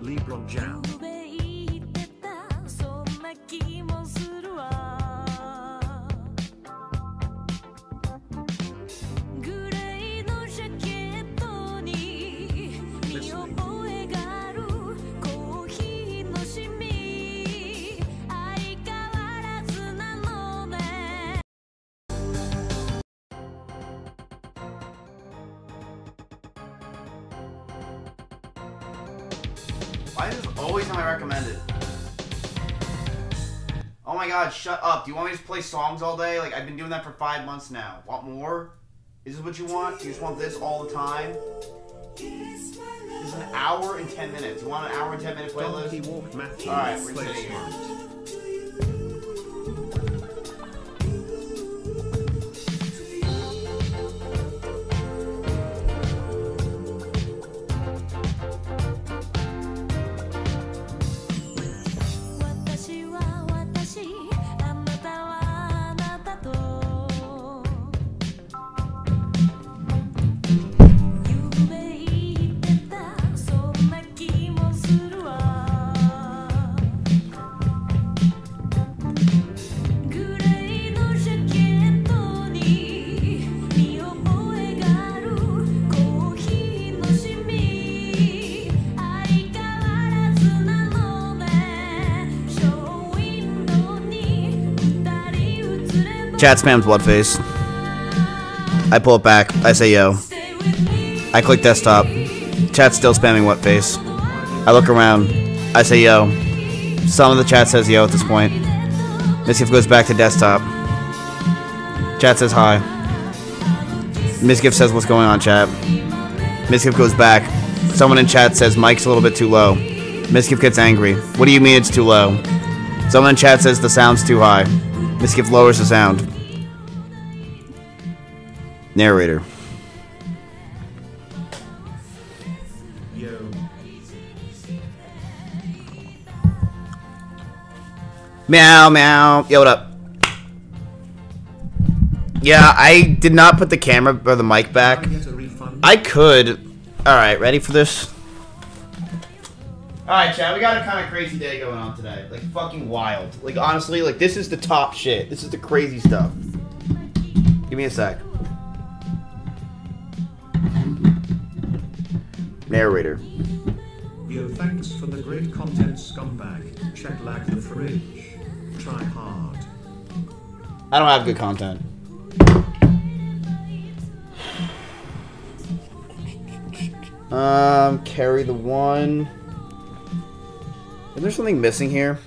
LeBron Jam. Why is this always on my recommended? Oh my god, shut up. Do you want me to just play songs all day? Like, I've been doing that for 5 months now. Want more? Is this what you want? Do you just want this all the time? This is an hour and 10 minutes. You want an hour and 10 minute playlist? Alright, we're sitting here. Chat spams Bloodface. I pull it back. I say yo. I click desktop. Chat's still spamming Whatface. I look around. I say yo. Some of the chat says yo at this point. Misgift goes back to desktop. Chat says hi. Misgift says what's going on, chat. Misgift goes back. Someone in chat says mic's a little bit too low. Misgift gets angry. What do you mean it's too low? Someone in chat says the sound's too high. Misgift lowers the sound. Narrator. Yo. Meow, meow. Yo, what up? Yeah, I did not put the camera or the mic back. I could. Alright, ready for this? Alright, chat, we got a kind of crazy day going on today. Like, fucking wild. Like, honestly, like, this is the top shit. This is the crazy stuff. Give me a sec. Narrator. Yo, thanks for the great content, scumbag. Check lag the fridge. Try hard. I don't have good content. Carry the one. Is there something missing here?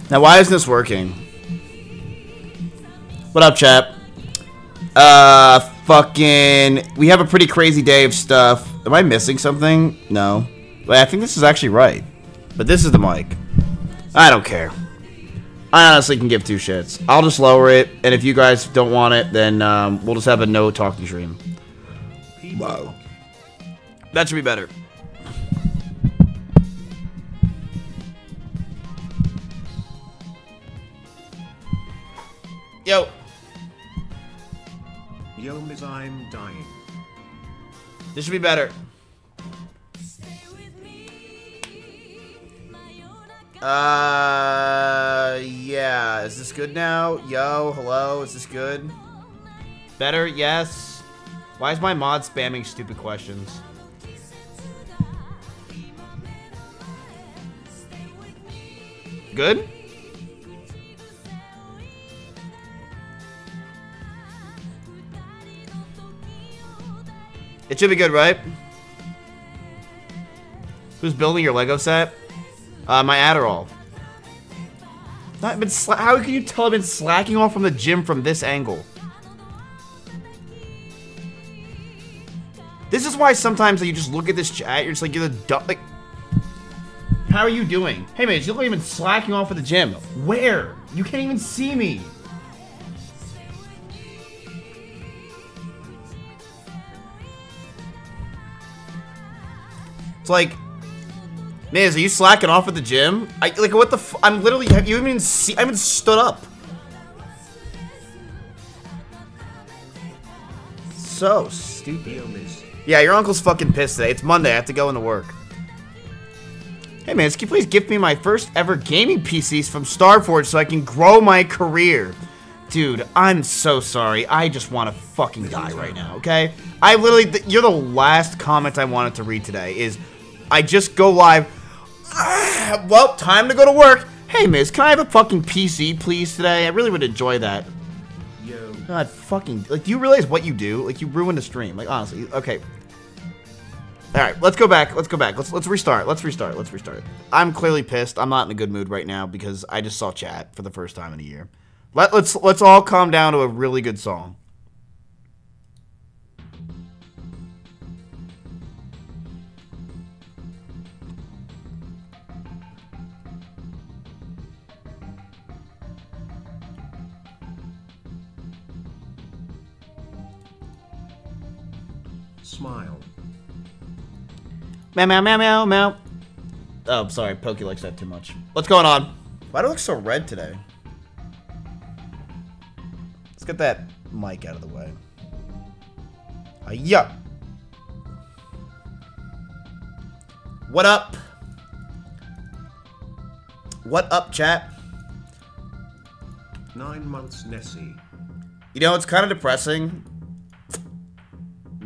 Now, why isn't this working? What up, chat? Fucking... We have a pretty crazy day of stuff. Am I missing something? No. But I think this is actually right. But this is the mic. I don't care. I honestly can give two shits. I'll just lower it, and if you guys don't want it, then we'll just have a no talking stream. Wow. That should be better. Yo. Yo, Miss, I'm dying. This should be better. Yeah. Is this good now? Yo, hello. Is this good? Better? Yes. Why is my mod spamming stupid questions? Good? It should be good, right? Who's building your Lego set? My Adderall. Not been how can you tell I've been slacking off from the gym from this angle? This is why sometimes you just look at this chat, you're just like, you're the dumb, like, how are you doing? Hey man, you look like you've been slacking off at the gym. Where? You can't even see me. It's like, Miz, are you slacking off at the gym? Like, what the I'm literally, have you even I haven't stood up. So stupid. Yeah, your uncle's fucking pissed today. It's Monday, I have to go into work. Hey man, can you please gift me my first ever gaming PCs from Starforge so I can grow my career? Dude, I'm so sorry. I just want to fucking die right now, okay? I literally, you're the last comment I wanted to read today is, I just go live. Well, time to go to work. Hey Miz, can I have a fucking PC please today? I really would enjoy that. Yo. God, fucking, like, do you realize what you do? Like, you ruined the stream. Like, honestly, okay. Alright, let's go back. Let's go back. Let's restart. Let's restart. Let's restart. I'm clearly pissed. I'm not in a good mood right now because I just saw chat for the first time in a year. Let's all calm down to a really good song. Smile. Meow, meow, meow, meow, meow. Oh, sorry. Pokey likes that too much. What's going on? Why do I look so red today? Let's get that mic out of the way. Yeah. What up? What up, chat? 9 months, Nessie. You know, it's kind of depressing.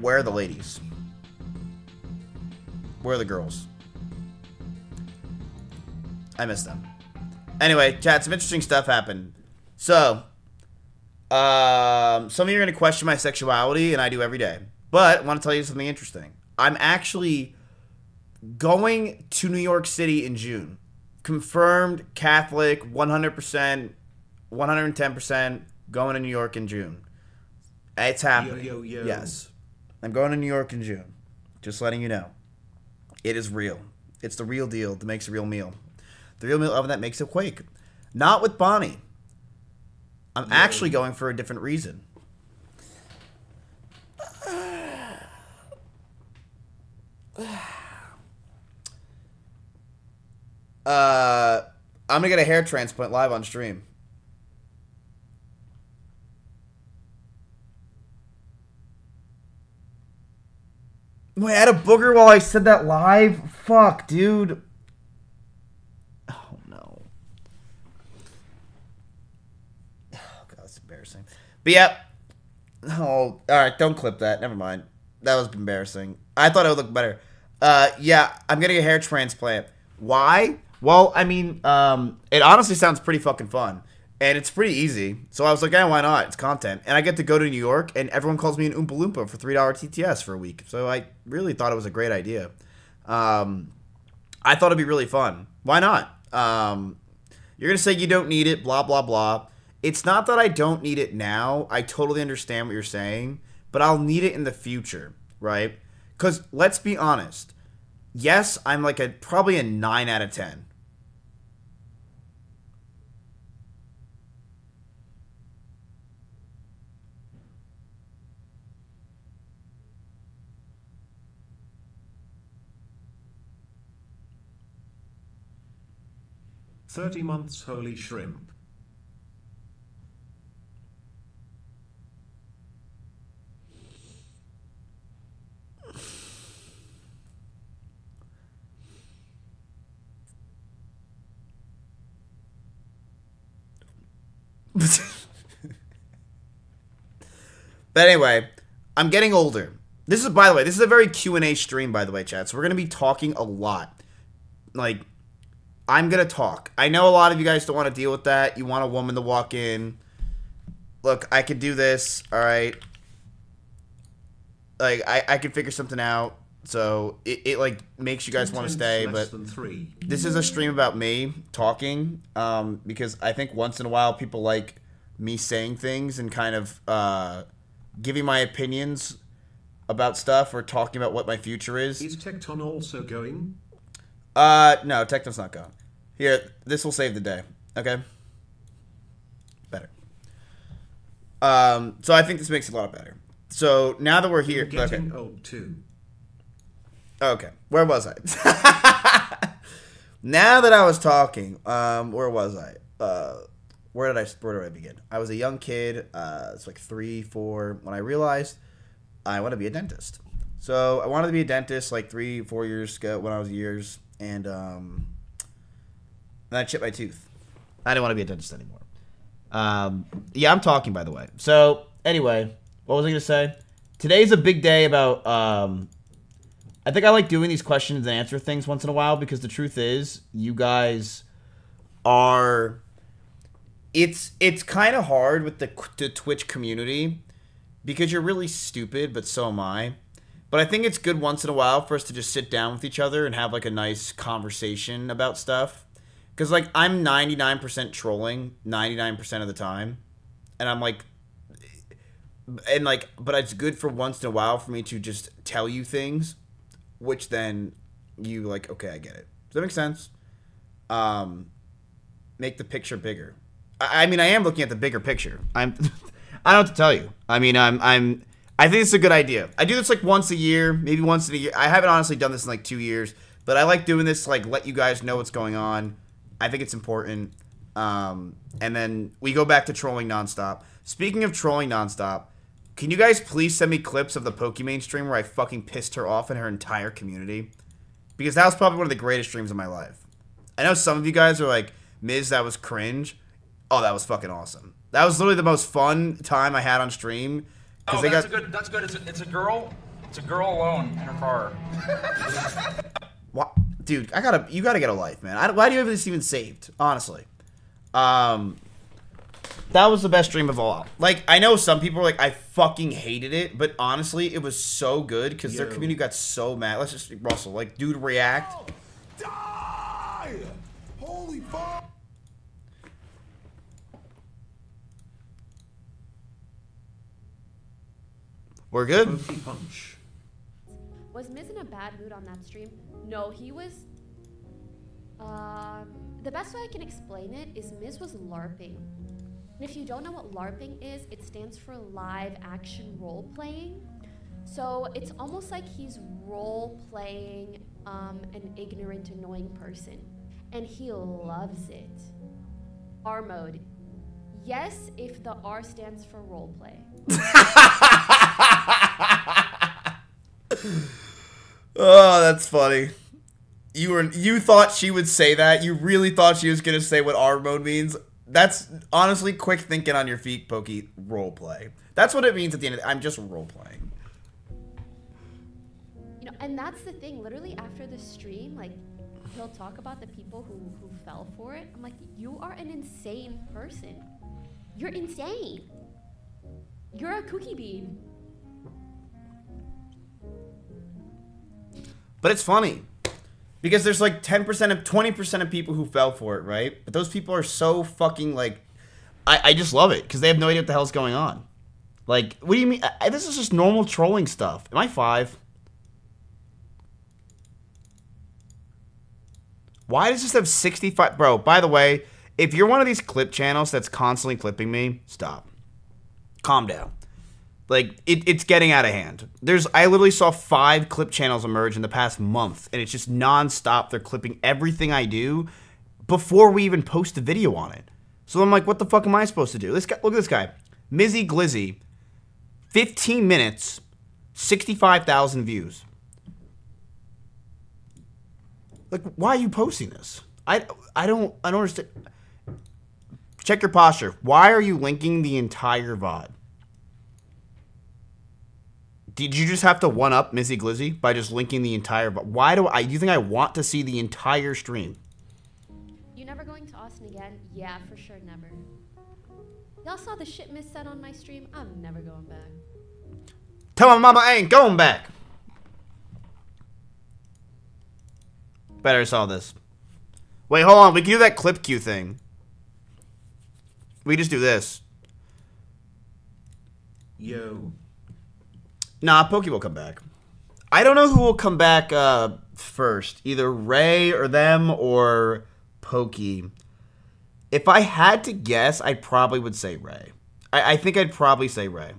Where are the ladies? Where are the girls? I miss them. Anyway, chat, some interesting stuff happened. So, some of you are going to question my sexuality, and I do every day. But I want to tell you something interesting. I'm actually going to New York City in June. Confirmed Catholic, 100%, 110%, going to New York in June. It's happening. Yo, yo, yo. Yes. I'm going to New York in June. Just letting you know. It is real. It's the real deal that makes a real meal. The real meal oven that makes it quake. Not with Bonnie. I'm actually going for a different reason. I'm gonna get a hair transplant live on stream. Wait, I had a booger while I said that live? Fuck, dude. Oh, no. Oh, God, that's embarrassing. But, yeah. Oh, alright, don't clip that. Never mind. That was embarrassing. I thought it would look better. Yeah, I'm getting a hair transplant. Why? Well, I mean, it honestly sounds pretty fucking fun. And it's pretty easy. So I was like, why not? It's content. And I get to go to New York, and everyone calls me an Oompa Loompa for $3 TTS for a week. So I really thought it was a great idea. I thought it'd be really fun. Why not? You're going to say you don't need it, blah, blah, blah. It's not that I don't need it now. I totally understand what you're saying. But I'll need it in the future, right? Because let's be honest. Yes, I'm like probably a 9 out of 10. "30 months, holy shrimp." But anyway, I'm getting older. This is, by the way, this is a very Q&A stream, by the way, chat. So we're going to be talking a lot. Like, I'm going to talk. I know a lot of you guys don't want to deal with that. You want a woman to walk in. Look, I can do this, all right? Like, I can figure something out. So, it like, makes you guys want to stay. But this is a stream about me talking. Because I think once in a while people like me saying things and kind of giving my opinions about stuff or talking about what my future is. Is Tecton also going? No, Tecton's not going. Here, this will save the day. Okay? Better. So I think this makes it a lot better. So now that we're here, Getting old too. Okay, where was I? Now that I was talking, where was I? Where did I begin? I was a young kid. It's like 3, 4 when I realized I want to be a dentist. So I wanted to be a dentist like 3, 4 years ago when I was years, and then I chipped my tooth. I didn't want to be a dentist anymore. Yeah, I'm talking, by the way. So anyway, what was I gonna say? Today's a big day about. I think I like doing these questions and answer things once in a while because the truth is, you guys are. It's kind of hard with the Twitch community because you're really stupid, but so am I. But I think it's good once in a while for us to just sit down with each other and have like a nice conversation about stuff. Because like I'm 99% trolling 99% of the time, and I'm like, and like, but it's good for once in a while for me to just tell you things, which then you like, okay, I get it. Does that make sense? Make the picture bigger. I mean, I am looking at the bigger picture. I don't know what to tell you. I mean, I think it's a good idea. I do this like once a year, maybe once in a year. I haven't honestly done this in like 2 years, but I like doing this to like let you guys know what's going on. I think it's important. And then we go back to trolling nonstop. Speaking of trolling nonstop, can you guys please send me clips of the Pokimane stream where I fucking pissed her off and her entire community? Because that was probably one of the greatest streams of my life. I know some of you guys are like, Miz, that was cringe. Oh, that was fucking awesome. That was literally the most fun time I had on stream. Oh, that's good. It's a girl. It's a girl alone in her car. What? Dude, you gotta get a life, man. Why do you have this even saved? Honestly. That was the best stream of all. Like, I know some people are like, I fucking hated it, but honestly, it was so good because their community got so mad. Let's just, Russell, like, dude, react. Die! Holy fuck! We're good. Pokey punch. Was Miz in a bad mood on that stream? No, he was... the best way I can explain it is Miz was LARPing. And if you don't know what LARPing is, it stands for live action role playing. So it's almost like he's role playing an ignorant, annoying person. And he loves it. R mode. Yes, if the R stands for role play. Oh, that's funny. You thought she would say that? You really thought she was gonna say what R mode means? That's honestly quick thinking on your feet, Pokey. Role play. That's what it means at the end of I'm just role playing. You know, and that's the thing. Literally after the stream, like, he'll talk about the people who fell for it. I'm like, you are an insane person. You're insane. You're a cookie bean. But it's funny. Because there's like 10% of 20% of people who fell for it, right? But those people are so fucking like I just love it because they have no idea what the hell's going on. Like, what do you mean? This is just normal trolling stuff. Am I 5? Why does this have 65? Bro, by the way, if you're one of these clip channels that's constantly clipping me, stop. Calm down. Like, it's getting out of hand. I literally saw 5 clip channels emerge in the past month, and it's just nonstop. They're clipping everything I do before we even post a video on it. So I'm like, what the fuck am I supposed to do? This guy, look at this guy. Mizzy Glizzy, 15 minutes, 65,000 views. Like, why are you posting this? I don't understand. Check your posture. Why are you linking the entire VOD? Did you just have to one-up Mizzy Glizzy by just linking the entire... Why do you think I want to see the entire stream? You never going to Austin again? Yeah, for sure, never. Y'all saw the shit Miz said on my stream? I'm never going back. Tell my mama I ain't going back. Better saw this. Wait, hold on. We can do that clip queue thing. We just do this. Yo. Nah, Pokey will come back. I don't know who will come back first. Either Ray or them or Pokey. If I had to guess, I probably would say Ray. I think I'd probably say Ray.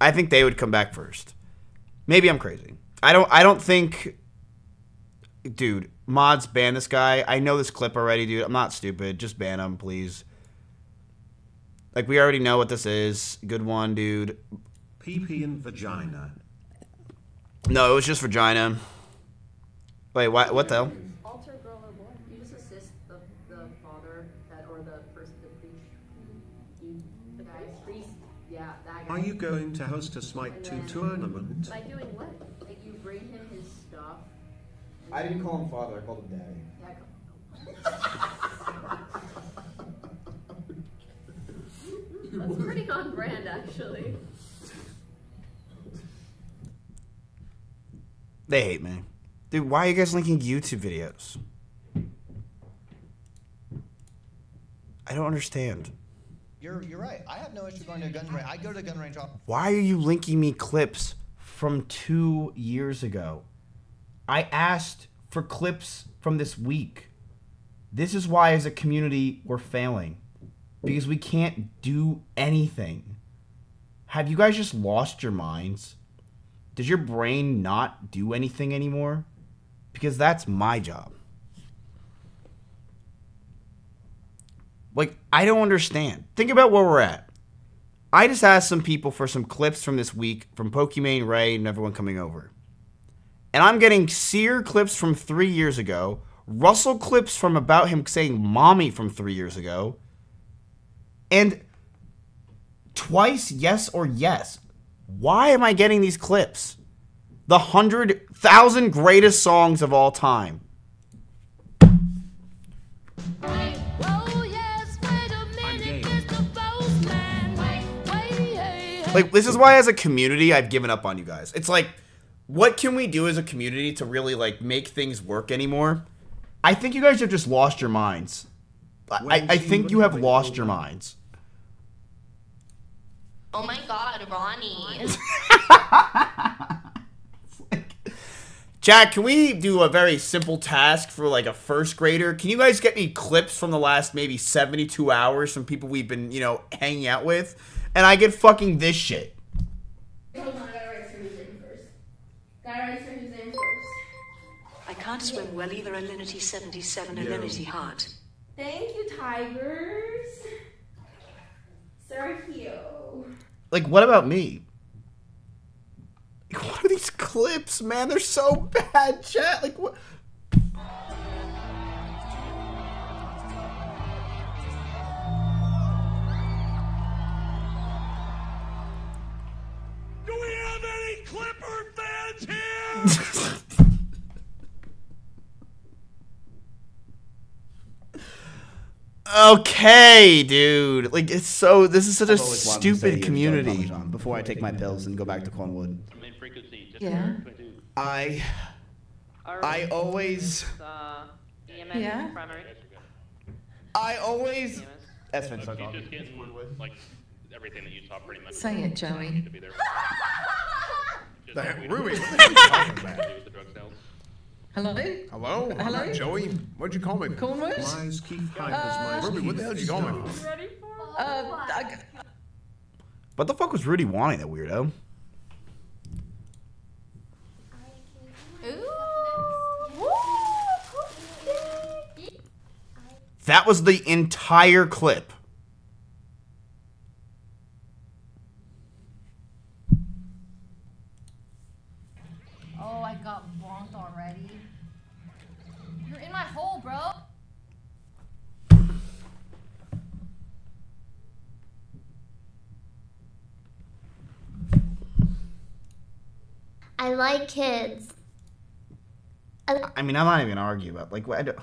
I think they would come back first. Maybe I'm crazy. I don't think, dude. Mods, ban this guy. I know this clip already, dude. I'm not stupid. Just ban him, please. Like, we already know what this is. Good one, dude. PP and vagina. No, it was just vagina. Wait, what the hell? Alter girl or boy. You just assist the father or the person, the priest. The priest. Yeah, that guy. Are you going to host a Smite 2 tournament? By doing what? Like you bring him his stuff. I didn't call him father. I called him daddy. That's pretty on brand, actually. They hate me. Dude, why are you guys linking YouTube videos? I don't understand. You're right. I have no issue going to a gun range. I go to a gun range often. Why are you linking me clips from 2 years ago? I asked for clips from this week. This is why, as a community, we're failing. Because we can't do anything. Have you guys just lost your minds? Does your brain not do anything anymore? Because that's my job. Like, I don't understand. Think about where we're at. I just asked some people for some clips from this week from Pokimane, Ray, and everyone coming over. And I'm getting Seer clips from 3 years ago, Russell clips from about him saying mommy from 3 years ago, and twice yes or yes. Why am I getting these clips? The 100,000 greatest songs of all time. Like, this is why as a community I've given up on you guys. It's like, what can we do as a community to really, like, make things work anymore? I think you guys have just lost your minds. I think you have lost your minds. Oh my god, Ronnie. Jack, can we do a very simple task for like a first grader? Can you guys get me clips from the last maybe 72 hours from people we've been, you know, hanging out with? And I get fucking this shit. Hold on, I gotta register his name first. I can't swim well either. Alinity 77, Alinity Heart. Thank you, tigers. Sergio. Like, what about me? What are these clips, man? They're so bad, chat. Like, what? Do we have any Clipper fans here? Okay, dude. Like, it's so. This is such a stupid community. Before I take my pills and go back to Cornwood. Yeah. I always. Yeah. I always. He's just getting like everything that you saw pretty much. Say it, Joey. Ruby, what the hell are you talking about? Hello? Hello? I'm not Joey. What'd you call me? Cornwood? Wise Keith Piper's Ruby, what the hell did you call me? What the fuck was Rudy wanting, that weirdo? That was the entire clip. Oh, I got bonked already. You're in my hole, bro. I like kids. I mean, I'm not even gonna argue about, like, what I do.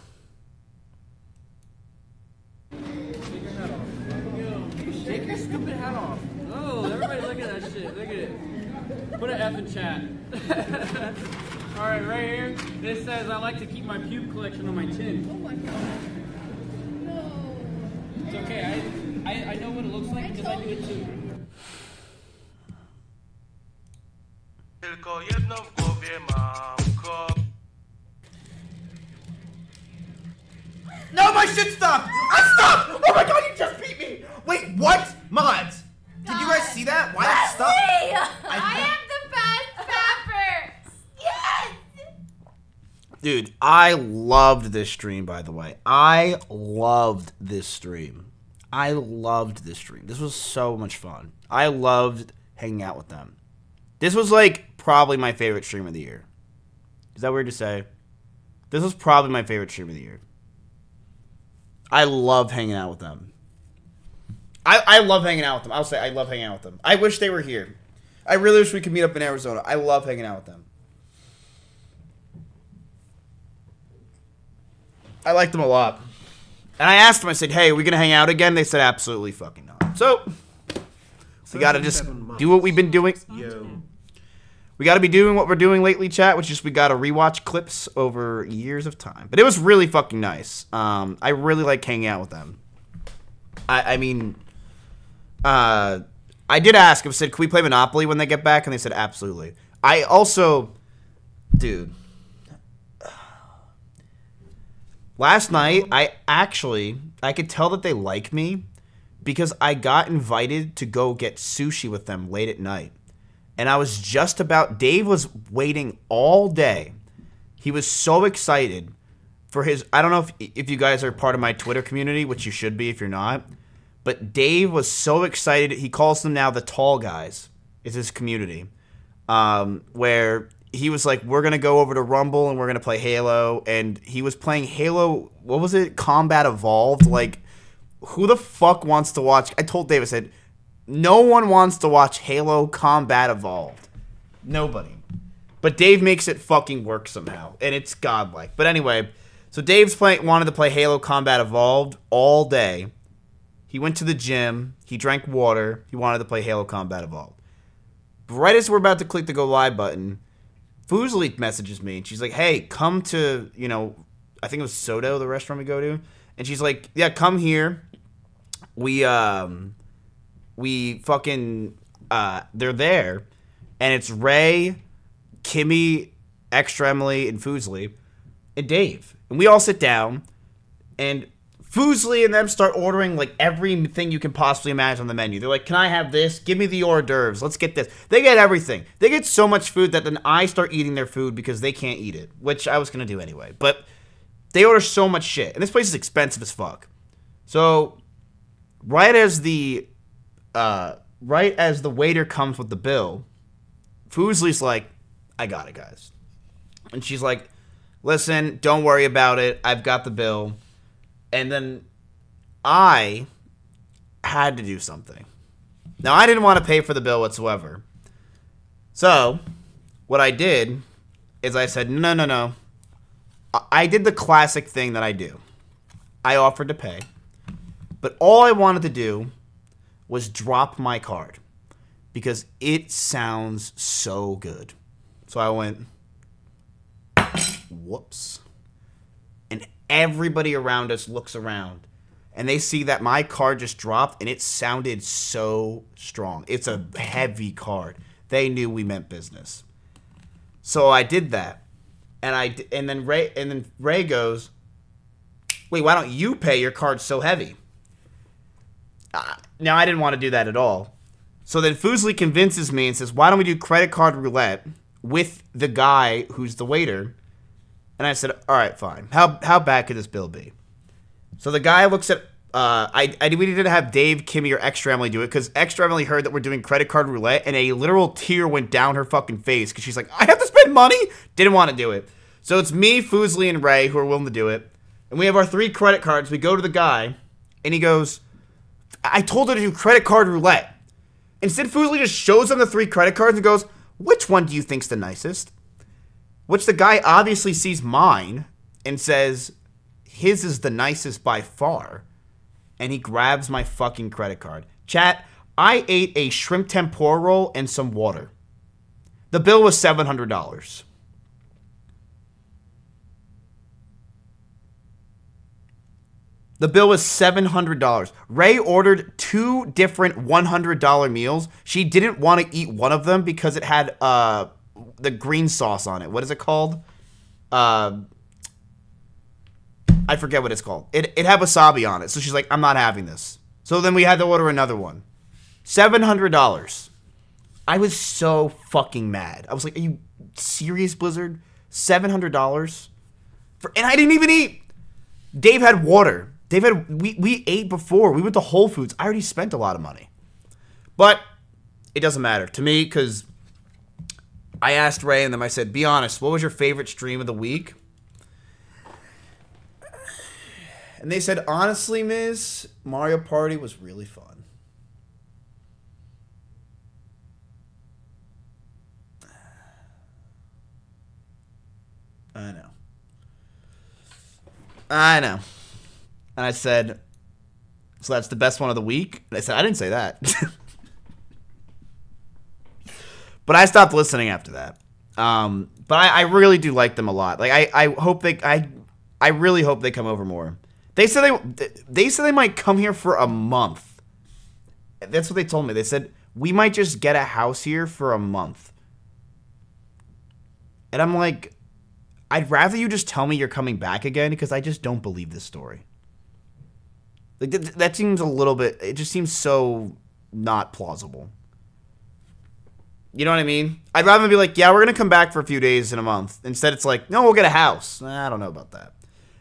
Take your stupid hat off. Oh, everybody look at that shit. Look at it. Put an F in chat. Alright, right here, this says I like to keep my pube collection on my chin. Oh my god. No. It's okay, I know what it looks like because I do it too. No, my shit stopped! I stopped! Oh my god, you just beat me! Wait, what? Mods! Did you guys see that? Why did it stop? I am the best rapper! Yeah! Dude, I loved this stream, by the way. I loved this stream. This was so much fun. I loved hanging out with them. This was, like, probably my favorite stream of the year. Is that weird to say? This was probably my favorite stream of the year. I love hanging out with them. I love hanging out with them. I'll say I love hanging out with them. I wish they were here. I really wish we could meet up in Arizona. I love hanging out with them. I liked them a lot. And I asked them, I said, hey, are we going to hang out again? They said, absolutely fucking not. So, we got to just do what we've been doing. We got to be doing what we're doing lately, chat, which is we got to rewatch clips over years of time. But it was really fucking nice. I really like hanging out with them. I mean, I did ask, I said, can we play Monopoly when they get back? And they said, absolutely. I also, dude, last night, I could tell that they like me because I got invited to go get sushi with them late at night. And I was just about, Dave was waiting all day. He was so excited for his, I don't know if you guys are part of my Twitter community, which you should be if you're not. But Dave was so excited. He calls them now the Tall Guys, is his community. Where he was like, we're going to go over to Rumble and we're going to play Halo. And he was playing Halo, what was it? Combat Evolved. Like, who the fuck wants to watch? I told Dave, I said, no one wants to watch Halo Combat Evolved. Nobody. But Dave makes it fucking work somehow. And it's godlike. But anyway, so Dave's wanted to play Halo Combat Evolved all day. He went to the gym. He drank water. He wanted to play Halo Combat Evolved. Right as we're about to click the go live button, Fuzli messages me. And she's like, hey, come to, I think it was Soto, the restaurant we go to. And she's like, yeah, come here. We fucking, they're there, and it's Ray, Kimmy, Extra Emily, and Fuzli, and Dave. And we all sit down, and Fuzli and them start ordering, like, everything you can possibly imagine on the menu. They're like, can I have this? Give me the hors d'oeuvres. Let's get this. They get everything. They get so much food that then I start eating their food because they can't eat it, which I was going to do anyway. But they order so much shit, and this place is expensive as fuck. So, right as the waiter comes with the bill, Fuzli's like, I got it, guys. And she's like, listen, don't worry about it. I've got the bill. And then I had to do something. Now, I didn't want to pay for the bill whatsoever. So, what I did is I said, no. I did the classic thing that I do. I offered to pay. But all I wanted to do was drop my card because it sounds so good. So I went, whoops. And everybody around us looks around and they see that my card just dropped and it sounded so strong. It's a heavy card. They knew we meant business. So I did that. And then Ray goes, wait, why don't you pay? Your card's so heavy. Now, I didn't want to do that at all. So then Fuzli convinces me and says, why don't we do credit card roulette with the guy who's the waiter? And I said, all right, fine. How bad could this bill be? So the guy looks at, we didn't have Dave, Kimmy, or Extra Emily do it because Extra Emily heard that we're doing credit card roulette and a literal tear went down her fucking face because she's like, I have to spend money? Didn't want to do it. So it's me, Fuzli, and Ray who are willing to do it. And we have our 3 credit cards. We go to the guy and he goes, I told her to do credit card roulette. Instead, Fuzli just shows him the 3 credit cards and goes, which one do you think's the nicest? Which the guy obviously sees mine and says, his is the nicest by far. And he grabs my fucking credit card. Chat, I ate a shrimp tempura roll and some water. The bill was $700. The bill was $700. Ray ordered 2 different $100 meals. She didn't want to eat one of them because it had the green sauce on it. What is it called? I forget what it's called. It had wasabi on it. So she's like, I'm not having this. So then we had to order another one. $700. I was so fucking mad. I was like, are you serious, Blizzard? $700? And I didn't even eat. Dave had water. We ate before. We went to Whole Foods. I already spent a lot of money. But it doesn't matter to me because I asked Ray and them, I said, be honest, what was your favorite stream of the week? And they said, honestly, Miz, Mario Party was really fun. I know. And I said, so that's the best one of the week? And I said, I didn't say that. But I stopped listening after that. But I really do like them a lot. Like I hope I really hope they come over more. They said they might come here for a month. That's what they told me. They said we might just get a house here for a month. And I'm like, I'd rather you just tell me you're coming back again because I just don't believe this story. Like that seems a little bit. It just seems so not plausible. You know what I mean? I'd rather be like, yeah, we're gonna come back for a few days in a month. Instead, it's like, no, we'll get a house. I don't know about that.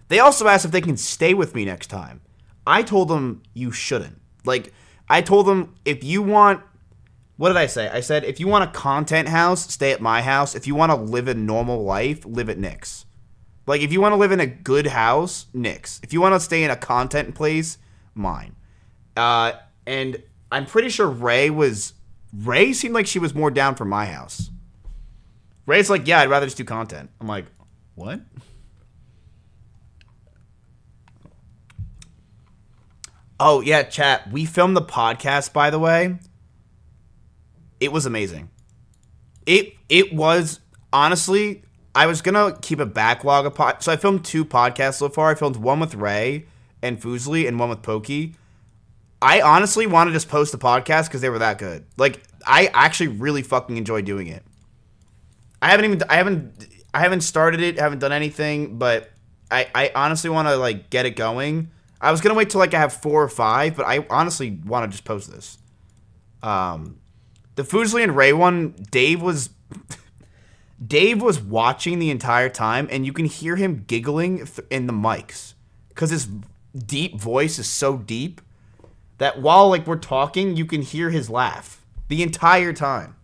They also asked if they can stay with me next time. I told them you shouldn't. Like, I told them if you want. What did I say? I said, if you want a content house, stay at my house. If you want to live a normal life, live at Nick's. Like, if you want to live in a good house, Nick's. If you want to stay in a content place, mine. And I'm pretty sure Ray seemed like she was more down for my house. Ray's like, yeah, I'd rather just do content. I'm like, what? Oh, yeah, chat. We filmed the podcast, by the way. It was amazing. It was, honestly, I was going to keep a backlog of so I filmed 2 podcasts so far. I filmed one with Ray and Fuslie and one with Pokey. I honestly want to just post the podcast because they were that good. Like, I actually really fucking enjoy doing it. I haven't started it, haven't done anything, but I honestly want to, like, get it going. I was going to wait till, like, I have 4 or 5, but I honestly want to just post this. The Fuslie and Ray one, Dave was watching the entire time, and you can hear him giggling in the mics because his deep voice is so deep that while like we're talking, you can hear his laugh the entire time.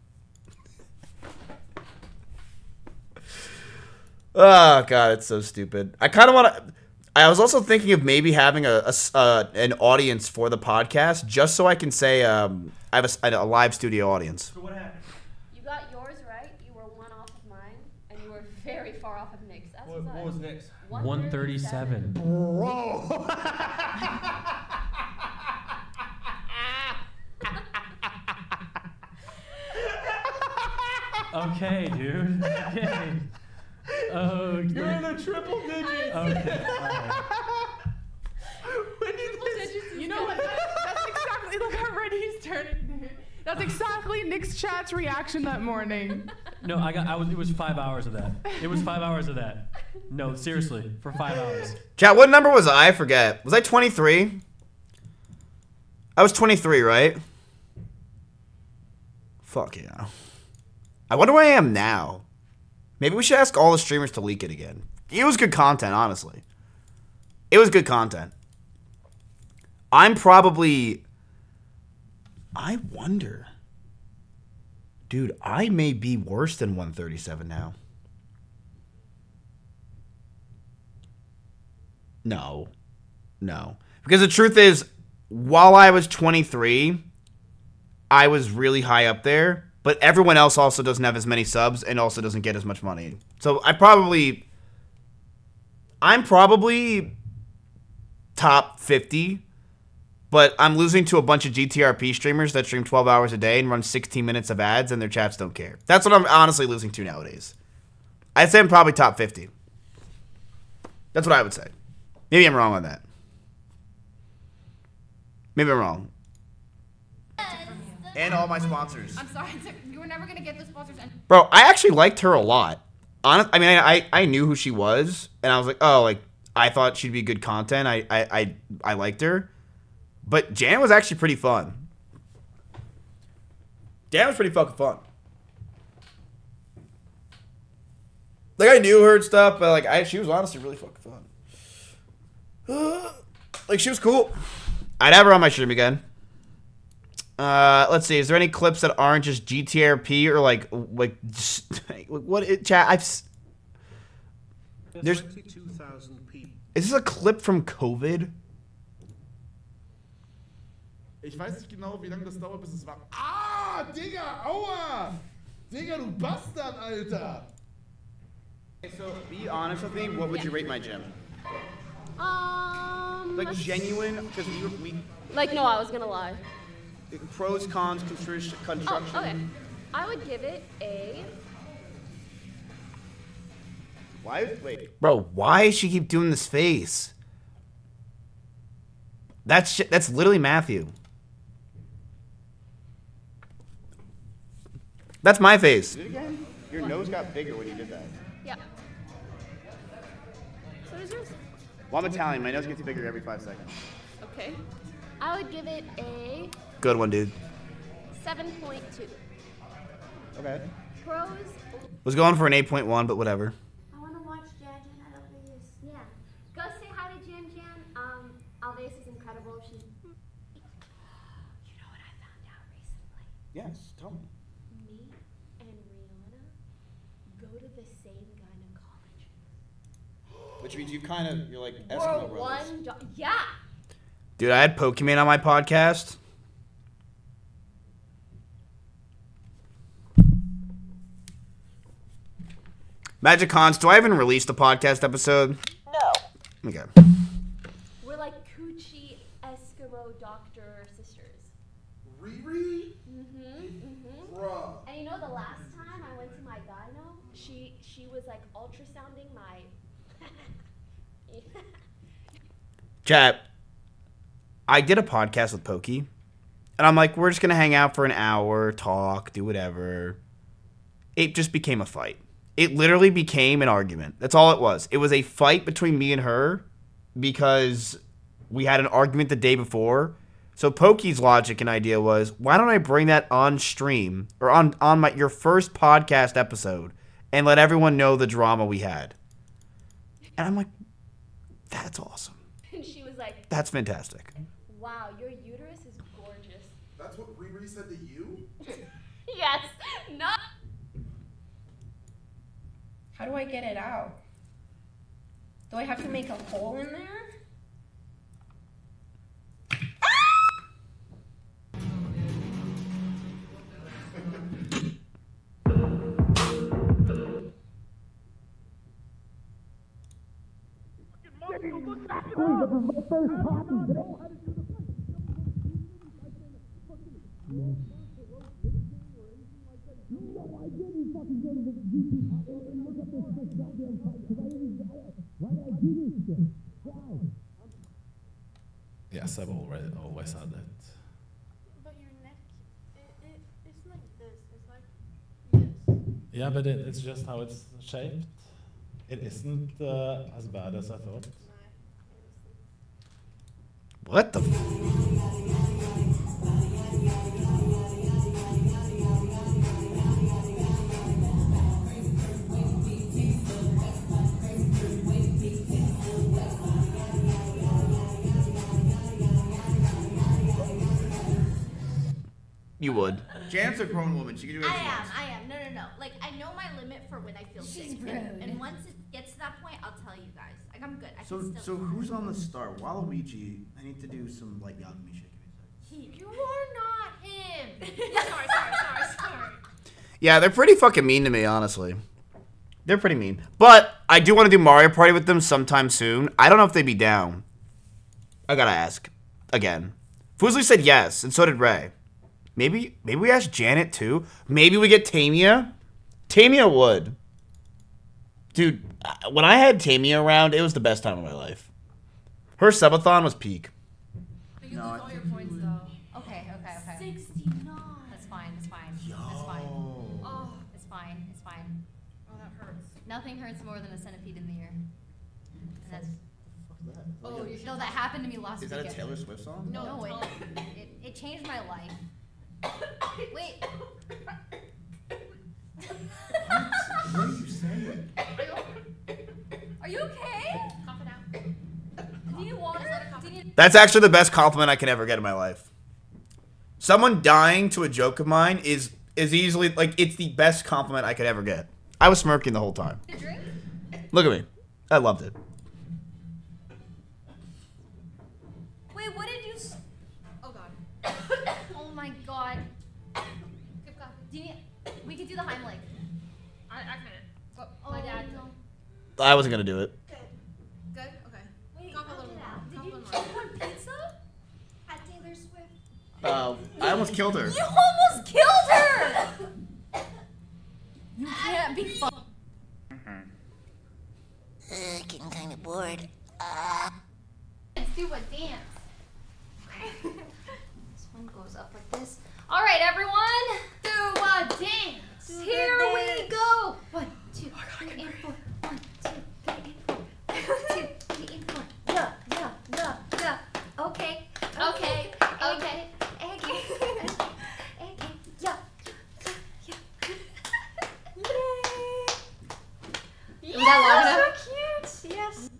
Oh god, it's so stupid. I kind of want to. I was also thinking of maybe having an audience for the podcast, just so I can say I have a live studio audience. So what happened? You got yours right. You were 1 off of mine, and you were very far off of Nick's. What was Nick's? 137. Bro. Okay, dude. Okay. Oh, you're in the triple digits. Okay. When did this? You know what? That's exactly like already he's turning. That's exactly Nick's chat's reaction that morning. No, it was 5 hours of that. It was 5 hours of that. No, seriously, for 5 hours. Chat, what number was I? I forget. Was I 23? I was 23, right? Fuck yeah. I wonder where I am now. Maybe we should ask all the streamers to leak it again. It was good content, honestly. It was good content. I wonder. Dude, I may be worse than 137 now. No. Because the truth is, while I was 23, I was really high up there. But everyone else also doesn't have as many subs and also doesn't get as much money. So I'm probably top 50, but I'm losing to a bunch of GTRP streamers that stream 12 hours a day and run 16 minutes of ads and their chats don't care. That's what I'm honestly losing to nowadays. I'd say I'm probably top 50. That's what I would say. Maybe I'm wrong on that. Maybe I'm wrong. And all my sponsors. I'm sorry, you were never gonna get the sponsors. Bro, I actually liked her a lot. I knew who she was, and I was like, oh, like I thought she'd be good content. I liked her, but Jan was actually pretty fun. Jan was pretty fucking fun. Like, I knew her and stuff, but, like, she was honestly really fucking fun. Like, she was cool. I'd have her on my stream again. Let's see. Is there any clips that aren't just GTRP or, like just, what? Chat, there's... 22,000 people. Is this a clip from COVID? Ich weiß nicht genau, wie lange das dauert, bis es war. Ah, Digga, aua! Digga, du Bastard, Alter! Okay, so be honest with me. What would you rate my gym? Like genuine, because we. Like no, I was gonna lie. Pros, cons, construction. Oh, okay. I would give it a. Why? Wait. Bro, why does she keep doing this face? That's literally Matthew. That's my face. Do it again? Your nose got bigger when you did that. Yeah. So is yours. Well, I'm Italian. My nose gets bigger every 5 seconds. Okay. I would give it a Good one, dude. 7.2. Okay. Pros. Was going for an 8.1, but whatever. I want to watch Jan Jan at Alves. Yeah. Go say hi to Jan Jan. Alves is incredible. She's. You know what I found out recently? Yes, tell me. Me and Rihanna go to the same gynecology. Which means you're like We're Eskimo brothers. yeah. Dude, I had Pokemon on my podcast. Magic Cons, do I even release the podcast episode? No. Okay. We're like Coochie Eskimo doctor sisters. Riri? Bruh. And you know the last time I went to my gyno, she was like ultrasounding my Chat, I did a podcast with Pokey, and I'm like, we're just going to hang out for an hour, talk, do whatever. It just became a fight. It literally became an argument. That's all it was. It was a fight between me and her because we had an argument the day before. So Pokey's logic and idea was, why don't I bring that on stream or on your first podcast episode and let everyone know the drama we had? And I'm like, that's awesome. And she was like, that's fantastic. Wow, your uterus is gorgeous. That's what Riri said to you? Yes. Not. How do I get it out? Do I have to make a hole in there? Yes, I've always had it. But your neck, it's like this. It's like this. Yeah, but it's just how it's shaped. It isn't as bad as I thought. What the You would. Jan's a grown woman. She can do anything else. I am. No. Like, I know my limit for when I feel sick. And once it gets to that point, I'll tell you guys. Like, I'm good. I can still. So who's on the start? Waluigi. I need to do some like Yagami shaking. You are not him. sorry. Yeah, they're pretty fucking mean to me, honestly. They're pretty mean. But I do want to do Mario Party with them sometime soon. I don't know if they'd be down. I gotta ask. Again. Fuslie said yes, and so did Ray. Maybe we ask Janet too. Maybe we get Tamia. Tamia would. Dude, when I had Tamia around, it was the best time of my life. Her subathon was peak. But you lose all your points though. Okay. 69. That's fine. It's fine. Oh, it's fine. Oh, that hurts. Nothing hurts more than a centipede in the ear. And that's. Oh, no, that happened to me last weekend. Is that a Taylor Swift song? No, it changed my life. Wait. What are you saying? Are you okay? Cough it out. Do you need water? Do you need... That's actually the best compliment I can ever get in my life. Someone dying to a joke of mine is easily, like, it's the best compliment I could ever get. I was smirking the whole time. Drink? Look at me. I loved it. Wait, what did you... Oh, God. Oh, my God. Keep coughing. Do you need... We could do the Heimlich. I couldn't. Oh, my dad. No. I wasn't going to do it. Good? Okay. Wait, cough a little more. Did you choke on pizza? At Taylor Swift. I almost killed her. You almost killed her! You can't be fun. Getting kind of bored. Let's do a dance. Okay. This one goes up like this. All right, everyone. Do a dance. Here we go. 1, 2, 3, and 4. 1, 2, 3, and 4. 1, 2, 3, and 4. Yeah, yeah, yeah, yeah. Okay. Okay. Okay. Okay. Okay. Yeah. Yeah. Yay. Was that long enough? So cute. Yes.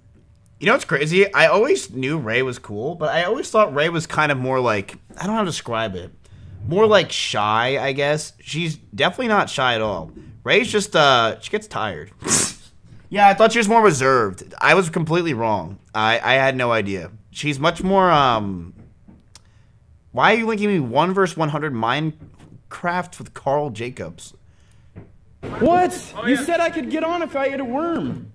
You know what's crazy? I always knew Ray was cool, but I always thought Ray was kind of more like, I don't know how to describe it. More like shy, I guess. She's definitely not shy at all. Ray's just, she gets tired. Yeah, I thought she was more reserved. I was completely wrong. I had no idea. She's much more, why are you linking me 1 vs 100 Minecraft with Carl Jacobs? What? You said I could get on if I ate a worm.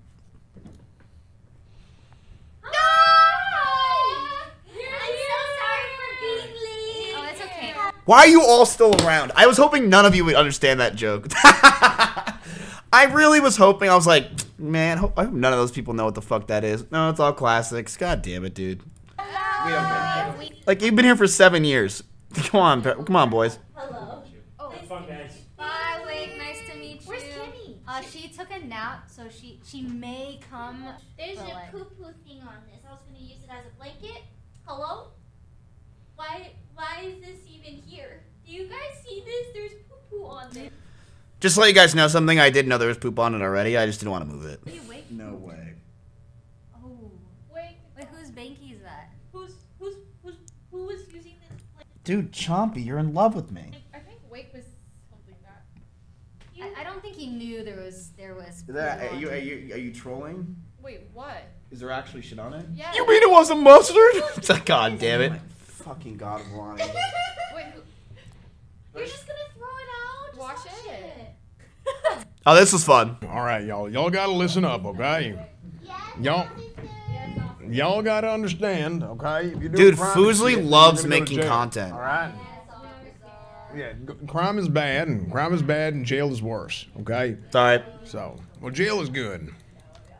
Why are you all still around? I was hoping none of you would understand that joke. I really was hoping. I was like, man, I hope none of those people know what the fuck that is. No, it's all classics. God damn it, dude. We don't care. Like, you've been here for 7 years. Come on, boys. Hello. Oh, fun, guys. Bye, Wake. Nice to meet you. Where's Kimmy? She took a nap, so she may come. There's but, a like, poo-poo thing on this. I was going to use it as a blanket. Hello? Why is this even here? Do you guys see this? There's poo-poo on this. Just to let you guys know something, I did know there was poop on it already. I just didn't want to move it. Are you Wake? No way. Oh. Wait, whose banky is that? Who was using this? Dude, Chompy, you're in love with me. I think Wake was holding that. I don't think he knew there was. Are you trolling? Wait, what? Is there actually shit on it? Yeah. You mean it wasn't mustard? It's like, God damn it. Fucking God of Lonnie. Wait, You're just gonna throw it out? Just Wash wash it. Oh, this was fun. All right, y'all. Y'all gotta listen up, okay? Y'all gotta understand, okay? If you're doing Dude, crime Foosley and shit, loves you're gonna go to making jail, content. All right. Yeah, crime is bad, and jail is worse. Okay. It's all right. So, well, jail is good.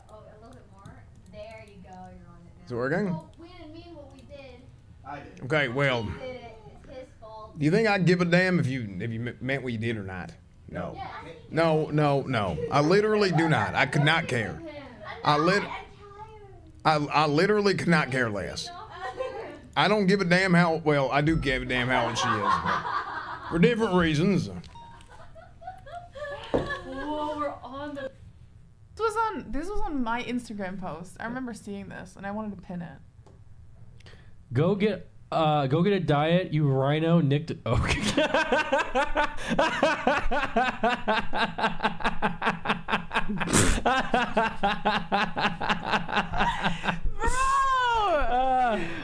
Oh, a little bit more. There you go. You're on it Is it working? Well, we didn't mean what we did. I did. Okay. Well, We did it. It's his fault. do you think I'd give a damn if you meant what you did or not? No. No. I literally do not. I could not care. I literally could not care less. I don't give a damn how. Well, I do give a damn how old she is, but for different reasons. Whoa, we're on the. This was on my Instagram post. I remember seeing this and I wanted to pin it. Go get a diet, you rhino nicked. Okay.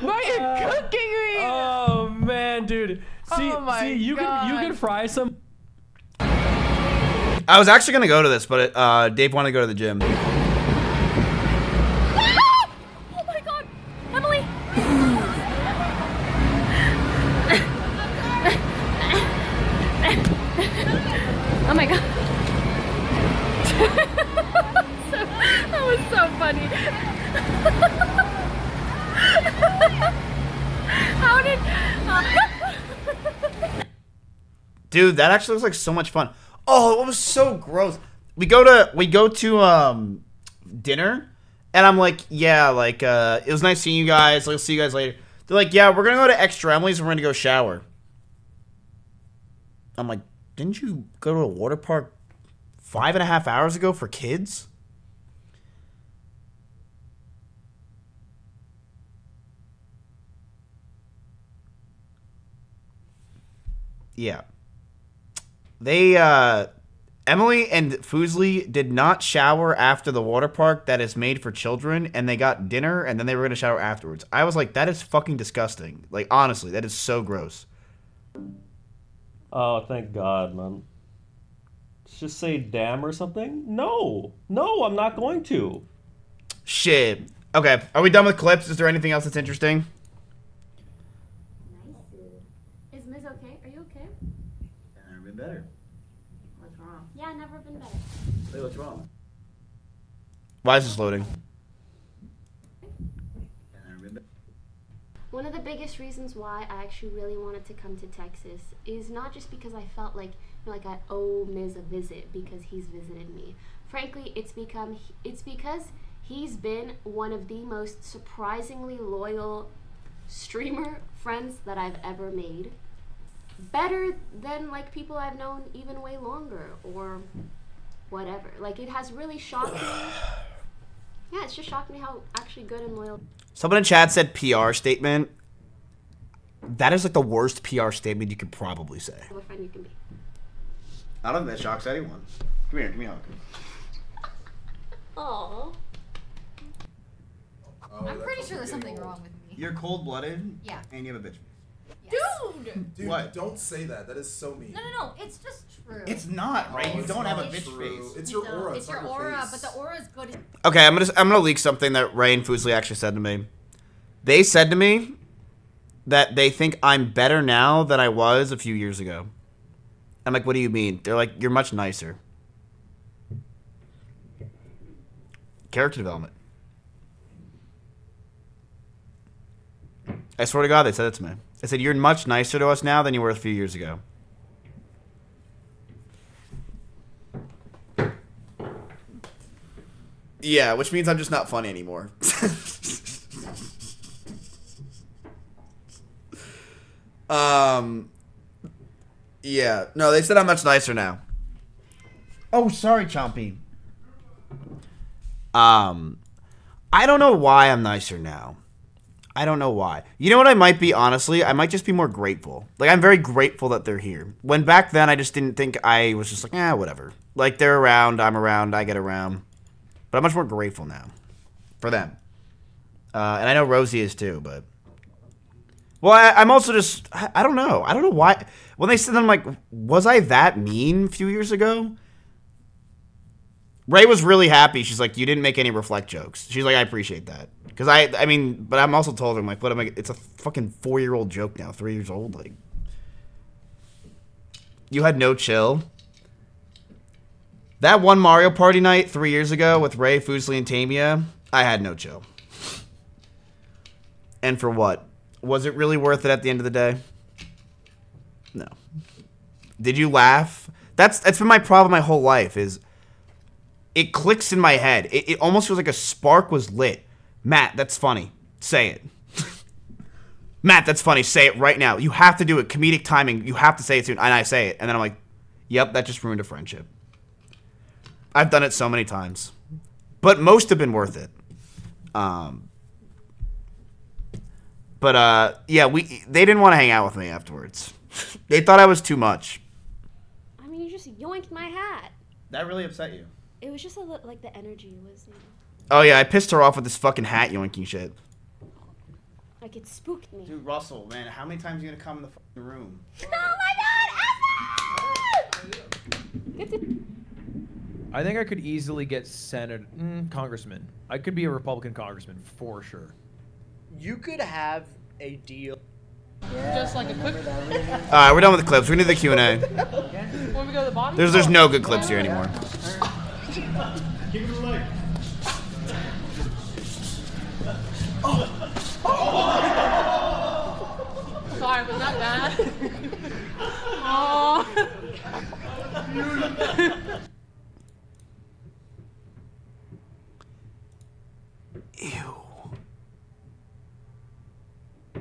Why are you cooking me? Oh man, dude. See, you can fry some. I was actually gonna go to this, but Dave wanted to go to the gym. Oh my God, Emily! Oh my God. That was so funny. How did... Dude, that actually looks like so much fun. Oh, it was so gross. We go to dinner, and I'm like, yeah, like it was nice seeing you guys. I'll see you guys later. They're like, yeah, we're gonna go to Extra Emily's and we're gonna go shower. I'm like, didn't you go to a water park 5.5 hours ago for kids? Yeah. They, Emily and Foosley did not shower after the water park that is made for children, and they got dinner, and then they were going to shower afterwards. I was like, that is fucking disgusting. Like, honestly, that is so gross. Oh, thank God, man. Just say damn or something? No. No, I'm not going to. Shit. Okay, are we done with clips? Is there anything else that's interesting? Is Miz okay? Are you okay? Never been better. What's wrong? Yeah, never been better. Wait, what's wrong? Why is this loading? One of the biggest reasons why I actually really wanted to come to Texas is not just because I felt like, you know, like I owe Miz a visit because he's visited me. Frankly, it's because he's been one of the most surprisingly loyal streamer friends that I've ever made. Better than like people I've known even way longer or whatever. Like it has really shocked me. Yeah, it's just shocked me how actually good and loyal. Someone in chat said PR statement. That is like the worst PR statement you could probably say. Of a friend you can be. I don't think that shocks anyone. Come here, give me a hug. Aww. I'm pretty sure there's something wrong with me. You're cold-blooded. Yeah. And you have a bitch. Dude! What? Don't say that. That is so mean. No, it's just true. It's not, right? You it's don't have a not bitch true. face. It's your aura. It's your not aura, face. but the aura's good. Okay, I'm gonna leak something that Ray and Foosley actually said to me. They said to me that they think I'm better now than I was a few years ago. I'm like, what do you mean? They're like, you're much nicer. Character development. I swear to God, they said it to me. I said, you're much nicer to us now than you were a few years ago. Yeah, which means I'm just not funny anymore. Yeah. No, they said I'm much nicer now. Oh, sorry, Chompy. I don't know why I'm nicer now. I don't know why. You know what I might be, honestly? I might just be more grateful. Like, I'm very grateful that they're here. When back then, I just didn't think I was just like, whatever. Like, they're around, I'm around, I get around. But I'm much more grateful now. For them. And I know Rosie is too, but... Well, I'm also just... I don't know. I don't know why... When they said that, I'm like, was I that mean a few years ago? Ray was really happy. She's like, you didn't make any reflect jokes. She's like, I appreciate that. Because I mean, but I'm also told her, I'm like, what am I... It's a fucking 4-year-old joke now. 3 years old. Like... You had no chill. That one Mario Party night 3 years ago with Ray, Foosley, and Tamia, I had no chill. And for what? Was it really worth it at the end of the day? No. Did you laugh? That's been my problem my whole life, is it clicks in my head. It almost feels like a spark was lit. Matt, that's funny. Say it. Matt, that's funny. Say it right now. You have to do it. Comedic timing. You have to say it soon. And I say it. And then I'm like, yep, that just ruined a friendship. I've done it so many times. But most have been worth it. But yeah, they didn't want to hang out with me afterwards. They thought I was too much. I mean, you just yoinked my hat. That really upset you? It was just a little, like the energy was, you know. Oh yeah, I pissed her off with this fucking hat yoinking shit. Like it spooked me. Dude, Russell, man, how many times are you gonna come in the fucking room? Oh my God, I think I could easily get congressman. I could be a Republican congressman for sure. You could have a deal. Just like a quick. Alright, we're done with the clips. We're gonna do the Q&A. When we go to the body? There's no good clips here anymore. Give it a leg. Sorry, was that bad? Oh.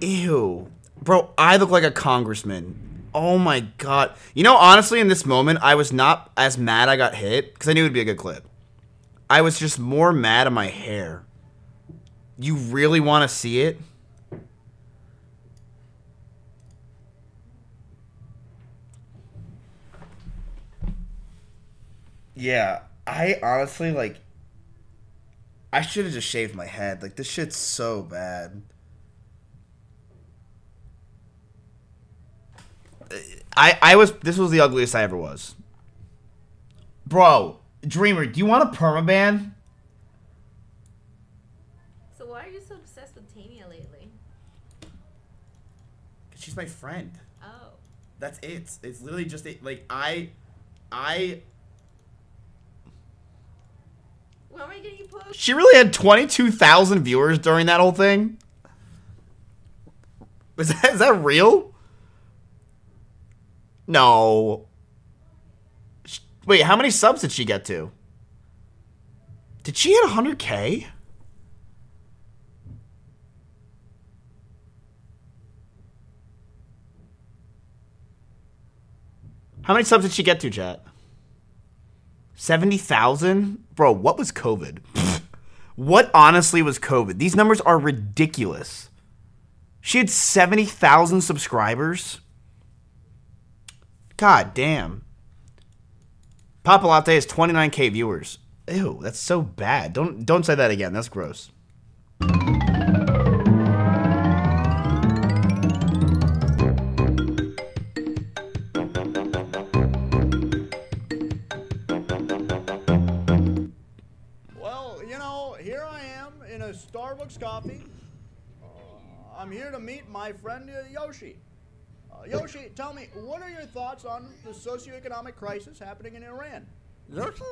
Ew. Bro, I look like a congressman. Oh my god. You know, honestly, in this moment, I was not as mad I got hit, because I knew it would be a good clip. I was just more mad at my hair. You really want to see it? Yeah, I honestly, like, I should have just shaved my head. Like, this shit's so bad. This was the ugliest I ever was. Bro, Dreamer, do you want a permaban? So why are you so obsessed with Tania lately? Cause she's my friend. Oh. That's it. It's literally just it. Like, Why am I getting you pushed? She really had 22,000 viewers during that whole thing? Is that real? No. Wait, how many subs did she get to? Did she hit 100K? How many subs did she get to, chat? 70,000? Bro, what was COVID? What honestly was COVID? These numbers are ridiculous. She had 70,000 subscribers? God damn. Papa Latte has 29K viewers. Ew, that's so bad. Don't say that again. That's gross. Well, you know, here I am in a Starbucks coffee. I'm here to meet my friend Yoshi. Yoshi, tell me, what are your thoughts on the socioeconomic crisis happening in Iran? Yoshi!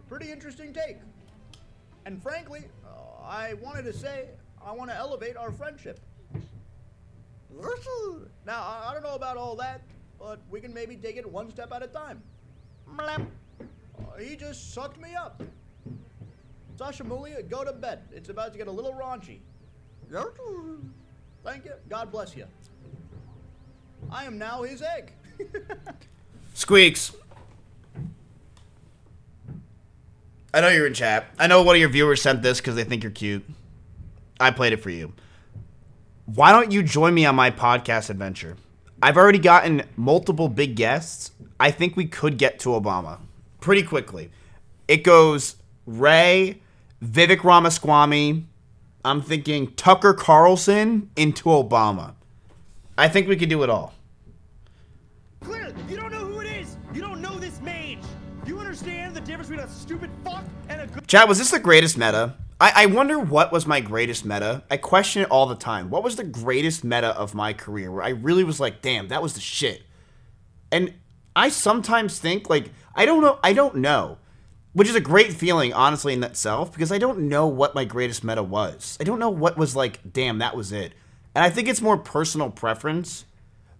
Pretty interesting take. And frankly, I wanted to say, I want to elevate our friendship. Yoshi! Now, I don't know about all that, but we can maybe take it one step at a time. He just sucked me up. Sasha Mulia, go to bed. It's about to get a little raunchy. Thank you. God bless you. I am now his egg. Squeaks. I know you're in chat. I know one of your viewers sent this because they think you're cute. I played it for you. Why don't you join me on my podcast adventure? I've already gotten multiple big guests. I think we could get to Obama pretty quickly. It goes Ray, Vivek Ramaswamy, I'm thinking Tucker Carlson into Obama. I think we could do it all. Clear, you don't know who it is. You don't know this mage. You understand the difference between a stupid fuck and a good... Chat, was this the greatest meta? I wonder what was my greatest meta. I question it all the time. What was the greatest meta of my career where I really was like, damn, that was the shit? And I sometimes think, like, I don't know. Which is a great feeling, honestly, in itself, because I don't know what my greatest meta was. I don't know what was like, damn, that was it. And I think it's more personal preference.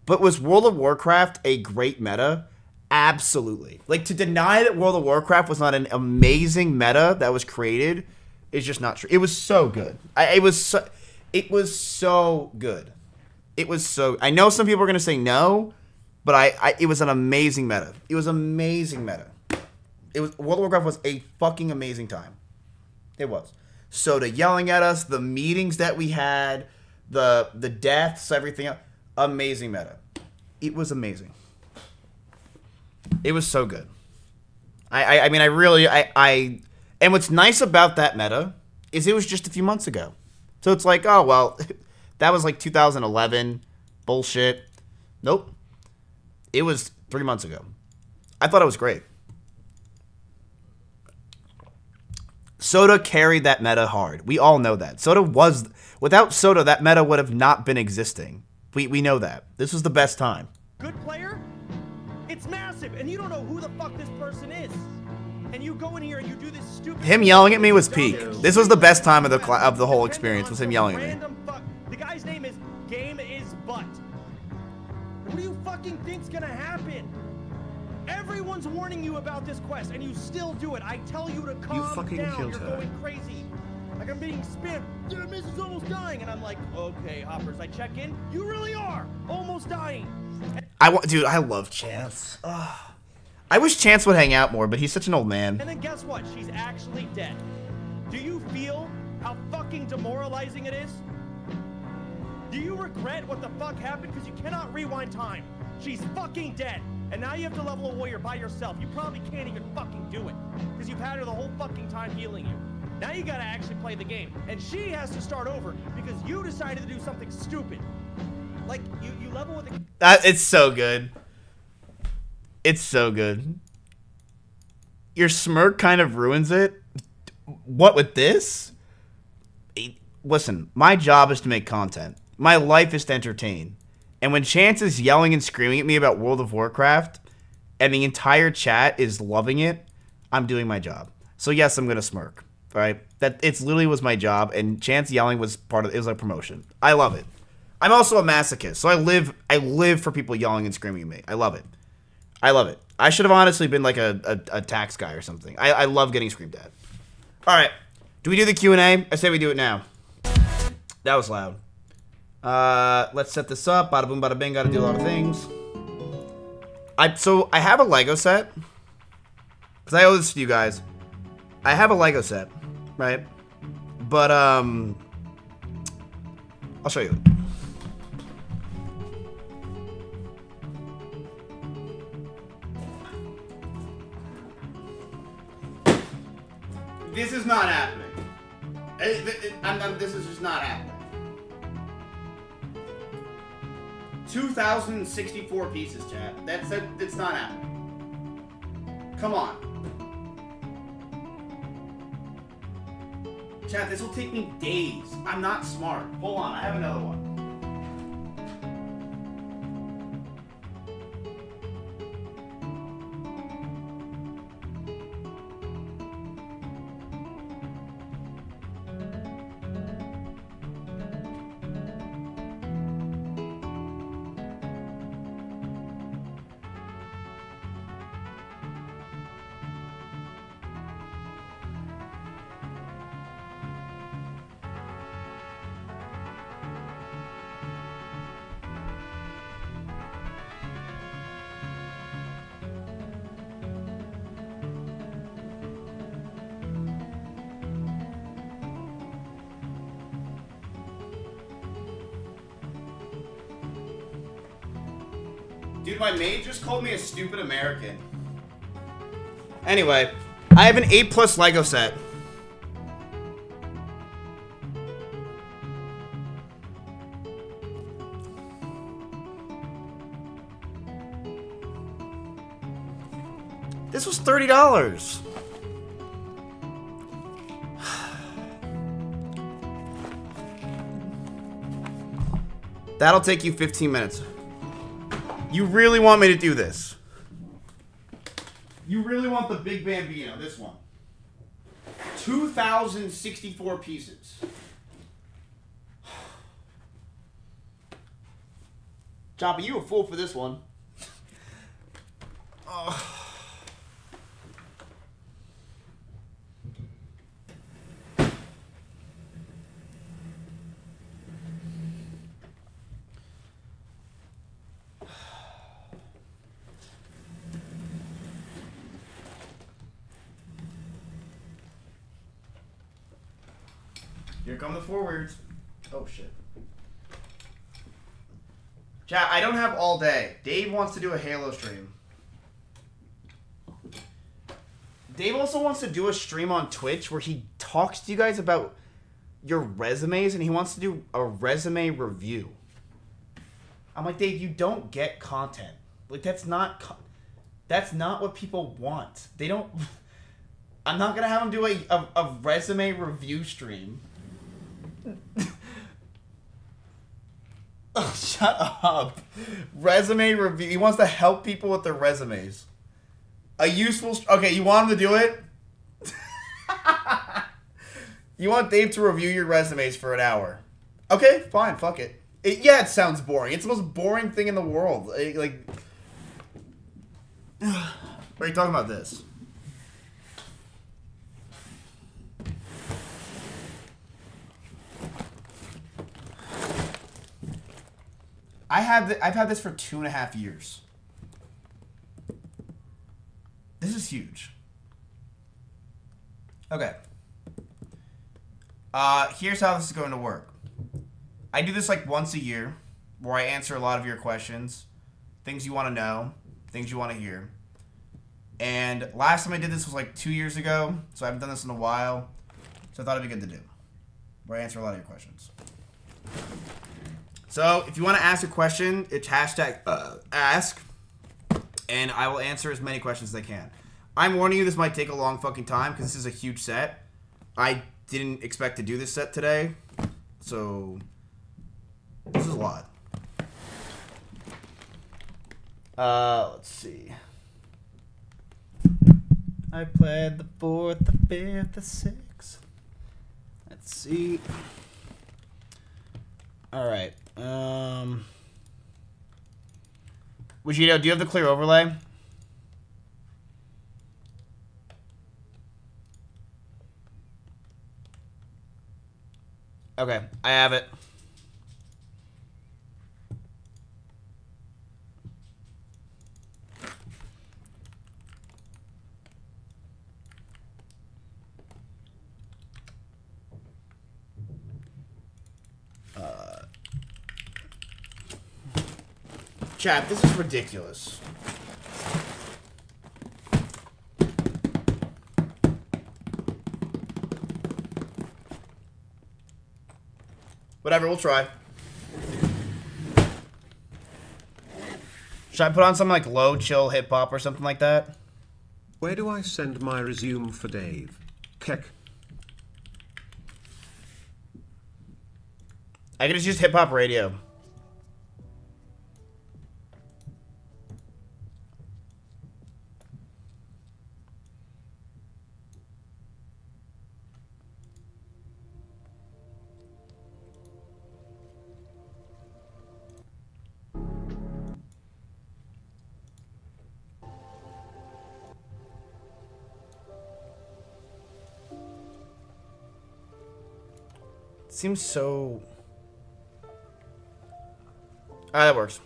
But was World of Warcraft a great meta? Absolutely. Like, to deny that World of Warcraft was not an amazing meta that was created is just not true. It was so good. It was so good. It was so... I know some people are going to say no, but it was an amazing meta. It was amazing meta. World of Warcraft was a fucking amazing time. It was. Soda yelling at us, the meetings that we had, the deaths, everything else. Amazing meta. It was amazing. It was so good. I mean, and what's nice about that meta is it was just a few months ago. So it's like, oh, well, that was like 2011. Bullshit. Nope. It was 3 months ago. I thought it was great. Soda carried that meta hard. We all know that. Without Soda, that meta would have not been existing. We know that. This was the best time. Good player? It's massive, and you don't know who the fuck this person is. And you go in here and you do this stupid... Him yelling at me was peak. This was the best time of the whole experience, was him yelling at me. The guy's name is Game Is Butt. What do you fucking think's gonna happen? Everyone's warning you about this quest, and you still do it. I tell you to calm fucking down. killed You're her. going crazy. Like I'm being spammed. Miss is almost dying, and I'm like, okay, Hoppers. I check in. You really are almost dying. Dude, I love Chance. Ugh. I wish Chance would hang out more, but he's such an old man. And then guess what? She's actually dead. Do you feel how fucking demoralizing it is? Do you regret what the fuck happened? Because you cannot rewind time. She's fucking dead. And now you have to level a warrior by yourself. You probably can't even fucking do it. Because you've had her the whole fucking time healing you. Now you gotta actually play the game. And she has to start over because you decided to do something stupid. Like, you level with a... It's so good. It's so good. Your smirk kind of ruins it. What with this? Listen, my job is to make content. My life is to entertain. And when Chance is yelling and screaming at me about World of Warcraft, and the entire chat is loving it, I'm doing my job. So yes, I'm gonna smirk. Right? It's literally was my job, and Chance yelling was part of it. It was like promotion. I love it. I'm also a masochist, so I live for people yelling and screaming at me. I love it. I love it. I should have honestly been like a tax guy or something. I love getting screamed at. All right. Do we do the Q&A? I say we do it now. That was loud. Let's set this up. Bada boom, bada bing. Got to do a lot of things. So I have a Lego set. Because I owe this to you guys. I have a Lego set, right? But, I'll show you. This is not happening. This is just not happening. 2,064 pieces, chat. It's not happening. Come on. Chat, this will take me days. I'm not smart. Hold on, I have another one. Dude, my maid just called me a stupid American. Anyway, I have an 8+ Lego set. This was $30. That'll take you 15 minutes. You really want me to do this? You really want the Big Bambino, this one. 2,064 pieces. Choppy, you a fool for this one. Oh. Here come the forwards. Oh, shit. Chat, I don't have all day. Dave wants to do a Halo stream. Dave also wants to do a stream on Twitch where he talks to you guys about your resumes, and he wants to do a resume review. I'm like, Dave, you don't get content. Like, that's not what people want. They don't... I'm not going to have him do a resume review stream. Oh, shut up. Resume review. He wants to help people with their resumes. A useful... Okay, you want him to do it? You want Dave to review your resumes for an hour. Okay, fine. Fuck it. Yeah, it sounds boring. It's the most boring thing in the world. Like... What are you talking about this? I've had this for 2.5 years. This is huge. Okay. Here's how this is going to work. I do this like once a year, where I answer a lot of your questions, things you want to know, things you want to hear. And last time I did this was like 2 years ago, so I haven't done this in a while. So I thought it'd be good to do, where I answer a lot of your questions. So if you want to ask a question, it's hashtag ask, and I will answer as many questions as I can. I'm warning you, this might take a long fucking time because this is a huge set. I didn't expect to do this set today, so this is a lot. Let's see. I played the 4th, the 5th, the 6th. Let's see. All right. Vegito, do you have the clear overlay? Okay, I have it. Chat, this is ridiculous. Whatever, we'll try. Should I put on something like low chill hip hop or something like that? Where do I send my resume for Dave? Keck. I can just use hip hop radio. Seems so... Ah, that works.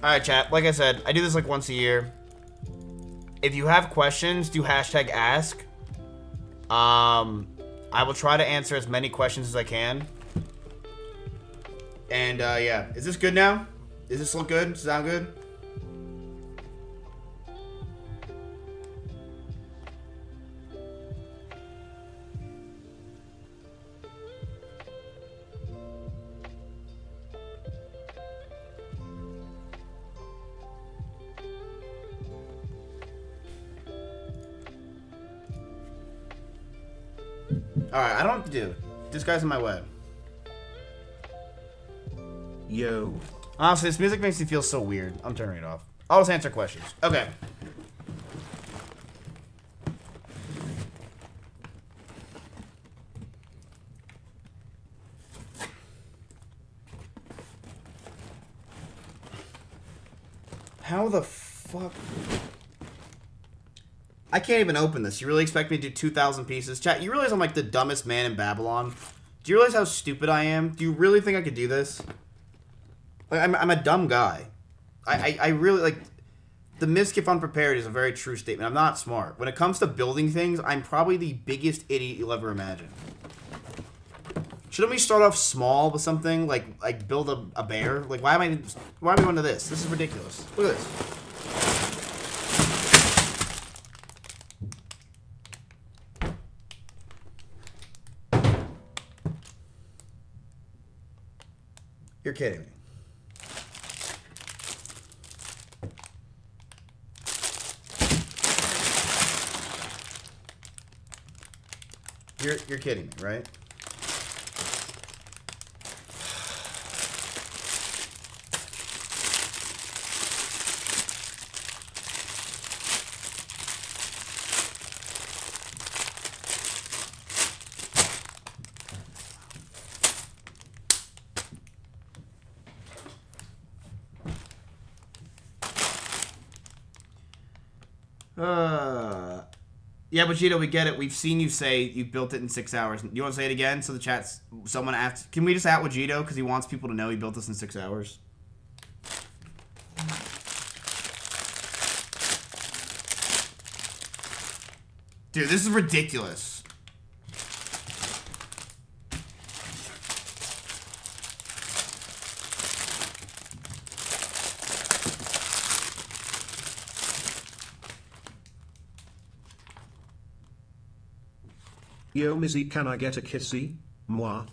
Alright, chat. Like I said, I do this like once a year. If you have questions, do hashtag ask. I will try to answer as many questions as I can. And, yeah. Is this good now? Does this look good? Does it sound good? Alright, I don't have to do. This guy's in my way. Yo. Honestly, this music makes me feel so weird. I'm turning it off. I'll just answer questions. Okay. How the fuck? I can't even open this. You really expect me to do 2,000 pieces? Chat, you realize I'm like the dumbest man in Babylon? Do you realize how stupid I am? Do you really think I could do this? Like, I'm a dumb guy. I really, like, the misgift unprepared is a very true statement. I'm not smart. When it comes to building things, I'm probably the biggest idiot you'll ever imagine. Shouldn't we start off small with something? Like build a bear? Like, why am we going to this? This is ridiculous. Look at this. You're kidding me. You're kidding me, right? Yeah, but Gito, we get it. We've seen you say you built it in 6 hours. You want to say it again? So the chat's... Someone asked... Can we just at with Gito? Because he wants people to know he built this in 6 hours. Dude, this is ridiculous. Yo, Mizzy, can I get a kissy? Moi.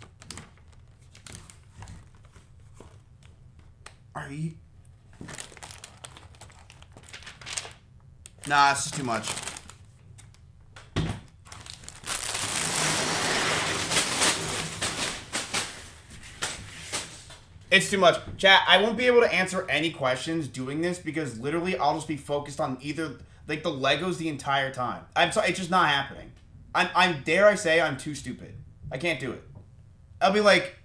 Are you... Nah, it's just too much. It's too much. Chat, I won't be able to answer any questions doing this because literally I'll just be focused on either, like, the Legos the entire time. I'm sorry, it's just not happening. I'm dare I say, I'm too stupid. I can't do it. I'll be like...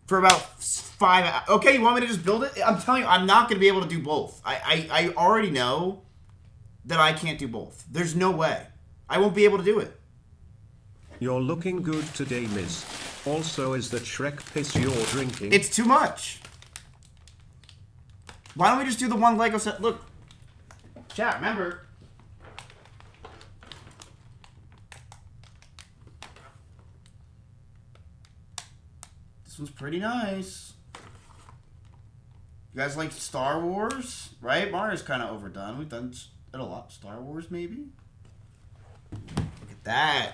For about 5 hours. Okay, you want me to just build it? I'm telling you, I'm not going to be able to do both. I already know that I can't do both. There's no way. I won't be able to do it. You're looking good today, Miz. Also, is that Shrek piss you're drinking? It's too much. Why don't we just do the one Lego set? Look. Chat, remember... This one's pretty nice. You guys like Star Wars? Right? Mario's kind of overdone. We've done it a lot. Star Wars, maybe? Look at that.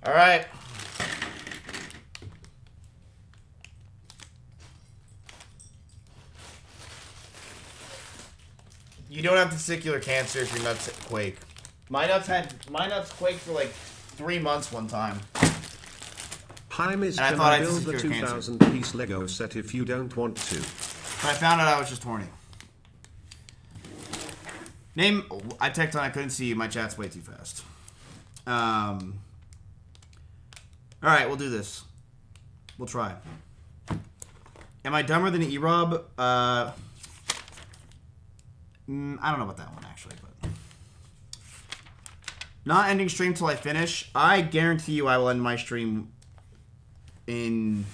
All right. You don't have testicular cancer if your nuts quake. My nuts quaked for like 3 months one time. Hi, Miz, And I can thought I I build the testicular cancer. 2,000-piece Lego set if you don't want to? But I found out I was just horny. Name... I texted on I couldn't see you. My chat's way too fast. Alright, we'll do this. We'll try. Am I dumber than E-Rob? I don't know about that one, actually. But not ending stream till I finish. I guarantee you I will end my stream in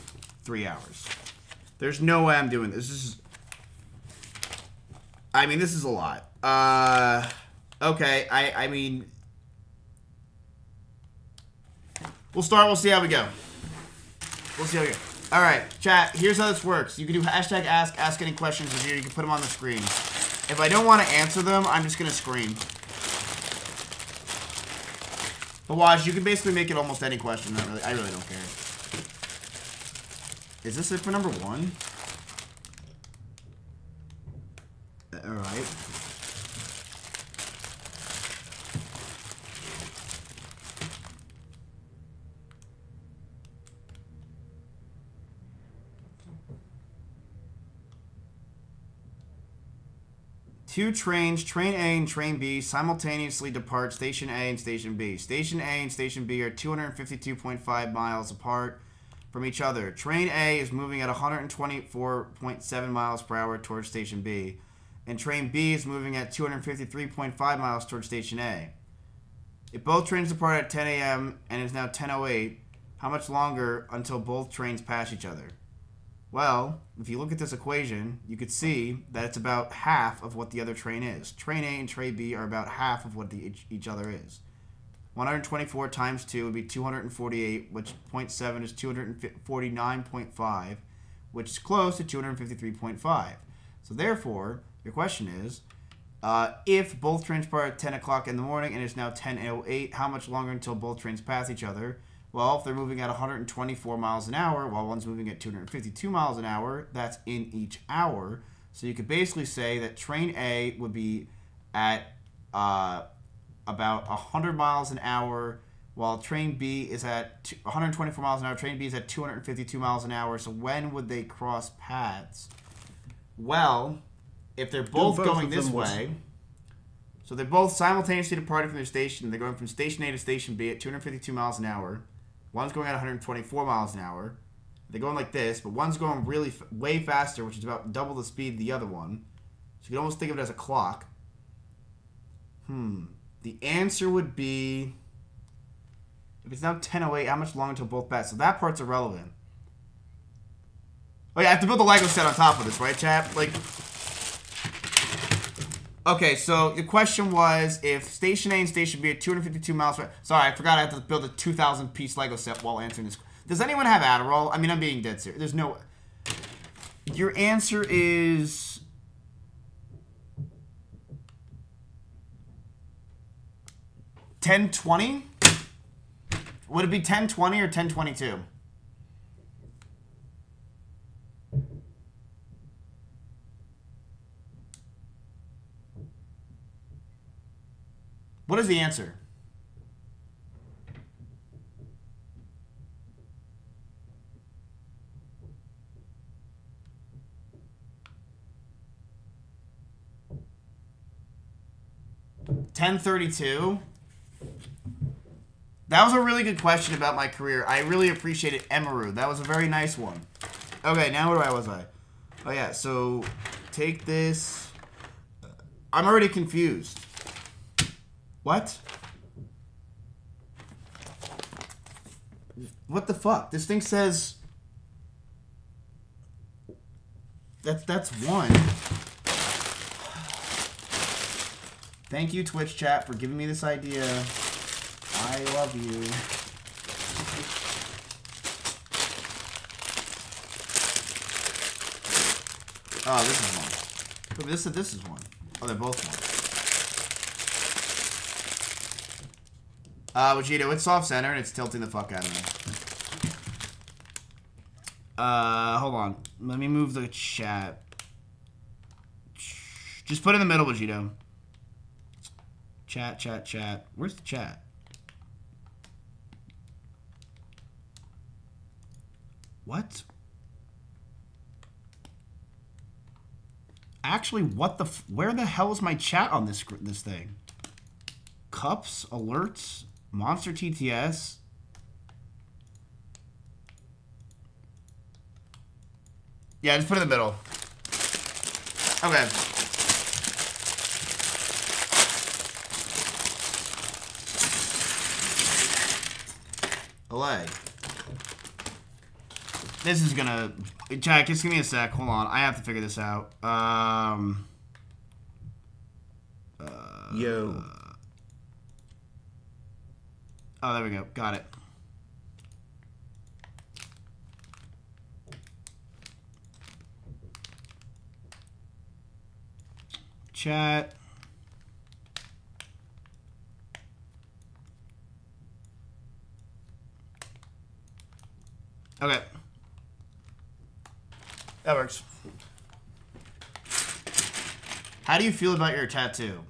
3 hours. There's no way I'm doing this. This is... I mean, this is a lot. Okay, I mean... We'll start, we'll see how we go. We'll see how we go. Alright, chat, here's how this works. You can do hashtag ask any questions in here. You can put them on the screen. If I don't want to answer them, I'm just going to scream. But watch, you can basically make it almost any question. I really don't care. Is this it for number 1? Alright. Two trains, Train A and Train B, simultaneously depart Station A and Station B. Station A and Station B are 252.5 miles apart from each other. Train A is moving at 124.7 miles per hour towards Station B, and Train B is moving at 253.5 miles towards Station A. If both trains depart at 10 a.m. and it is now 10:08, how much longer until both trains pass each other? Well, if you look at this equation, you could see that it's about half of what the other train is. Train A and Train B are about half of what each other is. 124 times 2 would be 248, which 0.7 is 249.5, which is close to 253.5. So therefore, your question is, if both trains depart at 10 o'clock in the morning and it's now 10:08, how much longer until both trains pass each other? Well, if they're moving at 124 miles an hour, while one's moving at 252 miles an hour, that's in each hour. So you could basically say that Train A would be at about 100 miles an hour, while train B is at 124 miles an hour. Train B is at 252 miles an hour. So when would they cross paths? Well, if they're both going this way, so they're both simultaneously departing from their station. They're going from station A to station B at 252 miles an hour. One's going at 124 miles an hour. They're going like this, but one's going really way faster, which is about double the speed of the other one. So you can almost think of it as a clock. The answer would be, if it's now 10:08, how much longer until both pass? So that part's irrelevant. Oh yeah, I have to build a Lego set on top of this, right, chat? Like, okay, so the question was if Station A and Station B are 252 miles. Sorry, I forgot I have to build a 2,000-piece Lego set while answering this. Does anyone have Adderall? I mean, I'm being dead serious. There's no. Your answer is. $10.20? Would it be 10:20 or 10:22? What is the answer? $10.32? That was a really good question about my career. I really appreciate it, Emaru. That was a very nice one. Okay, now where was I? Oh yeah, so take this. I'm already confused. What? What the fuck? This thing says that's one. Thank you, Twitch chat, for giving me this idea. I love you. Oh, this is one. This is one. Oh, they're both one. Vegito, it's off center and it's tilting the fuck out of me. Hold on. Let me move the chat. Just put it in the middle, Vegito. Chat. Where's the chat? What? Actually, what the where the hell is my chat on this thing? Cups, alerts, Monster TTS. Yeah, just put it in the middle. Okay. Delay. This is gonna... Chat, just give me a sec. Hold on. I have to figure this out. Yo. Oh, there we go. Got it. Chat. Okay. That works. How do you feel about your tattoo?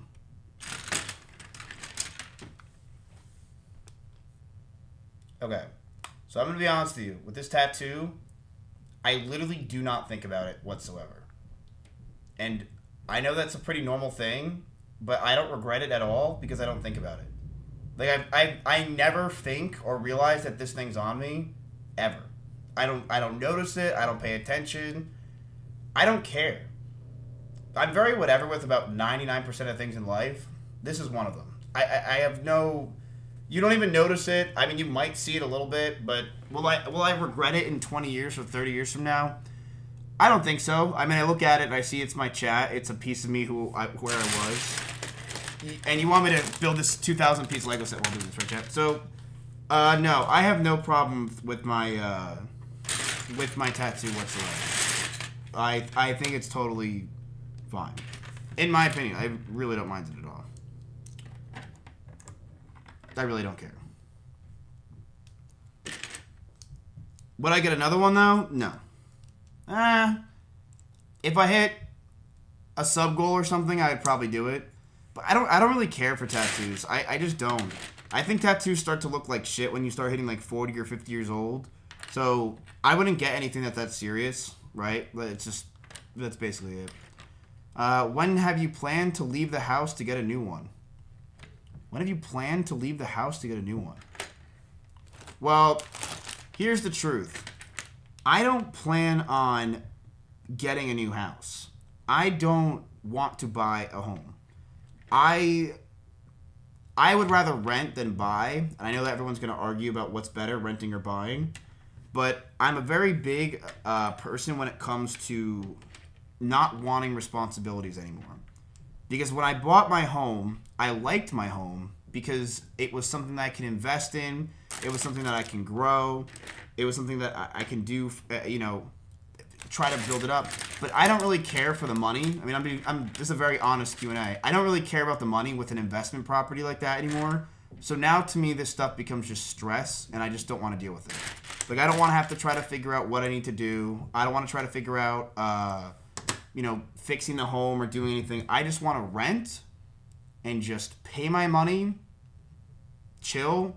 Okay. So I'm going to be honest with you. With this tattoo, I literally do not think about it whatsoever. And I know that's a pretty normal thing, but I don't regret it at all because I don't think about it. Like I never think or realize that this thing's on me ever. I don't notice it. I don't pay attention. I don't care. I'm very whatever with about 99% of things in life. This is one of them. I have no... You don't even notice it. I mean, you might see it a little bit, but will I regret it in 20 years or 30 years from now? I don't think so. I mean, I look at it and I see it's my chat. It's a piece of me where I was. And you want me to build this 2,000-piece Lego set while doing this, right, chat? So, no, I have no problem with my tattoo whatsoever. I think it's totally fine. In my opinion, I really don't mind it at all. I really don't care. Would I get another one, though? No. If I hit a sub goal or something, I'd probably do it. But I don't really care for tattoos. I just don't. I think tattoos start to look like shit when you start hitting like 40 or 50 years old. So I wouldn't get anything that's serious, right? But that's basically it. When have you planned to leave the house to get a new one? When have you planned to leave the house to get a new one? Well, here's the truth. I don't plan on getting a new house. I don't want to buy a home. I would rather rent than buy. And I know that everyone's going to argue about what's better, renting or buying. But I'm a very big person when it comes to not wanting responsibilities anymore. Because when I bought my home, I liked my home because it was something that I can invest in. It was something that I can grow. It was something that I can do, try to build it up. But I don't really care for the money. I mean, this is a very honest Q&A. I don't really care about the money with an investment property like that anymore. So now to me, this stuff becomes just stress, and I just don't want to deal with it. Like, I don't want to have to try to figure out what I need to do. I don't want to try to figure out, fixing the home or doing anything. I just want to rent and just pay my money, chill,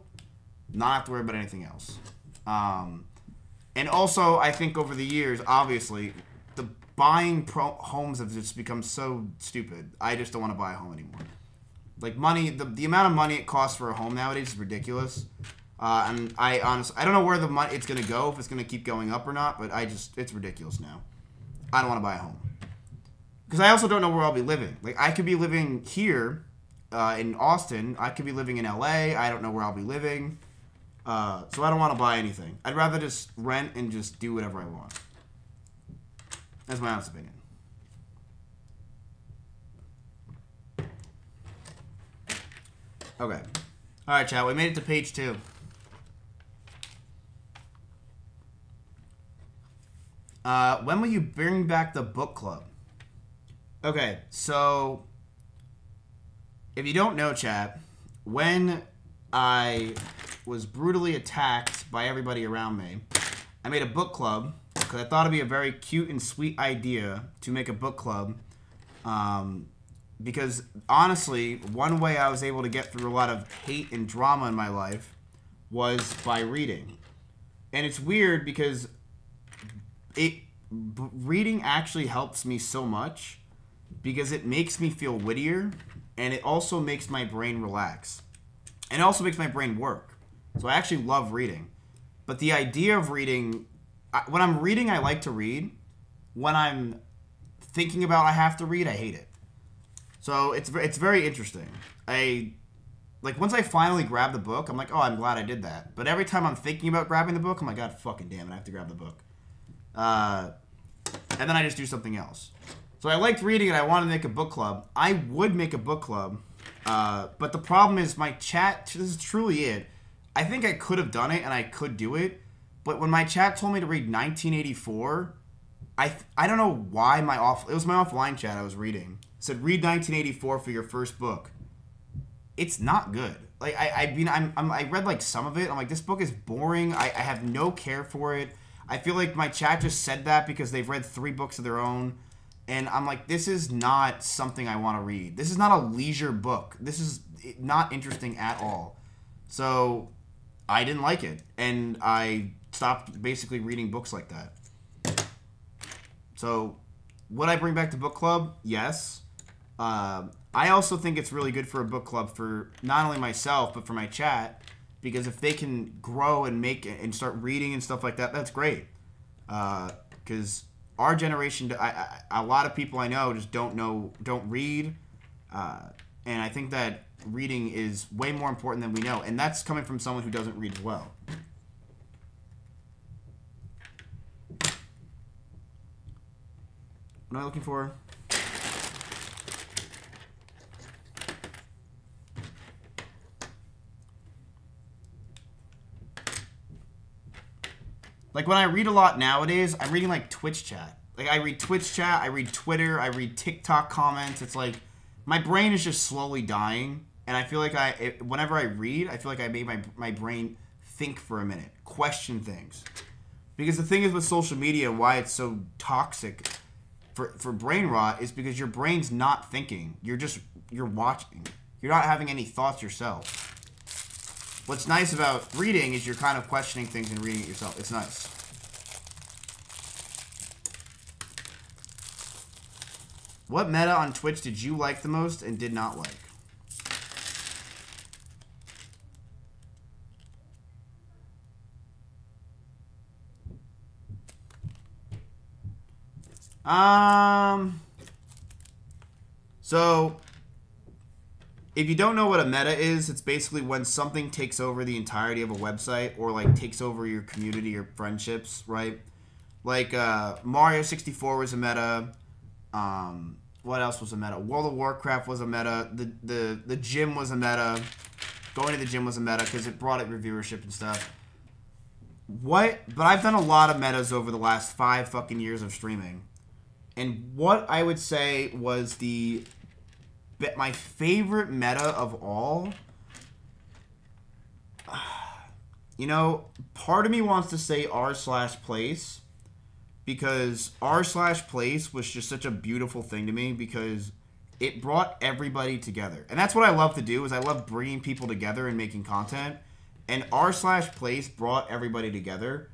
not have to worry about anything else. And also, I think over the years, obviously, the buying homes have just become so stupid. I just don't want to buy a home anymore. Like, money, the amount of money it costs for a home nowadays is ridiculous. And I honestly, I don't know where the money it's going to go, if it's going to keep going up or not, but it's ridiculous now. I don't want to buy a home. Because I also don't know where I'll be living. Like, I could be living here in Austin. I could be living in LA. I don't know where I'll be living. So I don't want to buy anything. I'd rather just rent and just do whatever I want. That's my honest opinion. Okay. Alright, chat. We made it to page 2. When will you bring back the book club? Okay, so if you don't know, chat, when I was brutally attacked by everybody around me, I made a book club because I thought it'd be a very cute and sweet idea to make a book club. Because honestly, one way I was able to get through a lot of hate and drama in my life was by reading. And it's weird because reading actually helps me so much because it makes me feel wittier and it also makes my brain relax. And it also makes my brain work. So I actually love reading. But the idea of reading, when I'm reading, I like to read. When I'm thinking about I have to read, I hate it. So it's very interesting. Once I finally grab the book, I'm like, oh, I'm glad I did that. But every time I'm thinking about grabbing the book, I'm like, God fucking damn it, I have to grab the book. And then I just do something else. So I liked reading and I wanted to make a book club. I would make a book club, but the problem is my chat, this is truly it. I think I could have done it and I could do it, but when my chat told me to read 1984, I don't know why it was my offline chat I was reading. It said, read 1984 for your first book. It's not good. Like, I read like some of it. I'm like, this book is boring. I have no care for it. I feel like my chat just said that because they've read 3 books of their own. And I'm like, this is not something I want to read. This is not a leisure book. This is not interesting at all. So I didn't like it. And I stopped basically reading books like that. So would I bring back the book club? Yes. I also think it's really good for a book club for not only myself, but for my chat. Because if they can grow and make and start reading and stuff like that, that's great. Because our generation, a lot of people I know just don't read. And I think that reading is way more important than we know. And that's coming from someone who doesn't read as well. What am I looking for? Like, when I read a lot nowadays, I'm reading, like, Twitch chat. Like, I read Twitch chat, I read Twitter, I read TikTok comments. It's like, my brain is just slowly dying. And I feel like whenever I read, I feel like I made my brain think for a minute. Question things. Because the thing is with social media and why it's so toxic for brain rot is because your brain's not thinking. You're just you're watching. You're not having any thoughts yourself. What's nice about reading is you're kind of questioning things and reading it yourself. It's nice. What meta on Twitch did you like the most and did not like? So, if you don't know what a meta is, it's basically when something takes over the entirety of a website or, like, takes over your community or friendships, right? Like, Mario 64 was a meta. What else was a meta? World of Warcraft was a meta. The gym was a meta. Going to the gym was a meta because it brought up your viewership and stuff. But I've done a lot of metas over the last 5 fucking years of streaming. And what I would say was my favorite meta of all, you know, part of me wants to say r/place, because r/place was just such a beautiful thing to me because it brought everybody together. And that's what I love to do, is I love bringing people together and making content. And r/place brought everybody together.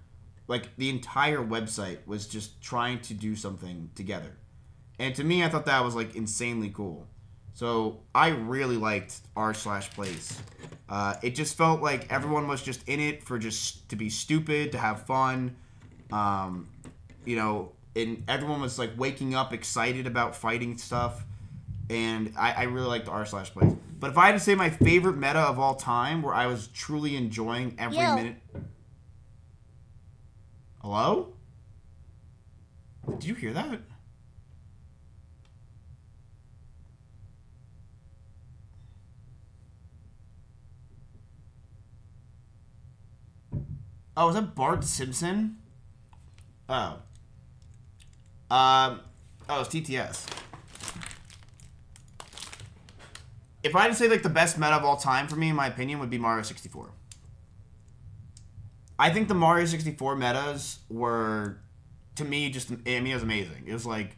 Like, the entire website was just trying to do something together. And to me, I thought that was, like, insanely cool. So, I really liked r/place. It just felt like everyone was just in it for just to be stupid, to have fun. You know, and everyone was, like, waking up excited about fighting stuff. And I really liked r/place. But if I had to say my favorite meta of all time, where I was truly enjoying every minute... Hello? Did you hear that? Oh, is that Bart Simpson? Oh. Oh, it's TTS. If I had to say, like, the best meta of all time for me, in my opinion, would be Mario 64. I think the Mario 64 metas were, to me, just, I mean, it was amazing. It was like,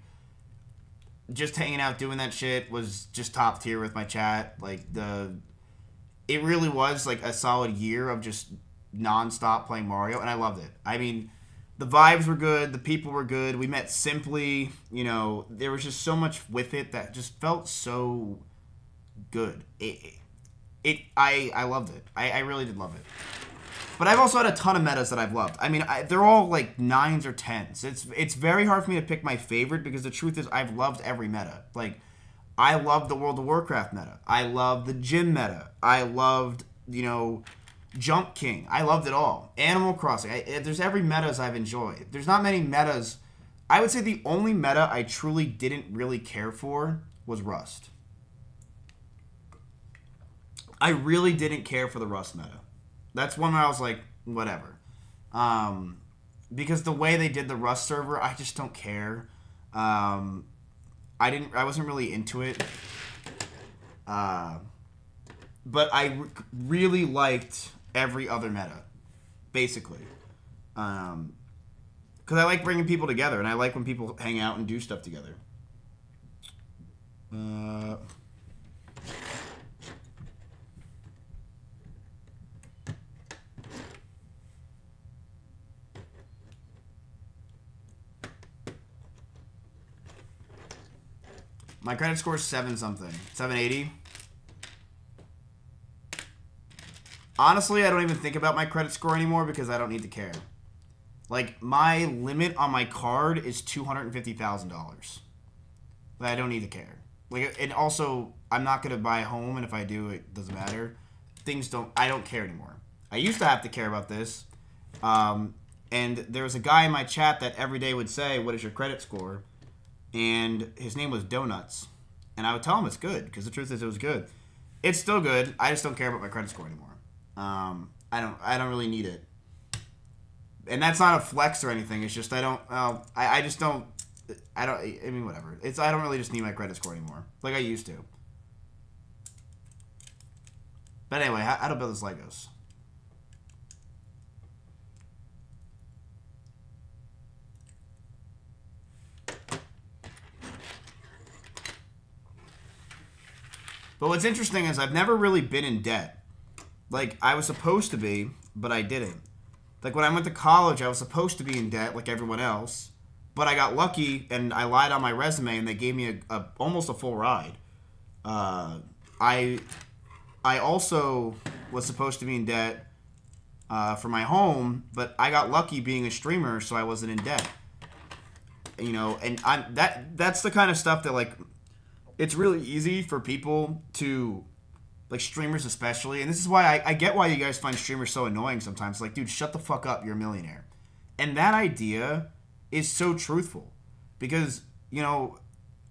just hanging out doing that shit was just top tier with my chat. Like, it really was, like, a solid year of just non-stop playing Mario, and I loved it. I mean, the vibes were good, the people were good, we met simply, you know, there was just so much with it that just felt so good. I loved it. I really did love it. But I've also had a ton of metas that I've loved. I mean, they're all like 9s or 10s. It's very hard for me to pick my favorite because the truth is I've loved every meta. Like, I loved the World of Warcraft meta. I loved the gym meta. I loved, you know, Jump King. I loved it all. Animal Crossing. There's every metas I've enjoyed. There's not many metas. I would say the only meta I truly didn't really care for was Rust. I really didn't care for the Rust meta. That's one where I was like, whatever. Because the way they did the Rust server, I just don't care. I wasn't really into it. But I really liked every other meta, basically. Because I like bringing people together, and I like when people hang out and do stuff together. My credit score is 7-something. 780. Honestly, I don't even think about my credit score anymore because I don't need to care. Like, my limit on my card is $250,000. But I don't need to care. Like, and also, I'm not going to buy a home, and if I do, it doesn't matter. I don't care anymore. I used to have to care about this. And there was a guy in my chat that every day would say, "What is your credit score?" And his name was Donuts. And I would tell him it's good, because the truth is it was good. It's still good. I just don't care about my credit score anymore. I don't really need it. And that's not a flex or anything. It's just I mean, whatever. I don't really just need my credit score anymore. Like I used to. But anyway, how to build this Legos. But what's interesting is I've never really been in debt. Like, I was supposed to be, but I didn't. Like, when I went to college, I was supposed to be in debt like everyone else. But I got lucky, and I lied on my resume, and they gave me almost a full ride. I also was supposed to be in debt for my home, but I got lucky being a streamer, so I wasn't in debt. You know, and that's the kind of stuff that, like, it's really easy for people to, like, streamers especially, and this is why I get why you guys find streamers so annoying sometimes. Like, dude, shut the fuck up, you're a millionaire. And that idea is so truthful, because, you know,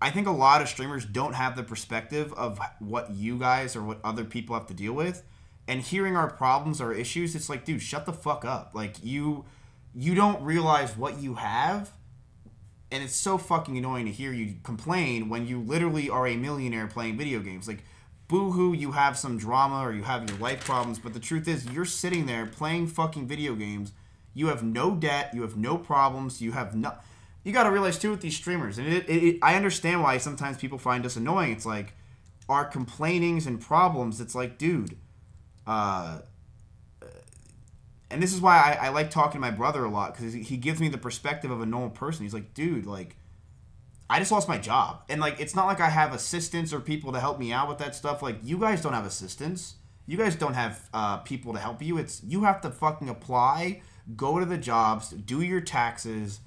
I think a lot of streamers don't have the perspective of what you guys or what other people have to deal with, and hearing our problems or issues, it's like, dude, shut the fuck up. Like, you don't realize what you have, and it's so fucking annoying to hear you complain when you literally are a millionaire playing video games. Like, boo-hoo, you have some drama or you have your life problems, but the truth is, you're sitting there playing fucking video games. You have no debt, you have no problems, you have no... You gotta realize, too, with these streamers, and I understand why sometimes people find us annoying. It's like, our complainings and problems, it's like, dude, and this is why I like talking to my brother a lot, because he gives me the perspective of a normal person. He's like, dude, like, I just lost my job. And, like, it's not like I have assistants or people to help me out with that stuff. Like, you guys don't have assistants. You guys don't have people to help you. You have to fucking apply, go to the jobs, do your taxes,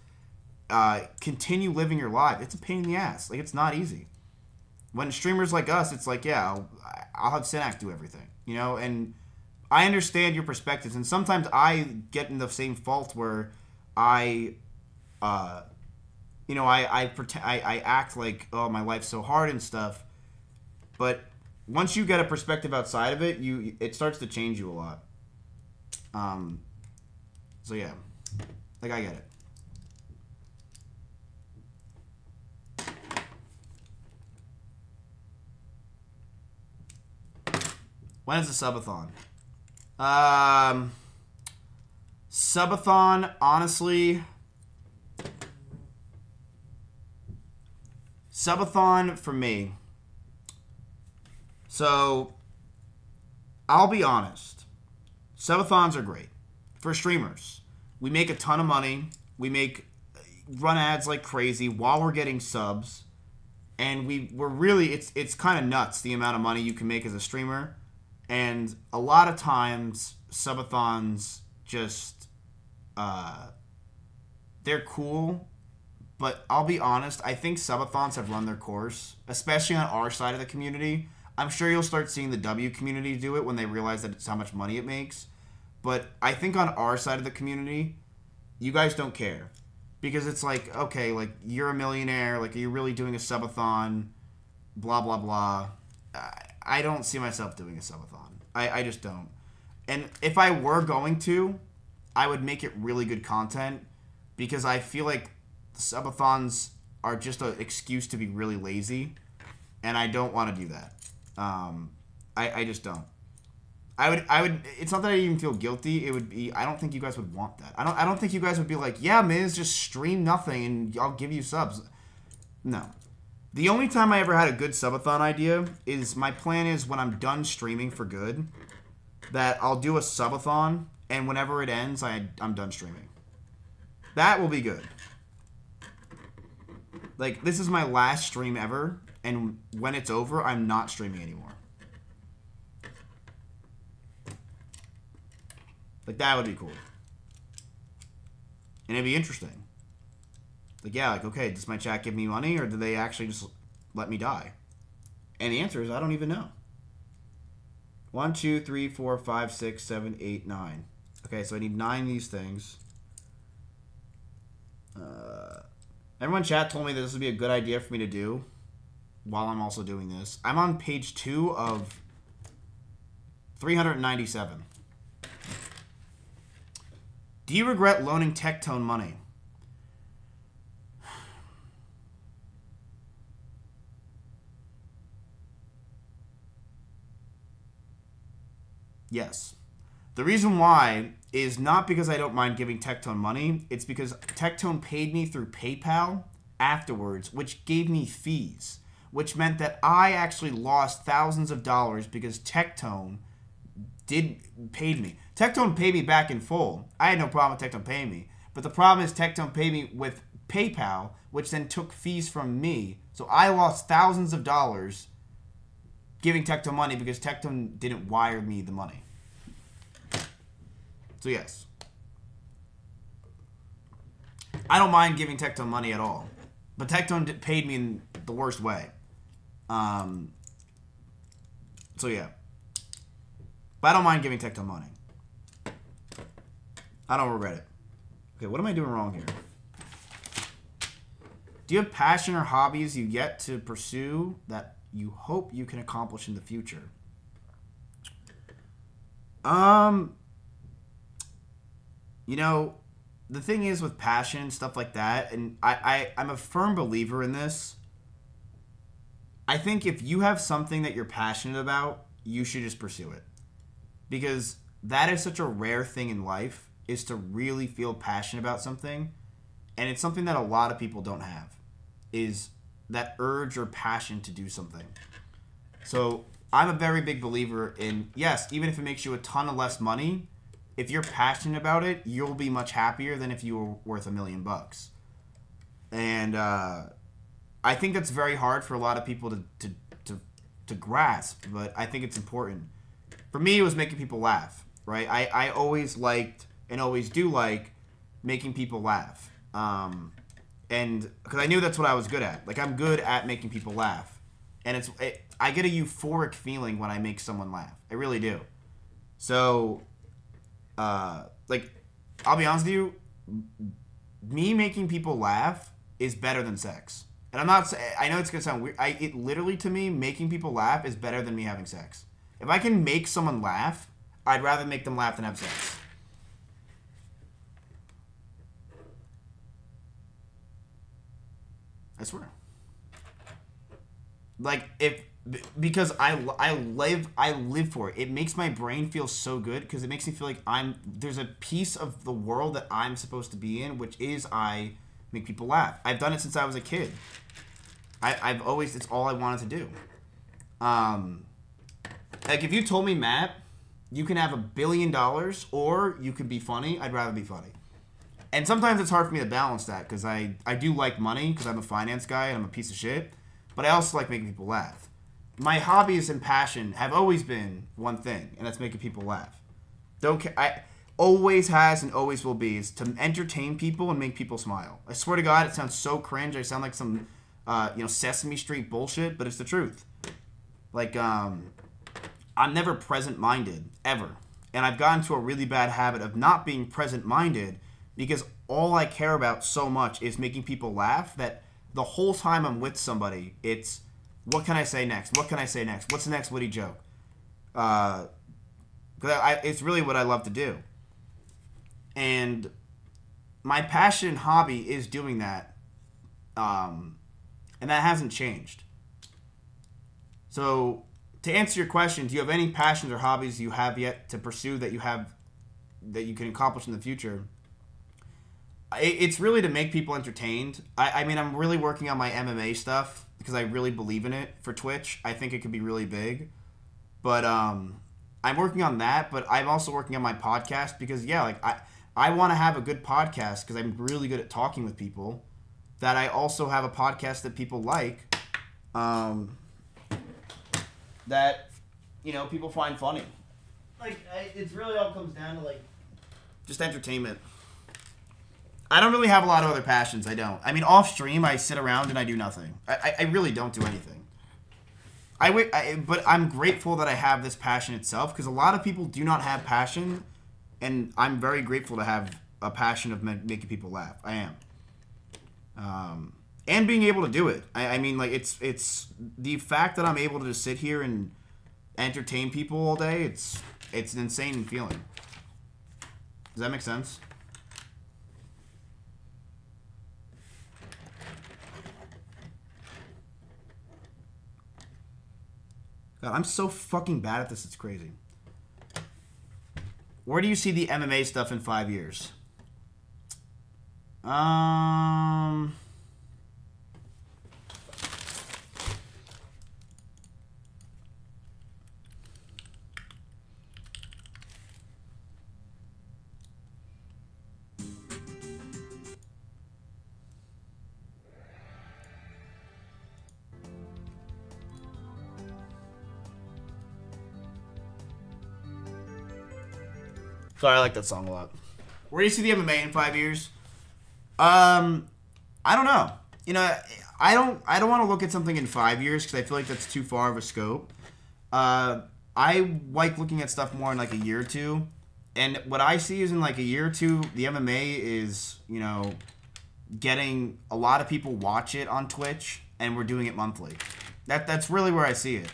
continue living your life. It's a pain in the ass. Like, it's not easy. When streamers like us, it's like, yeah, I'll have Synack do everything, you know? And I understand your perspectives, and sometimes I get in the same fault where I act like, oh, my life's so hard and stuff. But once you get a perspective outside of it, it starts to change you a lot. So yeah, like, I get it. When is the subathon? Subathon, honestly, subathon for me. So, I'll be honest. Subathons are great for streamers. We make a ton of money. We run ads like crazy while we're getting subs, and we're really, it's kind of nuts the amount of money you can make as a streamer. And a lot of times, subathons just, they're cool, but I'll be honest, I think subathons have run their course, especially on our side of the community. I'm sure you'll start seeing the W community do it when they realize that it's how much money it makes. But I think on our side of the community, you guys don't care. Because it's like, okay, like, you're a millionaire, like, are you really doing a subathon? Blah, blah, blah. I don't see myself doing a subathon. I just don't. And if I were going to, I would make it really good content, because I feel like subathons are just an excuse to be really lazy, and I don't want to do that. I just don't. I would. It's not that I even feel guilty. It would be. I don't think you guys would want that. I don't think you guys would be like, yeah, Miz, just stream nothing and I'll give you subs. No. The only time I ever had a good subathon idea is, my plan is when I'm done streaming for good, that I'll do a subathon, and whenever it ends, I'm done streaming. That will be good. Like, this is my last stream ever, and when it's over, I'm not streaming anymore. Like, that would be cool. And it'd be interesting. Like, yeah, like, okay, does my chat give me money, or do they actually just let me die? And the answer is, I don't even know. 1, 2, 3, 4, 5, 6, 7, 8, 9. Okay, so I need 9 of these things. Everyone in chat told me that this would be a good idea for me to do while I'm also doing this. I'm on page 2 of 397. Do you regret loaning Tectone money? Yes. The reason why is not because I don't mind giving Tectone money. It's because Tectone paid me through PayPal afterwards, which gave me fees. which meant that I actually lost thousands of dollars because Tectone paid me. Tectone paid me back in full. I had no problem with Tectone paying me. But the problem is Tectone paid me with PayPal, which then took fees from me. So I lost thousands of dollars giving Tectone money because Tectone didn't wire me the money. So yes. I don't mind giving Tectone money at all. But Tectone paid me in the worst way. So yeah. But I don't mind giving Tectone money. I don't regret it. Okay, what am I doing wrong here? Do you have passion or hobbies you yet to pursue that you hope you can accomplish in the future? You know, the thing is with passion and stuff like that, and I'm a firm believer in this. I think if you have something that you're passionate about, you should just pursue it. Because that is such a rare thing in life, is to really feel passionate about something. And it's something that a lot of people don't have, is that urge or passion to do something. So I'm a very big believer in, yes, even if it makes you a ton of less money, if you're passionate about it, you'll be much happier than if you were worth $1 million. And I think that's very hard for a lot of people to grasp, but I think it's important. For me, it was making people laugh, right? I always liked and always do like making people laugh. And because I knew that's what I was good at. Like, I'm good at making people laugh. And I get a euphoric feeling when I make someone laugh. I really do. So, like, I'll be honest with you, me making people laugh is better than sex. And I'm not, I know it's going to sound weird. It literally, to me, making people laugh is better than me having sex. If I can make someone laugh, I'd rather make them laugh than have sex. I swear. Like, because I live for it. It makes my brain feel so good because it makes me feel like there's a piece of the world that I'm supposed to be in, which is I make people laugh. I've done it since I was a kid. I've always, it's all I wanted to do. Like, if you told me, Matt, you can have $1 billion or you can be funny, I'd rather be funny. And sometimes it's hard for me to balance that because I do like money because I'm a finance guy and I'm a piece of shit. But I also like making people laugh. My hobbies and passion have always been one thing, and that's making people laugh. I always has and always will be is to entertain people and make people smile. I swear to God, it sounds so cringe. I sound like some Sesame Street bullshit, but it's the truth. Like, I'm never present-minded, ever. And I've gotten to a really bad habit of not being present-minded because all I care about so much is making people laugh that the whole time I'm with somebody, it's, what can I say next? What can I say next? What's the next witty joke? It's really what I love to do. And my passion and hobby is doing that. And that hasn't changed. So, to answer your question, do you have any passions or hobbies you have yet to pursue that you can accomplish in the future? It's really to make people entertained. I mean, I'm really working on my MMA stuff because I really believe in it for Twitch. I think it could be really big. But I'm working on that, but I'm also working on my podcast because, yeah, like I want to have a good podcast because I'm really good at talking with people. That I also have a podcast that people like. That, people find funny. Like, it's really all comes down to, like, just entertainment. I don't really have a lot of other passions. I don't. I mean, off stream, I sit around and I do nothing. I really don't do anything. But I'm grateful that I have this passion itself because a lot of people do not have passion, and I'm very grateful to have a passion of making people laugh. I am. And being able to do it. I mean, like, it's the fact that I'm able to just sit here and entertain people all day, it's an insane feeling. Does that make sense? God, I'm so fucking bad at this, it's crazy. Where do you see the MMA stuff in 5 years? Sorry, I like that song a lot. Where do you see the MMA in 5 years? I don't know. You know, I don't want to look at something in 5 years because I feel like that's too far of a scope. I like looking at stuff more in like a year or two. And what I see is in like a year or two, the MMA is, you know, getting a lot of people watch it on Twitch, and we're doing it monthly. That's really where I see it.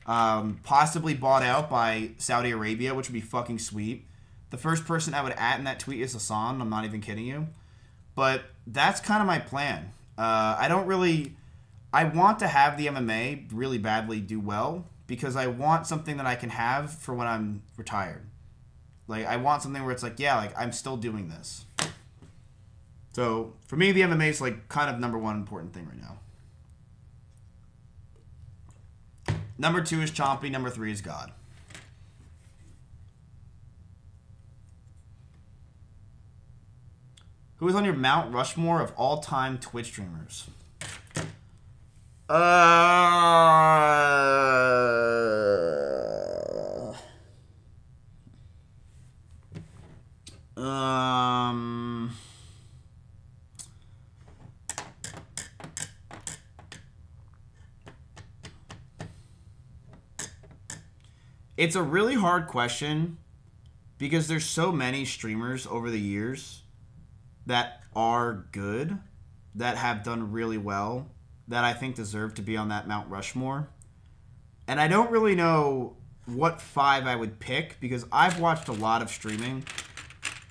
Possibly bought out by Saudi Arabia, which would be fucking sweet. The first person I would add in that tweet is Hassan. I'm not even kidding you. But that's kind of my plan. I want to have the MMA really badly do well because I want something that I can have for when I'm retired. Like, I want something where it's like, yeah, like, I'm still doing this. So, for me, the MMA is, like, kind of number one important thing right now. Number 2 is Chompy. Number 3 is God. Who is on your Mount Rushmore of all-time Twitch streamers? It's a really hard question because there's so many streamers over the years that are good, that have done really well, that I think deserve to be on that Mount Rushmore. And I don't really know what 5 I would pick because I've watched a lot of streaming.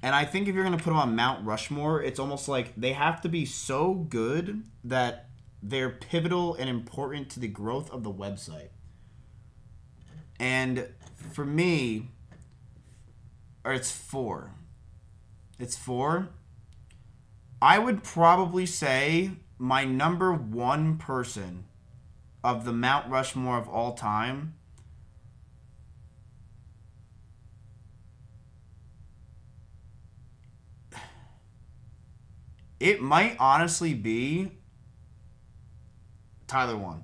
And I think if you're going to put them on Mount Rushmore, it's almost like they have to be so good that they're pivotal and important to the growth of the website. And for me, it's 4. It's 4. I would probably say my number 1 person of the Mount Rushmore of all time it might honestly be Tyler 1.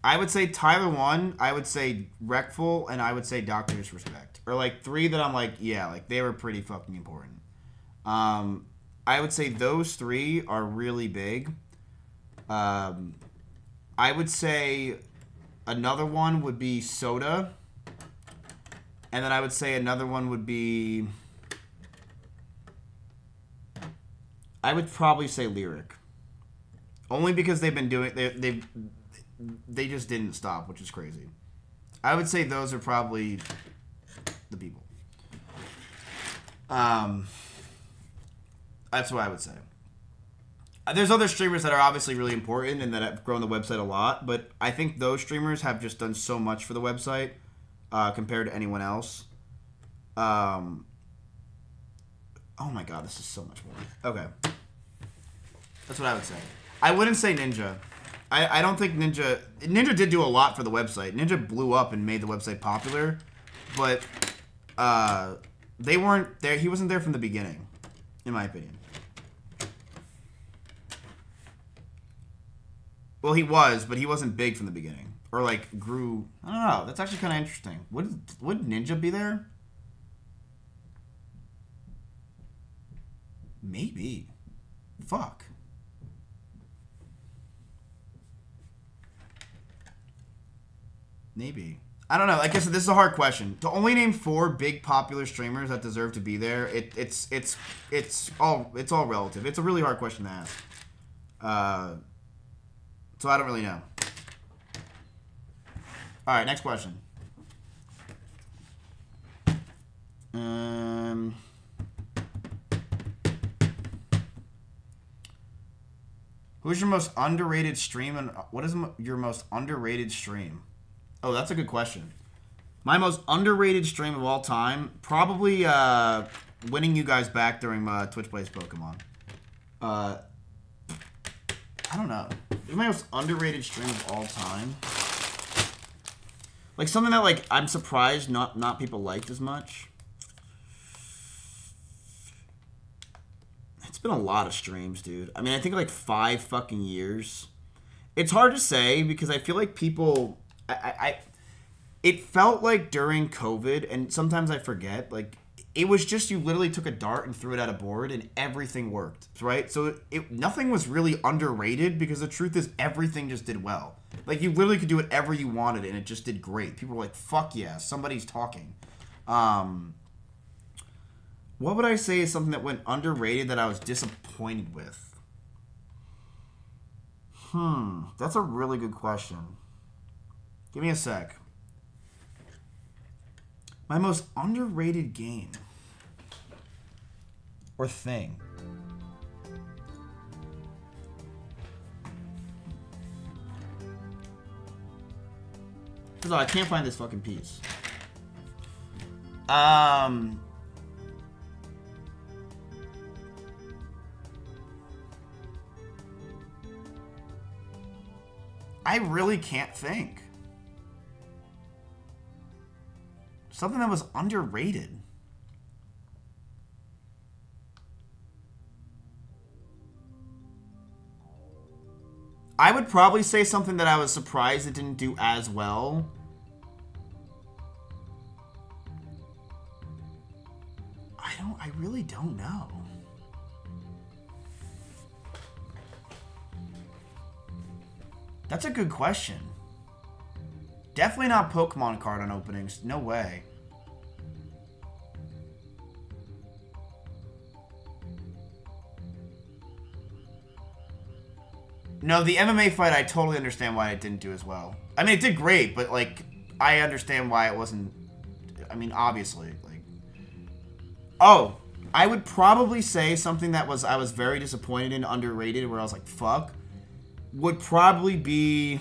I would say Tyler 1, I would say Wreckful, and I would say Dr. Disrespect. Or like 3 that I'm like, yeah, like they were pretty fucking important. I would say those 3 are really big. I would say another one would be Soda. And then I would say another one would be... I would probably say Lyric. Only because they've been doing... They just didn't stop, which is crazy. I would say those are probably the people. That's what I would say. There's other streamers that are obviously really important and that have grown the website a lot, but I think those streamers have just done so much for the website compared to anyone else. Oh my god, this is so much more. Okay. That's what I would say. I wouldn't say Ninja. I don't think Ninja did do a lot for the website. Ninja blew up and made the website popular, but they weren't there. He wasn't there from the beginning, in my opinion. Well, he was, but he wasn't big from the beginning, or like grew. I don't know. That's actually kind of interesting. Would Ninja be there? Maybe. Fuck. Maybe. I don't know. Like I said, this is a hard question. To only name 4 big popular streamers that deserve to be there, it's all relative. It's a really hard question to ask. So I don't really know. All right, next question. Who's your most underrated stream, and what is your most underrated stream? Oh, that's a good question. My most underrated stream of all time, probably winning you guys back during Twitch Plays Pokemon. I don't know. What's my most underrated stream of all time? Like something that like I'm surprised not people liked as much. It's been a lot of streams, dude. I mean, I think like 5 fucking years. It's hard to say because I feel like people It felt like during COVID, and sometimes I forget, like, it was just you literally took a dart and threw it at a board and everything worked, right? So nothing was really underrated because the truth is everything just did well. Like, you literally could do whatever you wanted and it just did great. People were like, fuck yeah, somebody's talking. What would I say is something that went underrated that I was disappointed with? That's a really good question. Give me a sec. My most underrated game or thing. First of all, I can't find this fucking piece. I really can't think. Something that was underrated. I would probably say something that I was surprised it didn't do as well. I really don't know. That's a good question. Definitely not Pokemon card on openings. No way. No, the MMA fight, I totally understand why it didn't do as well. I mean, it did great, but, like, I understand why it wasn't... I mean, obviously, like... Oh, I would probably say something that I was very disappointed in, underrated, where I was like, fuck, would probably be...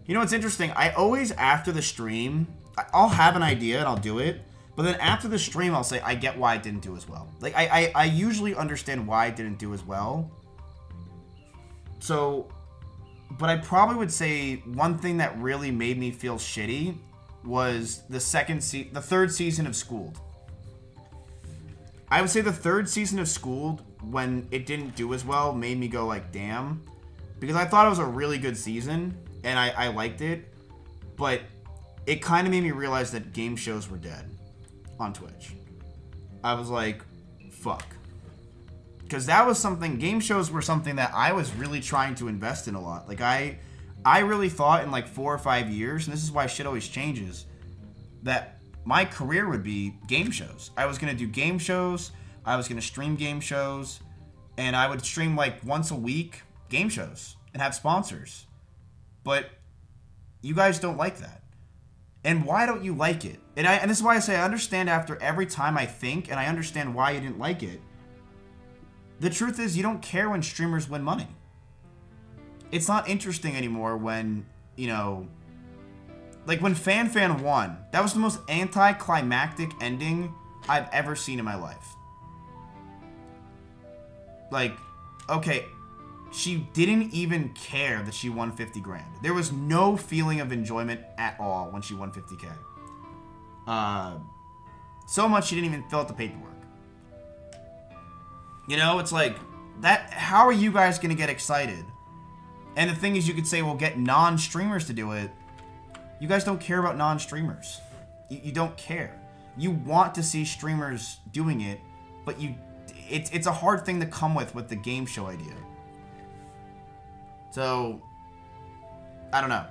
You know what's interesting? I always, after the stream, I'll have an idea and I'll do it, but then after the stream, I'll say, I get why it didn't do as well. Like, I usually understand why it didn't do as well. So, but I probably would say one thing that really made me feel shitty was the third season of Schooled. I would say the third season of Schooled, when it didn't do as well, made me go like, damn. Because I thought it was a really good season, and I liked it. But it kind of made me realize that game shows were dead on Twitch. I was like, fuck. Because that was something, game shows were something that I was really trying to invest in a lot. Like, I really thought in like 4 or 5 years, and this is why shit always changes, that my career would be game shows. I was going to do game shows, I was going to stream game shows, and I would stream like once a week game shows and have sponsors. But you guys don't like that. And why don't you like it? And this is why I say I understand after every time I think, and I understand why you didn't like it. The truth is, you don't care when streamers win money. It's not interesting anymore when, you know, like when FanFan won. That was the most anticlimactic ending I've ever seen in my life. Like, okay, she didn't even care that she won 50 grand. There was no feeling of enjoyment at all when she won 50K. So much she didn't even fill out the paperwork. You know, it's like, that. How are you guys going to get excited? And the thing is, you could say, well, get non-streamers to do it. You guys don't care about non-streamers. You don't care. You want to see streamers doing it, but it's a hard thing to come with the game show idea. So, I don't know.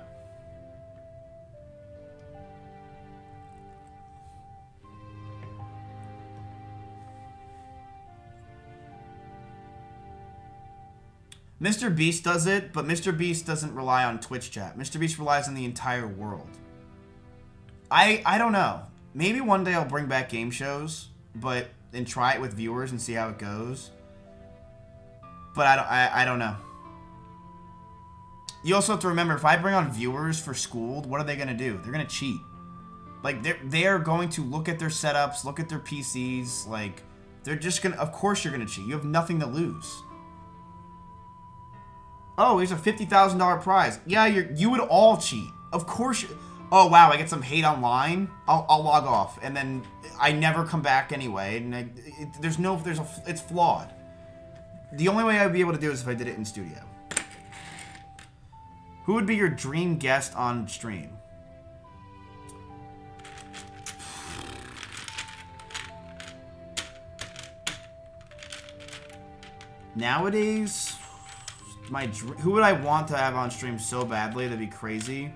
Mr. Beast does it, but Mr. Beast doesn't rely on Twitch chat. Mr. Beast relies on the entire world. I don't know. Maybe one day I'll bring back game shows, and try it with viewers and see how it goes. But I don't know. You also have to remember, if I bring on viewers for Schooled, what are they gonna do? They're gonna cheat. Like, they're going to look at their setups, look at their PCs, like, they're just gonna, of course you're gonna cheat. You have nothing to lose. Oh, here's a $50,000 prize. Yeah, you would all cheat. Of course. Oh, wow, I get some hate online. I'll log off, and then I never come back anyway. And it's flawed. The only way I'd be able to do it is if I did it in studio. Who would be your dream guest on stream? Nowadays, who would I want to have on stream so badly? That'd be crazy.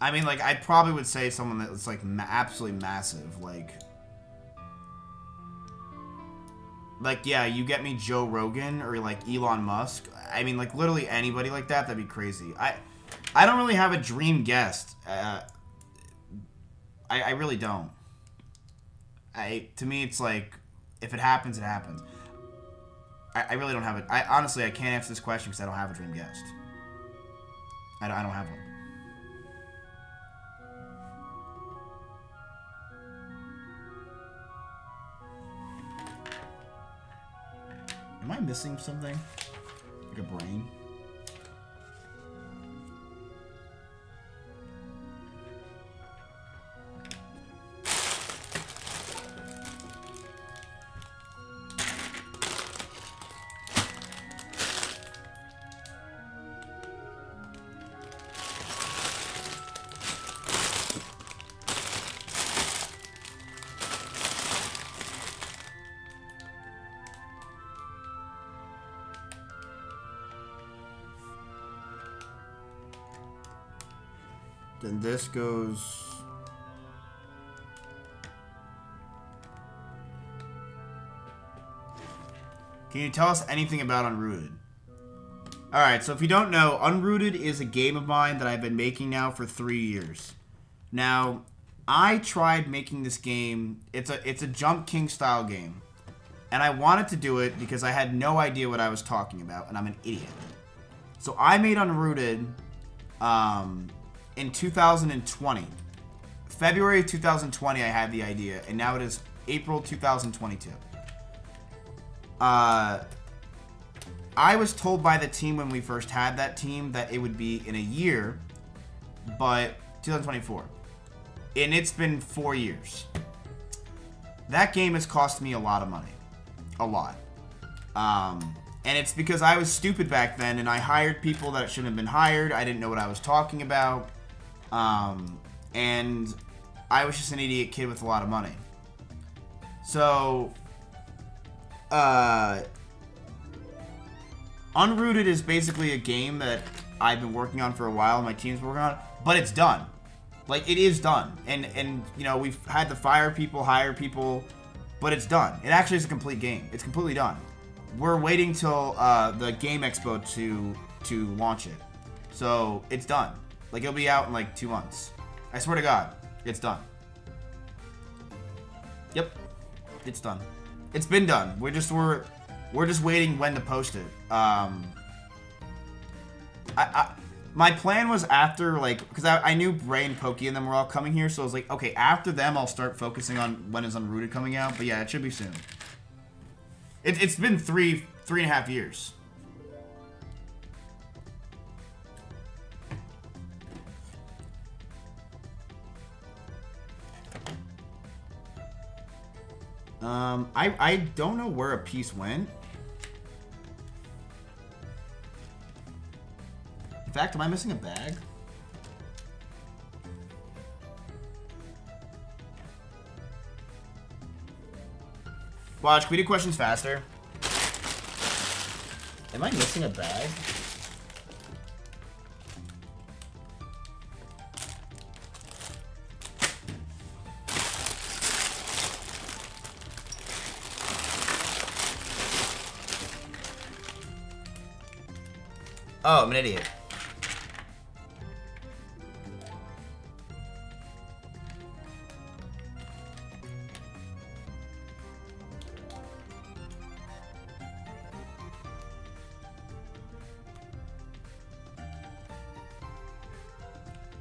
I mean, like, I probably would say someone that's, like, absolutely massive. Like, yeah, you get me Joe Rogan or, like, Elon Musk. I mean, like, literally anybody like that, that'd be crazy. I don't really have a dream guest. I really don't. To me, it's like, if it happens, it happens. I really don't have it. Honestly, I can't answer this question because I don't have a dream guest. I don't have one. Am I missing something? Like a brain? Then this goes... Can you tell us anything about Unrooted? Alright, so if you don't know, Unrooted is a game of mine that I've been making now for 3 years. Now, I tried making this game. It's a Jump King style game. And I wanted to do it because I had no idea what I was talking about, and I'm an idiot. So I made Unrooted in 2020. February 2020 I had the idea, and now it is April 2022. I was told by the team when we first had that team that it would be in a year, but 2024. And it's been 4 years. That game has cost me a lot of money. A lot. And it's because I was stupid back then, and I hired people that shouldn't have been hired. I didn't know what I was talking about. And I was just an idiot kid with a lot of money. So, Unrooted is basically a game that I've been working on for a while, my team's working on, but it's done. Like, it is done. And you know, we've had to fire people, hire people, but it's done. It actually is a complete game. It's completely done. We're waiting till the Game Expo to launch it. So, it's done. Like, it'll be out in like 2 months. I swear to God, it's done. Yep. It's done. It's been done. We're just waiting when to post it. My plan was after, like, because I knew Bray and Pokey and them were all coming here, so I was like, okay, after them, I'll start focusing on when is Unrooted coming out. But yeah, it should be soon. It's been three and a half years. I don't know where a piece went. In fact, am I missing a bag? Watch, can we do questions faster? Am I missing a bag? Oh, I'm an idiot.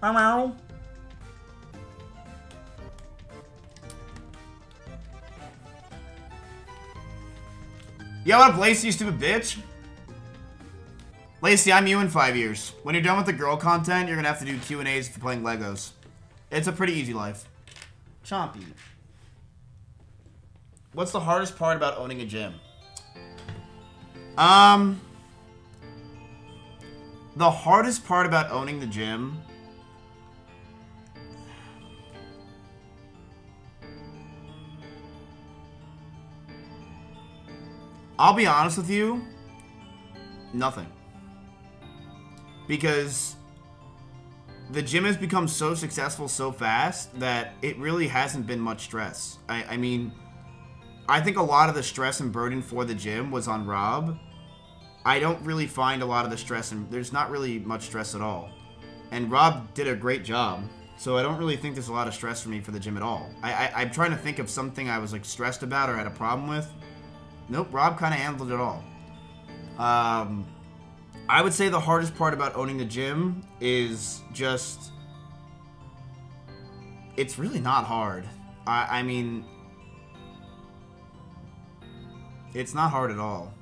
Meow. Yo, what up, Lacey, you stupid bitch? Lacey, I'm you in 5 years. When you're done with the girl content, you're gonna have to do Q&As for playing Legos. It's a pretty easy life. Chompy. What's the hardest part about owning a gym? The hardest part about owning the gym... I'll be honest with you, nothing. Because the gym has become so successful so fast that it really hasn't been much stress. I mean, I think a lot of the stress and burden for the gym was on Rob. I don't really find a lot of the stress, and there's not really much stress at all. And Rob did a great job, so I don't really think there's a lot of stress for me for the gym at all. I'm trying to think of something I was like stressed about or had a problem with. Nope, Rob kind of handled it all. I would say the hardest part about owning the gym is just... It's really not hard. I mean... It's not hard at all.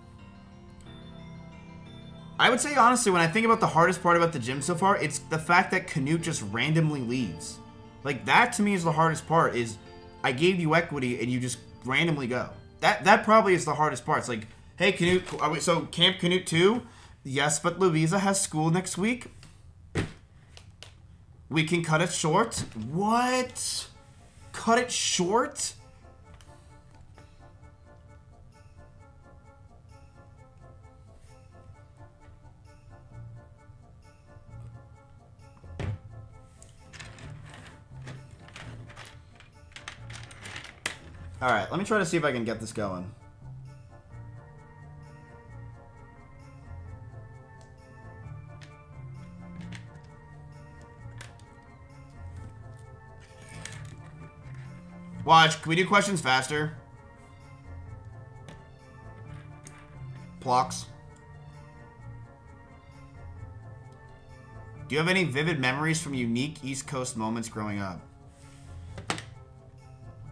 I would say, honestly, when I think about the hardest part about the gym so far, it's the fact that Canute just randomly leaves. Like, that to me is the hardest part, is I gave you equity and you just randomly go. That probably is the hardest part. It's like, hey, Canute, so Camp Canute 2? Yes, but Louisa has school next week. We can cut it short? What? Cut it short? Alright, let me try to see if I can get this going. Watch, can we do questions faster? Plox. Do you have any vivid memories from unique East Coast moments growing up?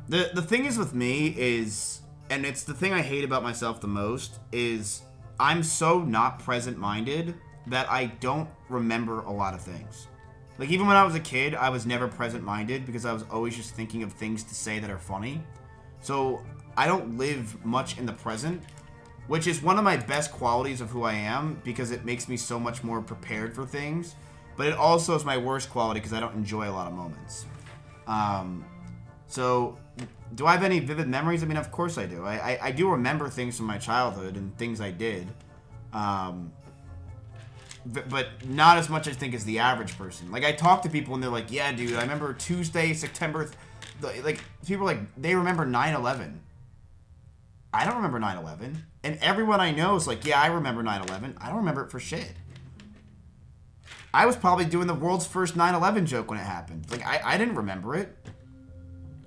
The thing is with me is, and it's the thing I hate about myself the most, is I'm so not present-minded that I don't remember a lot of things. Like, even when I was a kid, I was never present-minded because I was always just thinking of things to say that are funny. So, I don't live much in the present, which is one of my best qualities of who I am because it makes me so much more prepared for things. But it also is my worst quality because I don't enjoy a lot of moments. So, do I have any vivid memories? I mean, of course I do. I do remember things from my childhood and things I did. But not as much, I think, as the average person. Like, I talk to people and they're like, yeah, dude, I remember Tuesday, September... Like, people are like, they remember 9/11. I don't remember 9/11. And everyone I know is like, yeah, I remember 9/11. I don't remember it for shit. I was probably doing the world's first 9/11 joke when it happened. Like, I didn't remember it.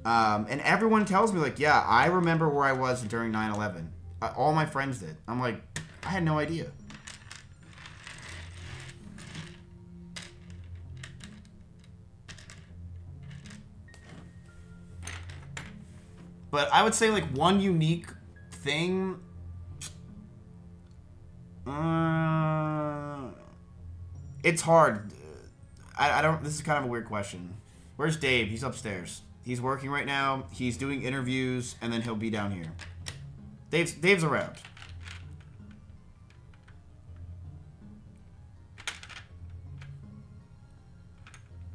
And everyone tells me, like, yeah, I remember where I was during 9/11. All my friends did. I'm like, I had no idea. But I would say, like, one unique thing... it's hard. I don't... This is kind of a weird question. Where's Dave? He's upstairs. He's working right now. He's doing interviews, and then he'll be down here. Dave's around.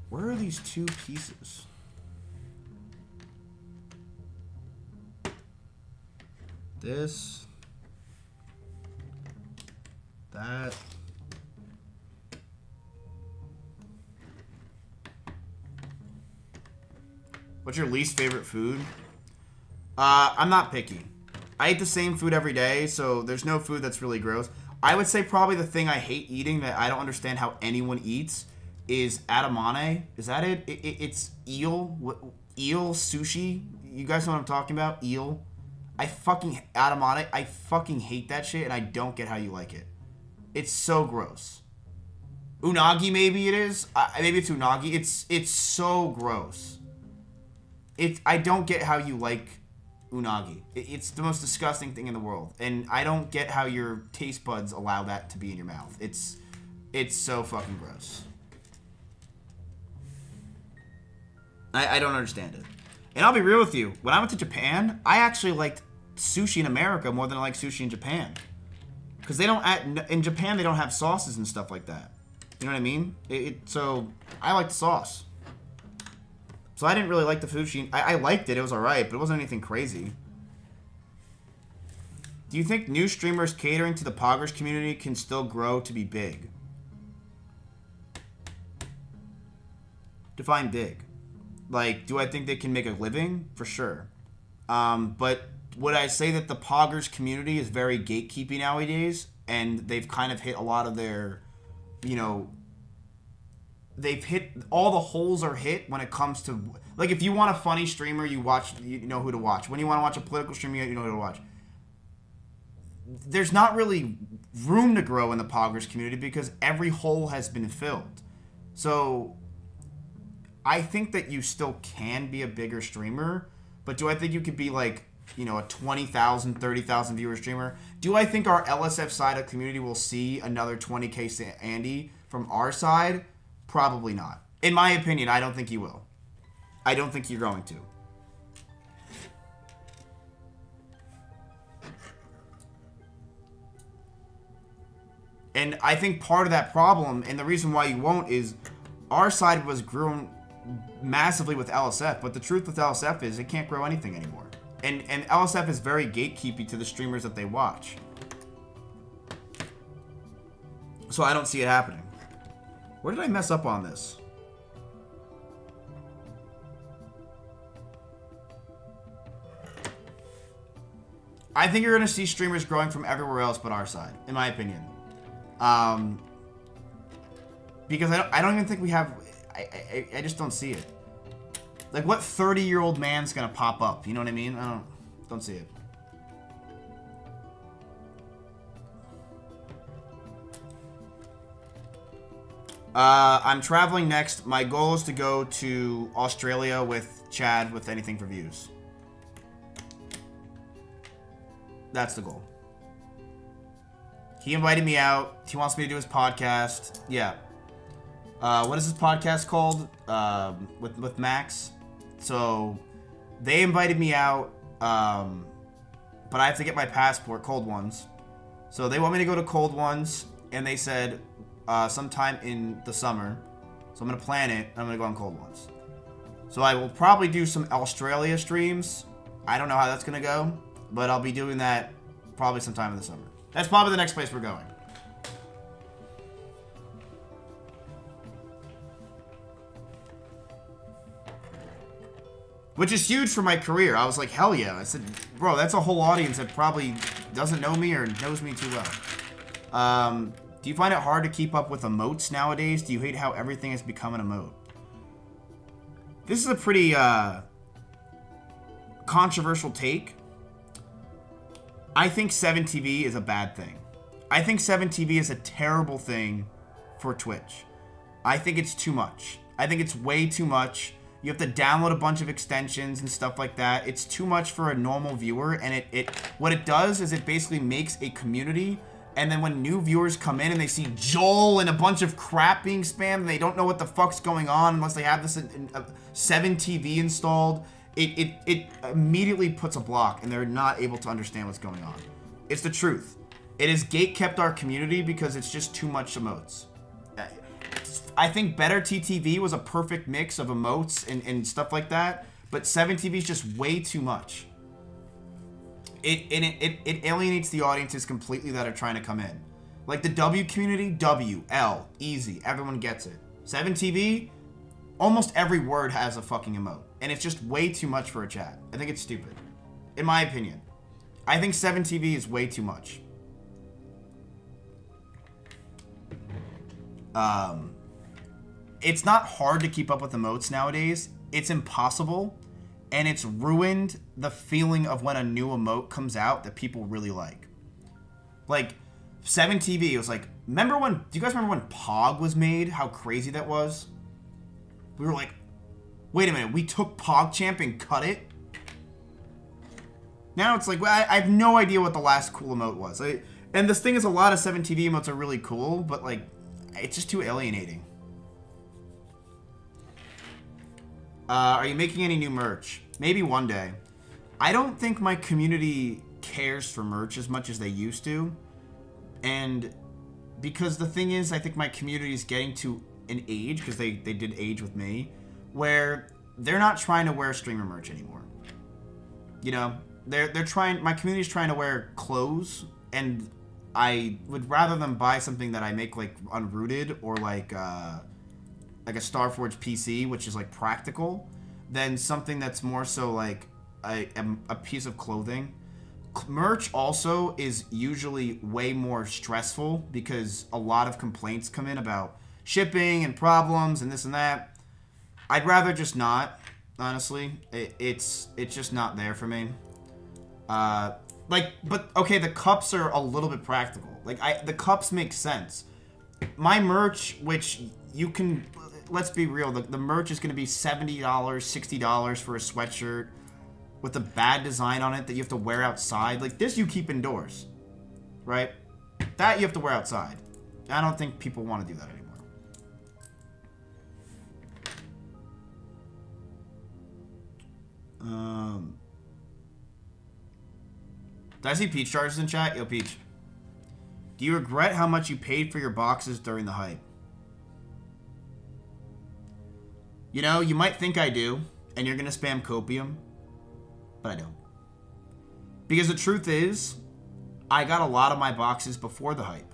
Where are these two pieces? This. That. What's your least favorite food? I'm not picky. I eat the same food every day, so there's no food that's really gross. I would say probably the thing I hate eating that I don't understand how anyone eats is edamame. Is that it? It's eel. Eel sushi. You guys know what I'm talking about? Eel. I fucking hate that shit, and I don't get how you like it. It's so gross. Unagi, maybe it is. Maybe it's unagi. It's so gross. I don't get how you like unagi. It's the most disgusting thing in the world, and I don't get how your taste buds allow that to be in your mouth. It's so fucking gross. I don't understand it. And I'll be real with you. When I went to Japan, I actually liked sushi in America more than I like sushi in Japan. Because they don't in Japan they don't have sauces and stuff like that. You know what I mean? So I like the sauce. So I didn't really like the sushi. I liked it. It was alright, but it wasn't anything crazy. Do you think new streamers catering to the Poggers community can still grow to be big? Define big. Like, do I think they can make a living? For sure. But would I say that the Poggers community is very gatekeepy nowadays, and they've kind of hit a lot of their, you know, they've hit, all the holes are hit when it comes to, like, if you want a funny streamer, you know who to watch. When you want to watch a political streamer, you know who to watch. There's not really room to grow in the Poggers community because every hole has been filled. So I think that you still can be a bigger streamer, but do I think you could be like, you know, a 20,000, 30,000 viewer streamer? Do I think our LSF side of the community will see another 20K Andy from our side? Probably not. In my opinion, I don't think you will. I don't think you're going to. And I think part of that problem, and the reason why you won't, is our side was grown massively with LSF, but the truth with LSF is it can't grow anything anymore. And LSF is very gatekeepy to the streamers that they watch. So I don't see it happening. Where did I mess up on this? I think you're going to see streamers growing from everywhere else but our side, in my opinion. Because I don't even think we have... I just don't see it. Like, what 30-year-old man's gonna pop up? You know what I mean? I don't see it. I'm traveling next. My goal is to go to Australia with Chad with Anything for Views. That's the goal. He invited me out. He wants me to do his podcast. Yeah. What is his podcast called? With Max. So they invited me out, but I have to get my passport, Cold Ones. So they want me to go to Cold Ones, and they said sometime in the summer. So I'm gonna plan it. I'm gonna go on Cold Ones. So I will probably do some Australia streams. I don't know how that's gonna go, but I'll be doing that probably sometime in the summer. That's probably the next place we're going. Which is huge for my career. I was like, hell yeah. I said, bro, that's a whole audience that probably doesn't know me or knows me too well. Do you find it hard to keep up with emotes nowadays? Do you hate how everything has become an emote? This is a pretty controversial take. I think 7TV is a bad thing. I think 7TV is a terrible thing for Twitch. I think it's too much. I think it's way too much. You have to download a bunch of extensions and stuff like that. It's too much for a normal viewer, and what it does is it basically makes a community, and then when new viewers come in and they see Joel and a bunch of crap being spammed, and they don't know what the fuck's going on unless they have this 7TV installed, it immediately puts a block, and they're not able to understand what's going on. It's the truth. It has gatekept our community because it's just too much emotes. I think Better TTV was a perfect mix of emotes and stuff like that, but 7TV is just way too much. It alienates the audiences completely that are trying to come in. Like the W community, W, L, easy, everyone gets it. 7TV, almost every word has a fucking emote, and it's just way too much for a chat. I think it's stupid, in my opinion. I think 7TV is way too much. It's not hard to keep up with emotes nowadays. It's impossible, and it's ruined the feeling of when a new emote comes out that people really like. Like, 7TV, it was like, do you guys remember when Pog was made? How crazy that was? We were like, wait a minute, we took PogChamp and cut it? Now it's like, well, I have no idea what the last cool emote was. And this thing is, a lot of 7TV emotes are really cool, but like, it's just too alienating. Are you making any new merch? Maybe one day. I don't think my community cares for merch as much as they used to. And because the thing is, I think my community is getting to an age, because they did age with me, where they're not trying to wear streamer merch anymore. You know, they're trying, my community's trying to wear clothes, and I would rather them buy something that I make like Unrooted or like a Starforge PC, which is like practical, than something that's more so like a piece of clothing. Merch also is usually way more stressful because a lot of complaints come in about shipping and problems and this and that. I'd rather just not, honestly. It's just not there for me. But okay, the cups are a little bit practical. Like, the cups make sense. My merch, which you can, let's be real, the merch is going to be $70, $60 for a sweatshirt with a bad design on it that you have to wear outside. Like, this you keep indoors, right? That you have to wear outside. I don't think people want to do that anymore. Did I see Peach charges in chat? Yo, Peach. Do you regret how much you paid for your boxes during the hype? You know, you might think I do, and you're gonna spam copium, but I don't. Because the truth is, I got a lot of my boxes before the hype.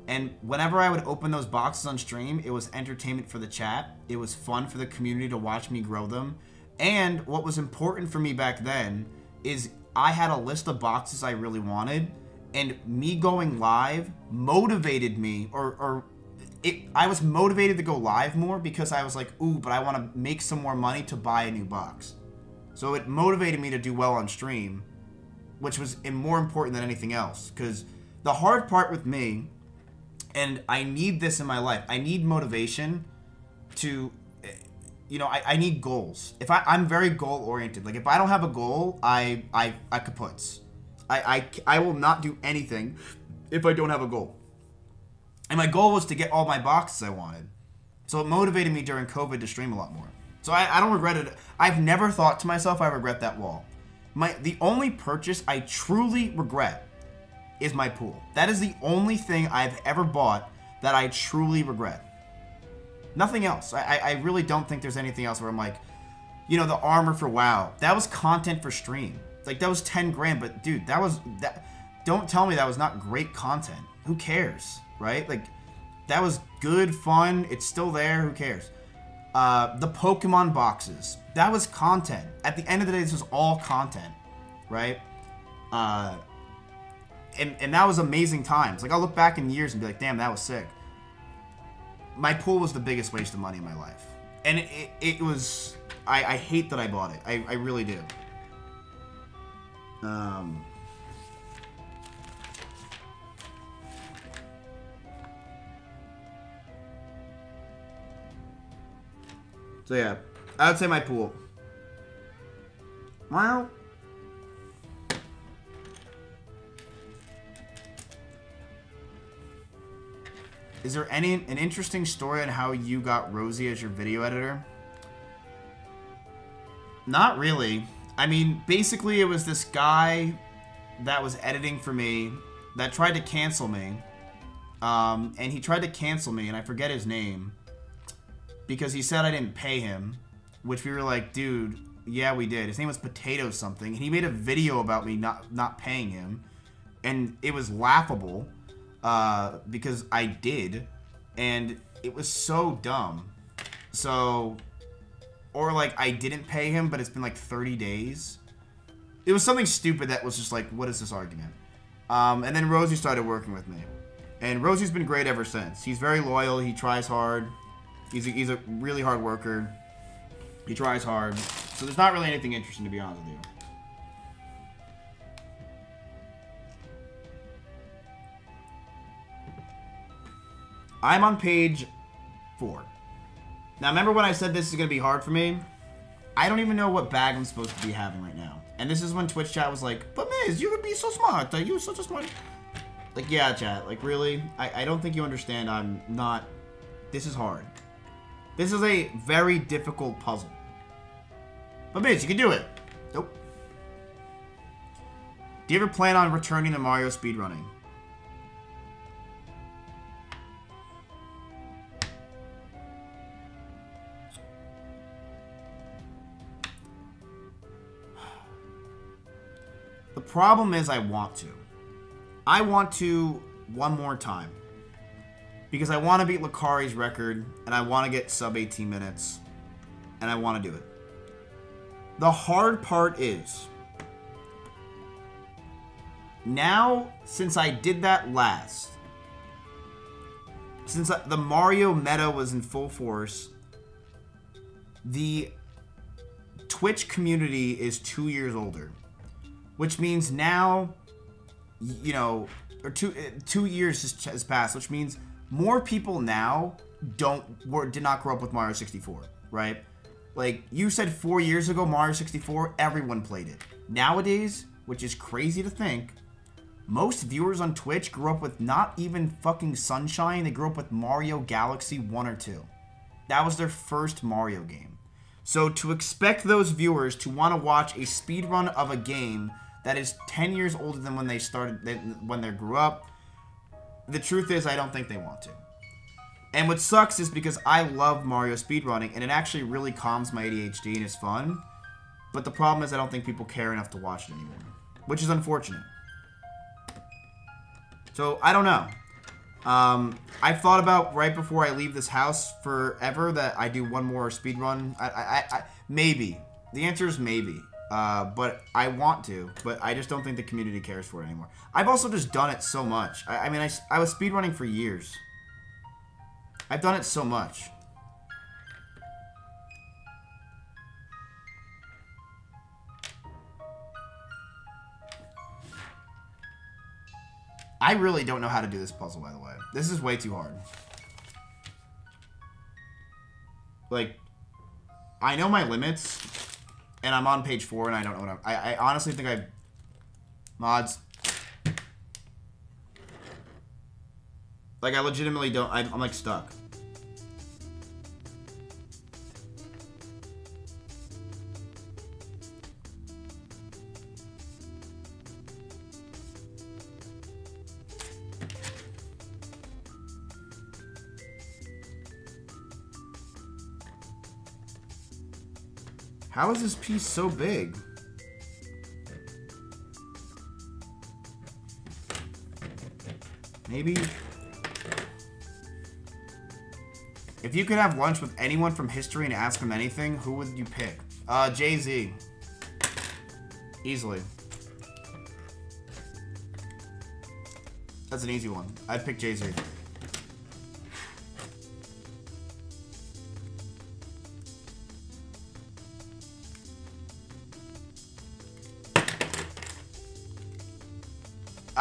And whenever I would open those boxes on stream, it was entertainment for the chat. It was fun for the community to watch me grow them. And what was important for me back then is I had a list of boxes I really wanted, and me going live motivated me, I was motivated to go live more because I was like, ooh, but I want to make some more money to buy a new box. So it motivated me to do well on stream, which was more important than anything else. Because the hard part with me, and I need this in my life, I need motivation to, you know, I need goals. I'm very goal oriented. Like, if I don't have a goal, I kaputs. I will not do anything if I don't have a goal. And my goal was to get all my boxes I wanted. So it motivated me during COVID to stream a lot more. So I don't regret it. I've never thought to myself I regret that wall. The only purchase I truly regret is my pool. That is the only thing I've ever bought that I truly regret. Nothing else. I really don't think there's anything else where I'm like, you know, the armor for WoW. That was content for stream. Like, that was 10 grand, but dude, don't tell me that was not great content. Who cares, right? Like, that was good, fun. It's still there. Who cares? The Pokemon boxes. That was content. At the end of the day, this was all content, right? And that was amazing times. Like, I'll look back in years and be like, damn, that was sick. My pool was the biggest waste of money in my life. And it was... I hate that I bought it. I really do. So yeah, I would say my pool. Wow. Is there an interesting story on how you got Rosie as your video editor? Not really. I mean, basically it was this guy that was editing for me that tried to cancel me. And he tried to cancel me, and I forget his name. Because he said I didn't pay him. Which we were like, dude, yeah, we did. His name was Potato something. And he made a video about me not paying him. And it was laughable. Because I did. And it was so dumb. So... Or, like, I didn't pay him, but it's been, like, 30 days. It was something stupid that was just like, what is this argument? And then Rosie started working with me. And Rosie's been great ever since. He's very loyal. He tries hard. He's a really hard worker. He tries hard. So there's not really anything interesting, to be honest with you. I'm on page 4. Now, remember when I said this is going to be hard for me? I don't even know what bag I'm supposed to be having right now. And this is when Twitch chat was like, but Miz, you would be so smart. You're such a smart... Like, yeah, chat. Like, really? I don't think you understand. I'm not... This is hard. This is a very difficult puzzle. But Miz, you can do it. Nope. Do you ever plan on returning to Mario speedrunning? The problem is I want to. I want to one more time. Because I want to beat Lucari's record, and I want to get sub 18 minutes, and I want to do it. The hard part is, now, since I did that last, since the Mario meta was in full force, the Twitch community is 2 years older. Which means now, you know, or two years has passed, which means more people now did not grow up with Mario 64, right? Like, you said 4 years ago, Mario 64, everyone played it. Nowadays, which is crazy to think, most viewers on Twitch grew up with not even fucking Sunshine, they grew up with Mario Galaxy 1 or 2. That was their first Mario game. So to expect those viewers to want to watch a speedrun of a game that is 10 years older than when they started, when they grew up, the truth is I don't think they want to. And what sucks is because I love Mario speedrunning, and it actually really calms my ADHD and is fun, but the problem is I don't think people care enough to watch it anymore, which is unfortunate. So, I don't know. I've thought about right before I leave this house forever that I do one more speedrun. Maybe. The answer is maybe. But I want to, but I just don't think the community cares for it anymore. I've also just done it so much. I mean, I was speedrunning for years. I've done it so much. I really don't know how to do this puzzle, by the way. This is way too hard. Like, I know my limits, and I'm on page 4, and I don't know what I honestly think I... Mods. Like, I legitimately don't... I'm like, stuck. How is this piece so big? Maybe... If you could have lunch with anyone from history and ask them anything, who would you pick? Jay-Z. Easily. That's an easy one. I'd pick Jay-Z.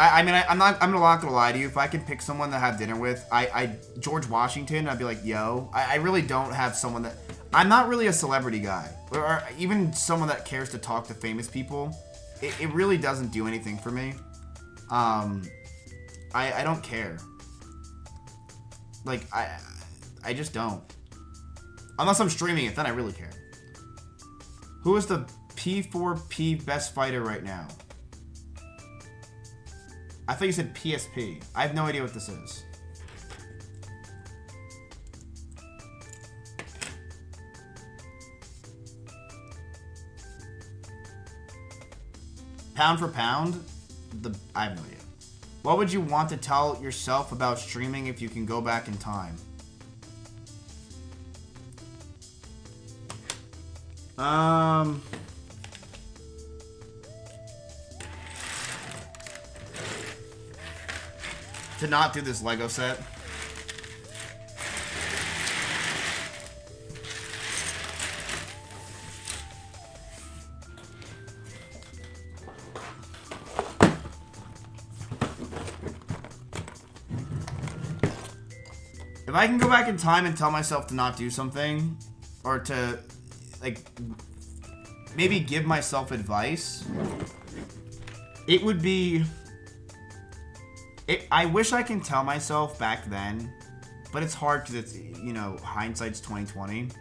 I mean, I'm not gonna lie to you. If I could pick someone to have dinner with, George Washington, I'd be like, yo. I really don't have someone that... I'm not really a celebrity guy. Or even someone that cares to talk to famous people. It really doesn't do anything for me. I don't care. Like, I just don't. Unless I'm streaming it, then I really care. Who is the P4P best fighter right now? I thought you said PSP. I have no idea what this is. Pound for pound? I have no idea. What would you want to tell yourself about streaming if you can go back in time? To not do this Lego set. If I can go back in time and tell myself to not do something, or to, like, maybe give myself advice, it would be... I wish I can tell myself back then, but it's hard because it's, you know, hindsight's 20/20,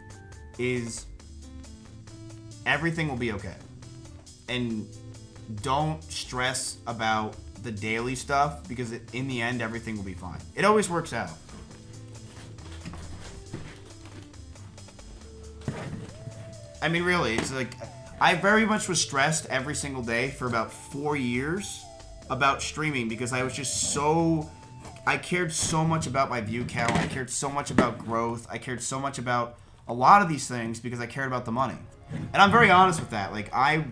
is everything will be okay. And don't stress about the daily stuff because in the end, everything will be fine. It always works out. I mean, really, it's like, I very much was stressed every single day for about 4 years about streaming because I was just so, I cared so much about my view count, I cared so much about growth, I cared so much about a lot of these things because I cared about the money. And I'm very honest with that, like, I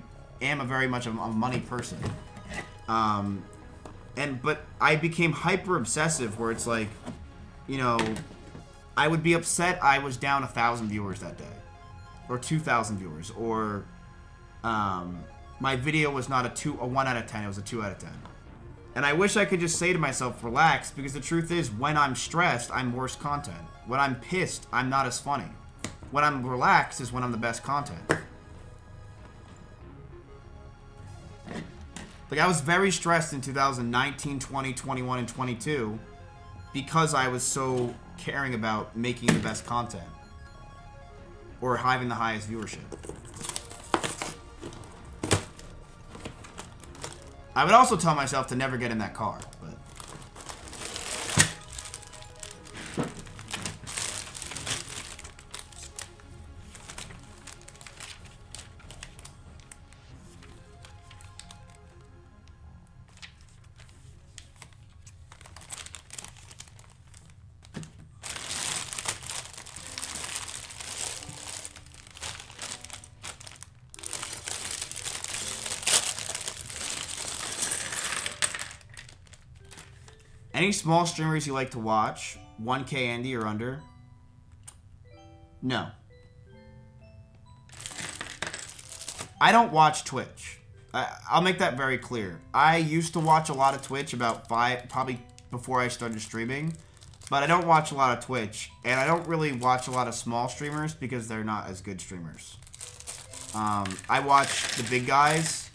am a very much a money person. But I became hyper obsessive where it's like, you know, I would be upset I was down 1,000 viewers that day. Or 2,000 viewers, or my video was not a 1 out of 10, it was a 2 out of 10. And I wish I could just say to myself, relax, because the truth is, when I'm stressed, I'm worse content. When I'm pissed, I'm not as funny. When I'm relaxed is when I'm the best content. Like, I was very stressed in 2019, 20, 21, and 22 because I was so caring about making the best content. Or having the highest viewership. I would also tell myself to never get in that car, but... Any small streamers you like to watch? 1K Andy or under? No. I don't watch Twitch. I'll make that very clear. I used to watch a lot of Twitch about probably before I started streaming. But I don't watch a lot of Twitch. And I don't really watch a lot of small streamers because they're not as good streamers. I watch the big guys.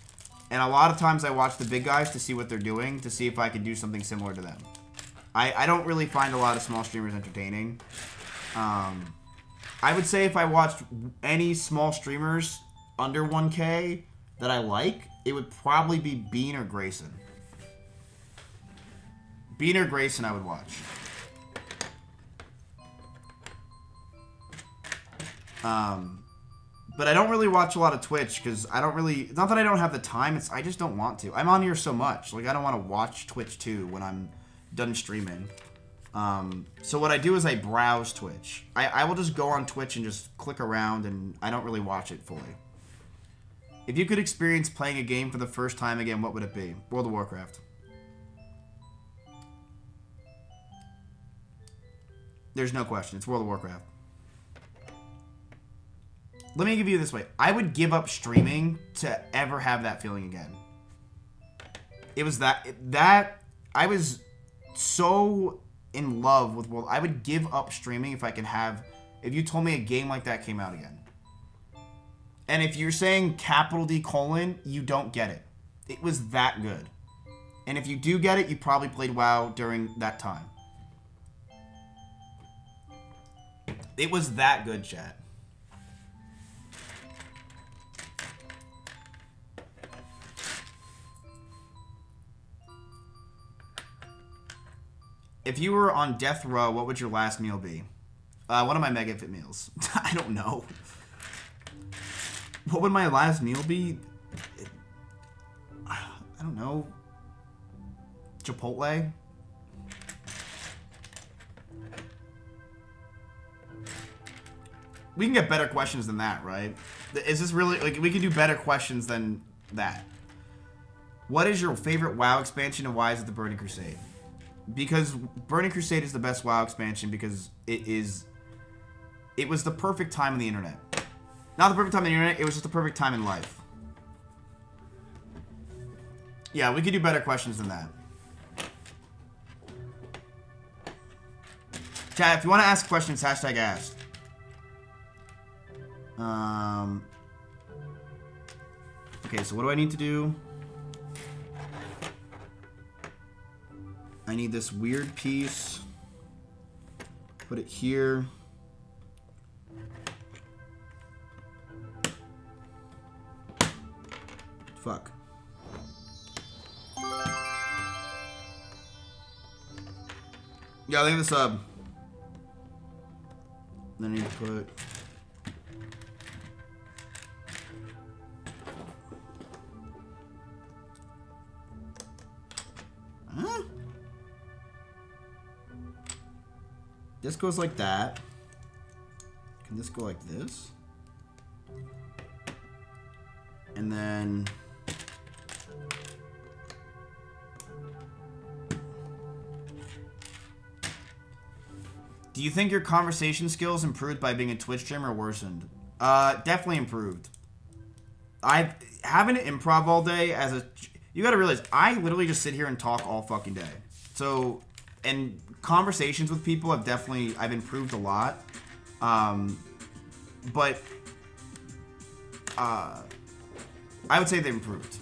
And a lot of times I watch the big guys to see what they're doing, to see if I can do something similar to them. I don't really find a lot of small streamers entertaining. I would say if I watched any small streamers under 1K that I like, it would probably be Bean or Grayson. Bean or Grayson I would watch. But I don't really watch a lot of Twitch because I don't really... It's not that I don't have the time, it's I just don't want to. I'm on here so much. Like, I don't want to watch Twitch too when I'm done streaming. So what I do is I browse Twitch. I will just go on Twitch and just click around and I don't really watch it fully. If you could experience playing a game for the first time again, what would it be? World of Warcraft. There's no question. It's World of Warcraft. Let me give you this way. I would give up streaming to ever have that feeling again. It was that I was so in love with World. I would give up streaming if I could have, if you told me a game like that came out again. And if you're saying capital D colon, you don't get it. It was that good. And if you do get it, you probably played WoW during that time. It was that good, chat. If you were on death row, what would your last meal be? One of my Mega Fit meals. I don't know. What would my last meal be? I don't know. Chipotle? We can get better questions than that, right? Is this really... Like, we can do better questions than that. What is your favorite WoW expansion and why is it the Burning Crusade? Because Burning Crusade is the best WoW expansion because it was the perfect time on the internet. Not the perfect time on the internet, it was just the perfect time in life. Yeah, we could do better questions than that. Chat, if you want to ask questions, hashtag ask. Okay, so what do I need to do? I need this weird piece. Put it here. Fuck. Yeah, leave the sub. Then you put. Huh? This goes like that. Can this go like this? And then. Do you think your conversation skills improved by being a Twitch streamer or worsened? Definitely improved. I having an improv all day as a. You gotta realize, I literally just sit here and talk all fucking day. So, and conversations with people I've improved a lot. But I would say they improved.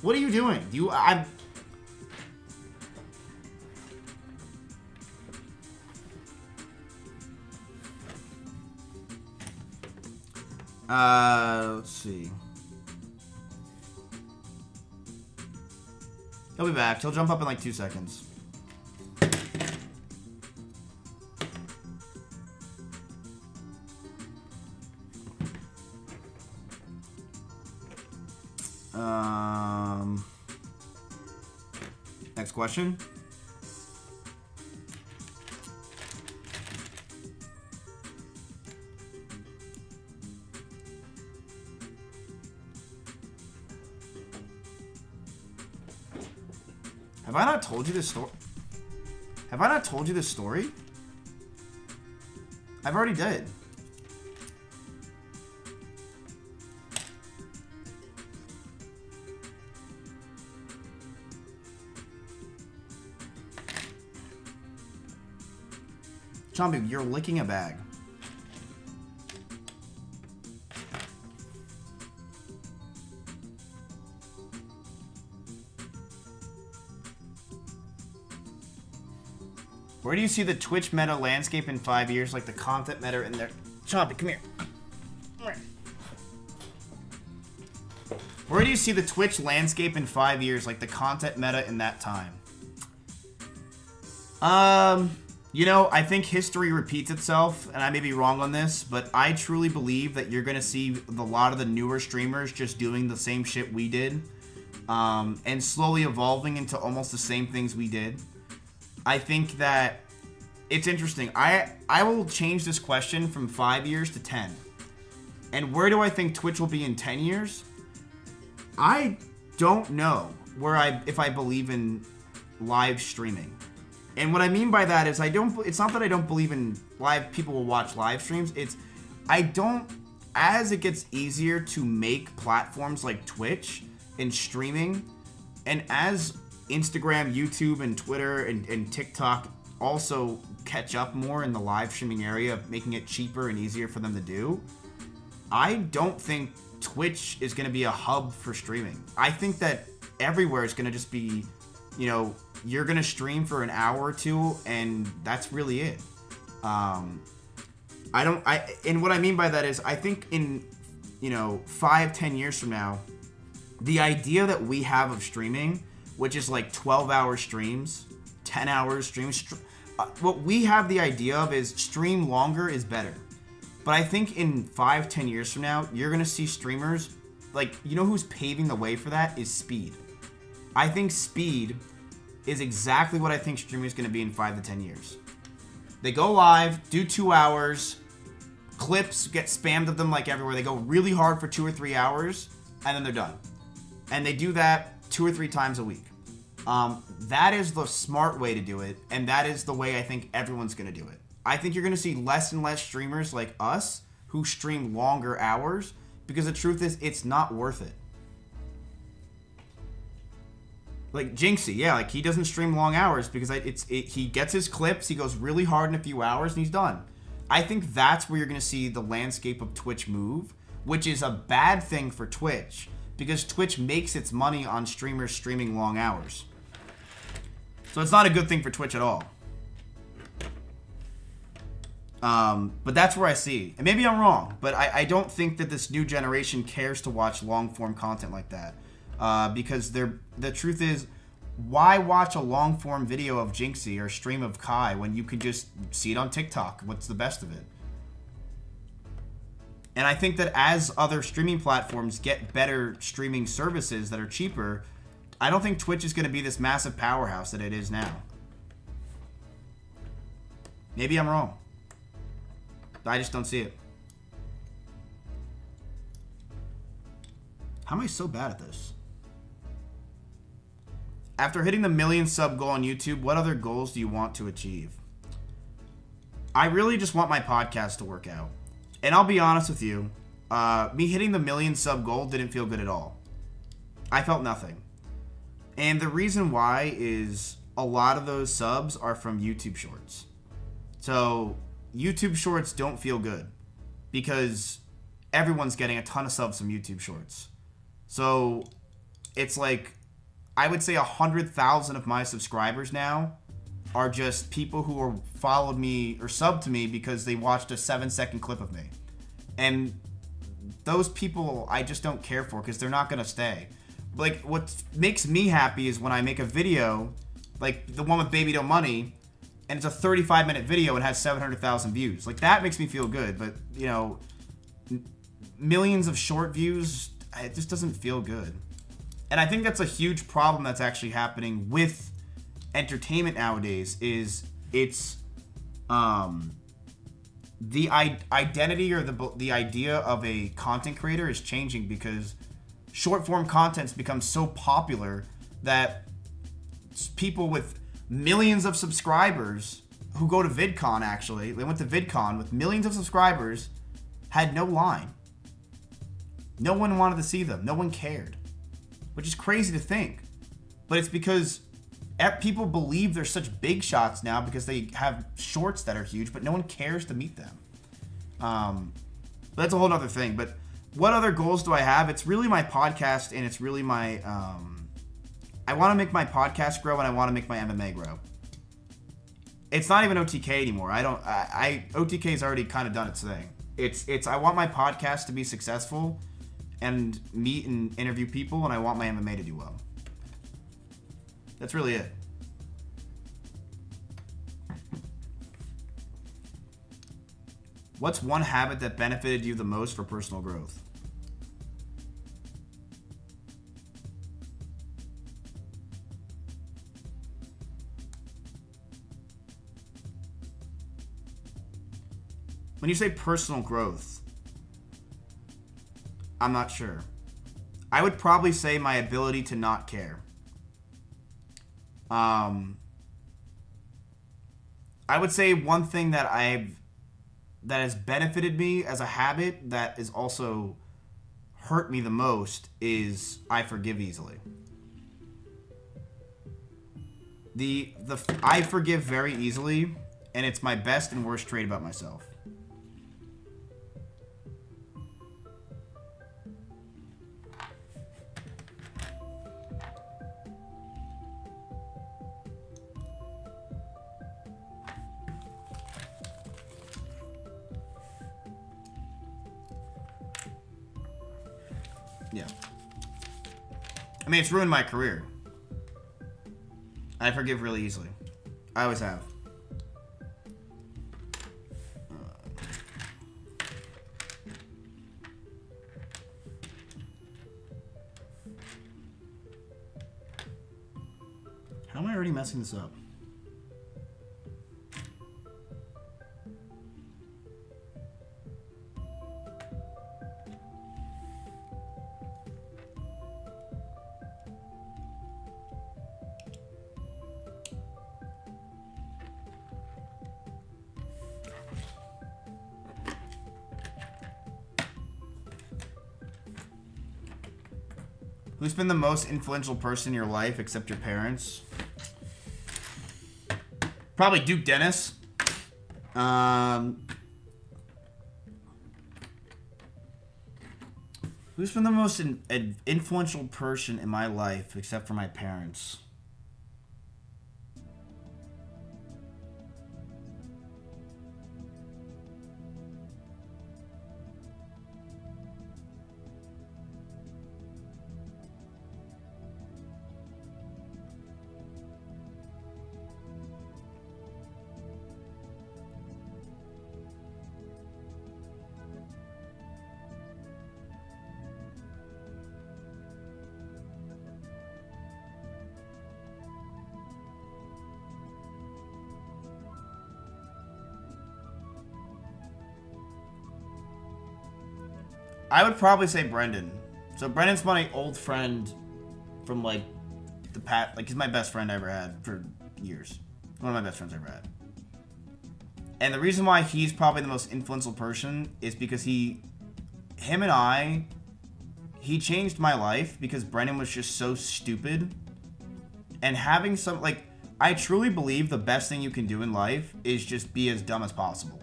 What are you doing? Let's see. He'll be back. He'll jump up in like 2 seconds. Next question. Have I not told you this story? Have I not told you this story? I've already did. Chompy, you're licking a bag. Where do you see the Twitch meta landscape in 5 years, like the content meta in there? Chompy, come here. Where do you see the Twitch landscape in 5 years, like the content meta in that time? You know, I think history repeats itself, and I may be wrong on this, but I truly believe that you're going to see a lot of the newer streamers just doing the same shit we did, and slowly evolving into almost the same things we did. I think that it's interesting. I will change this question from 5 years to 10. And where do I think Twitch will be in 10 years? I don't know if I believe in live streaming. And what I mean by that is it's not that I don't believe in people will watch live streams. As it gets easier to make platforms like Twitch and streaming, and as Instagram, YouTube, and Twitter, and TikTok also catch up more in the live streaming area, making it cheaper and easier for them to do, I don't think Twitch is going to be a hub for streaming. I think that everywhere is going to just be, you know, you're going to stream for an hour or two, and that's really it. And what I mean by that is, I think in, 5-10 years from now, the idea that we have of streaming, which is like 12-hour streams, 10-hour streams, what we have the idea of is stream longer is better. But I think in 5-10 years from now, you're going to see streamers, like, you know who's paving the way for that is Speed. I think Speed is exactly what I think streaming is going to be in 5 to 10 years. They go live, do 2 hours, clips get spammed at them like everywhere. They go really hard for 2 or 3 hours, and then they're done. And they do that 2 or 3 times a week. That is the smart way to do it, and that is the way I think everyone's going to do it. I think you're going to see less and less streamers like us who stream longer hours, because the truth is, it's not worth it. Like Jinxie, yeah, like he doesn't stream long hours because he gets his clips, he goes really hard in a few hours, and he's done. I think that's where you're going to see the landscape of Twitch move, which is a bad thing for Twitch, because Twitch makes its money on streamers streaming long hours. So it's not a good thing for Twitch at all. But that's where I see. And maybe I'm wrong, but I don't think that this new generation cares to watch long-form content like that. Because the truth is, why watch a long-form video of Jinxie or stream of Kai when you can just see it on TikTok? What's the best of it? And I think that as other streaming platforms get better streaming services that are cheaper, I don't think Twitch is going to be this massive powerhouse that it is now. Maybe I'm wrong. I just don't see it. How am I so bad at this? After hitting the 1 million sub goal on YouTube, what other goals do you want to achieve? I really just want my podcast to work out. And I'll be honest with you, me hitting the 1 million sub goal didn't feel good at all. I felt nothing. And the reason why is a lot of those subs are from YouTube Shorts. So YouTube Shorts don't feel good because everyone's getting a ton of subs from YouTube Shorts. So it's like, I would say 100,000 of my subscribers now are just people who are followed me or subbed to me because they watched a 7-second clip of me. And those people I just don't care for because they're not going to stay. Like, what makes me happy is when I make a video, like the one with Baby Don't Money, and it's a 35-minute video and has 700,000 views. Like, that makes me feel good. But, you know, millions of short views, it just doesn't feel good. And I think that's a huge problem that's actually happening with entertainment nowadays is it's the identity or the idea of a content creator is changing because short form content's become so popular that people with millions of subscribers who go to VidCon, actually, they went to VidCon with millions of subscribers, had no line. No one wanted to see them. No one cared. Which is crazy to think. But it's because people believe they're such big shots now because they have shorts that are huge, but no one cares to meet them. But that's a whole other thing. But what other goals do I have? It's really my podcast, and it's really my... I want to make my podcast grow, and I want to make my MMA grow. It's not even OTK anymore. OTK's already kind of done its thing. It's I want my podcast to be successful and meet and interview people, and I want my MMA to do well. That's really it. What's one habit that benefited you the most for personal growth? When you say personal growth, I'm not sure. I would probably say my ability to not care. I would say one thing that has benefited me as a habit that is also hurt me the most is I forgive easily. I forgive very easily, and it's my best and worst trait about myself. Yeah. I mean, it's ruined my career. I forgive really easily. I always have. How am I already messing this up? Who's been the most influential person in your life except your parents? Probably Duke Dennis. Who's been the most influential person in my life except for my parents? I would probably say Brendan. So Brendan's my old friend from like the past. Like he's my best friend I ever had for years. One of my best friends I ever had. And the reason why he's probably the most influential person is because he changed my life because Brendan was just so stupid. And having some, like, I truly believe the best thing you can do in life is just be as dumb as possible.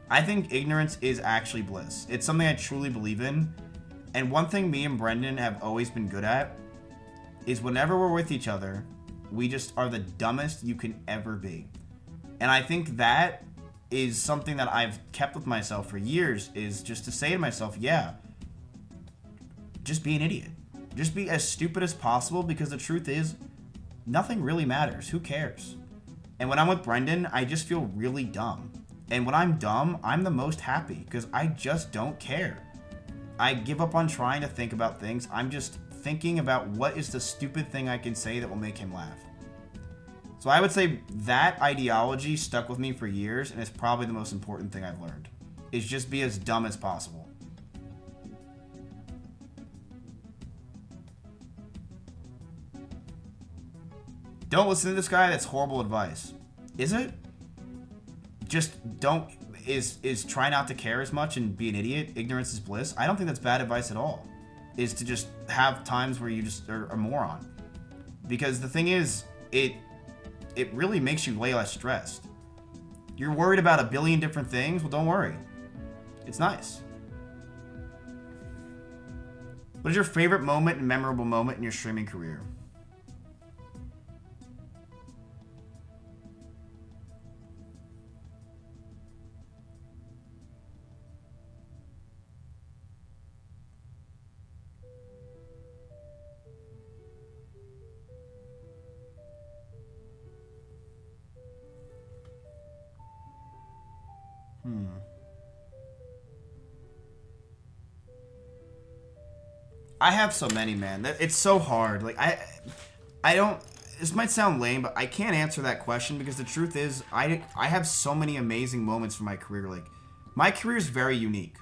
I think ignorance is actually bliss. It's something I truly believe in. And one thing me and Brendan have always been good at is whenever we're with each other, we just are the dumbest you can ever be. And I think that is something that I've kept with myself for years, is just to say to myself, yeah, just be an idiot. Just be as stupid as possible, because the truth is, nothing really matters. Who cares? And when I'm with Brendan, I just feel really dumb. And when I'm dumb, I'm the most happy, because I just don't care. I give up on trying to think about things. I'm just thinking about what is the stupid thing I can say that will make him laugh. So I would say that ideology stuck with me for years, and it's probably the most important thing I've learned, is just be as dumb as possible. Don't listen to this guy, that's horrible advice. Is it? Just don't, is try not to care as much and be an idiot, ignorance is bliss? I don't think that's bad advice at all. Is to just have times where you just are a moron. Because the thing is, it really makes you way less stressed. You're worried about a billion different things? Well, don't worry. It's nice. What is your favorite moment and memorable moment in your streaming career? I have so many, man. It's so hard. Like I don't. This might sound lame, but I can't answer that question because the truth is, I have so many amazing moments from my career. Like, my career is very unique.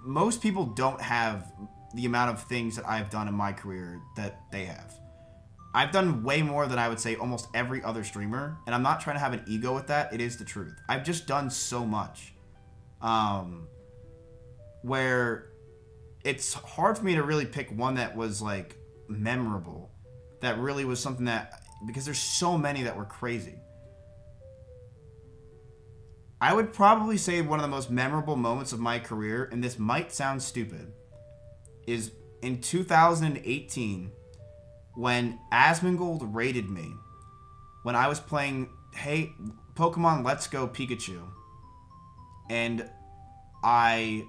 Most people don't have the amount of things that I've done in my career that they have. I've done way more than I would say almost every other streamer, and I'm not trying to have an ego with that. It is the truth. I've just done so much. Where it's hard for me to really pick one that was like memorable, that really was something that, because there's so many that were crazy. I would probably say one of the most memorable moments of my career, and this might sound stupid, is in 2018 when Asmongold raided me when I was playing Pokemon Let's Go Pikachu, and I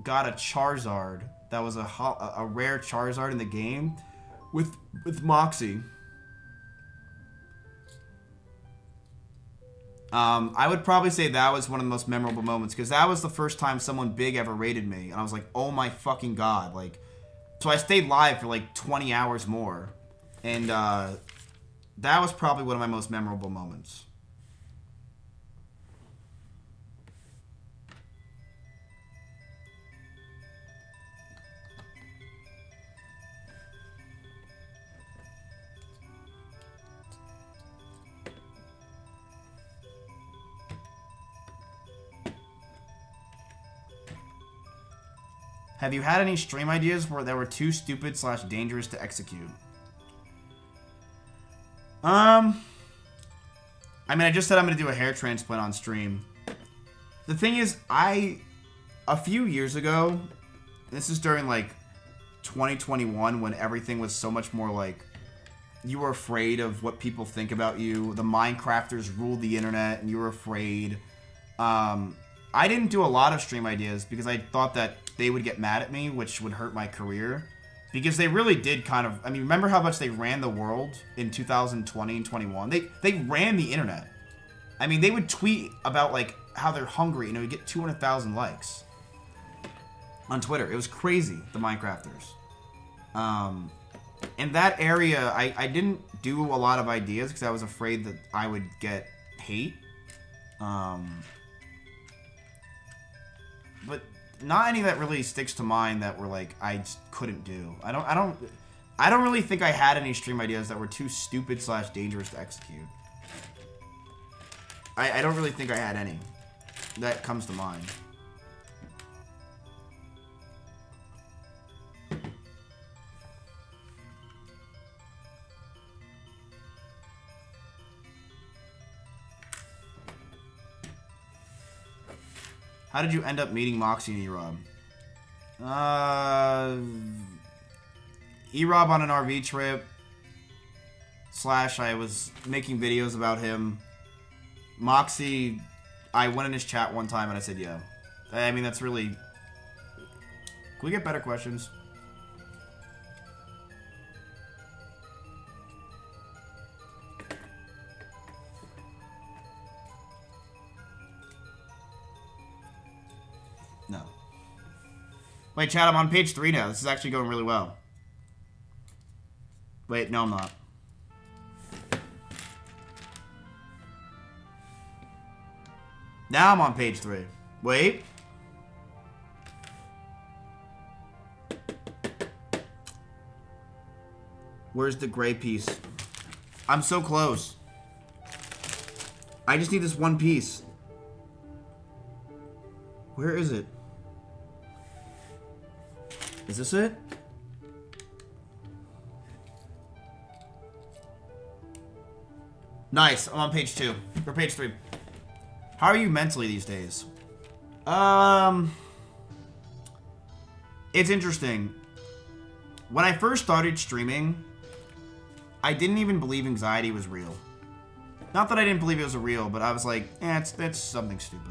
got a Charizard that was a rare Charizard in the game with Moxie. I would probably say that was one of the most memorable moments, because that was the first time someone big ever raided me, and I was like, oh my fucking god. Like, so I stayed live for like 20 hours more, and that was probably one of my most memorable moments. Have you had any stream ideas where they were too stupid / dangerous to execute? I mean, I just said I'm going to do a hair transplant on stream. The thing is, a few years ago, this is during like 2021 when everything was so much more like, you were afraid of what people think about you. The Minecrafters ruled the internet and you were afraid. I didn't do a lot of stream ideas because I thought that they would get mad at me, which would hurt my career. Because they really did kind of... I mean, remember how much they ran the world in 2020 and 21? They ran the internet. I mean, they would tweet about, like, how they're hungry, and it would get 200,000 likes on Twitter. It was crazy, the Minecrafters. In that area, I didn't do a lot of ideas because I was afraid that I would get hate. But not any that really sticks to mind that were like I just couldn't do. I don't really think I had any stream ideas that were too stupid / dangerous to execute. I don't really think I had any that comes to mind. How did you end up meeting Moxie and E-Rob? E-Rob on an RV trip. / I was making videos about him. Moxie, I went in his chat one time and I said, yeah. I mean, that's really... Can we get better questions? No. Wait, chat, I'm on page 3 now. This is actually going really well. Wait, no, I'm not. Now I'm on page 3. Wait. Where's the gray piece? I'm so close. I just need this one piece. Where is it? Is this it? Nice. I'm on page 2. Or page 3. How are you mentally these days? It's interesting. When I first started streaming, I didn't even believe anxiety was real. Not that I didn't believe it was real, but I was like, it's something stupid.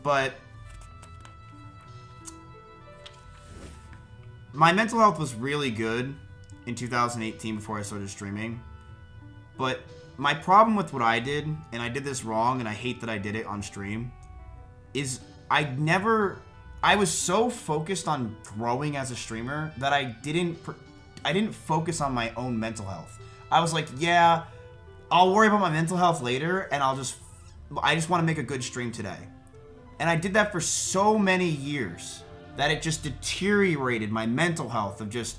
But my mental health was really good in 2018 before I started streaming. But my problem with what I did, and I did this wrong, and I hate that I did it on stream, is I was so focused on growing as a streamer that I didn't focus on my own mental health. I was like, yeah, I'll worry about my mental health later, and I just want to make a good stream today. And I did that for so many years that it just deteriorated my mental health of just,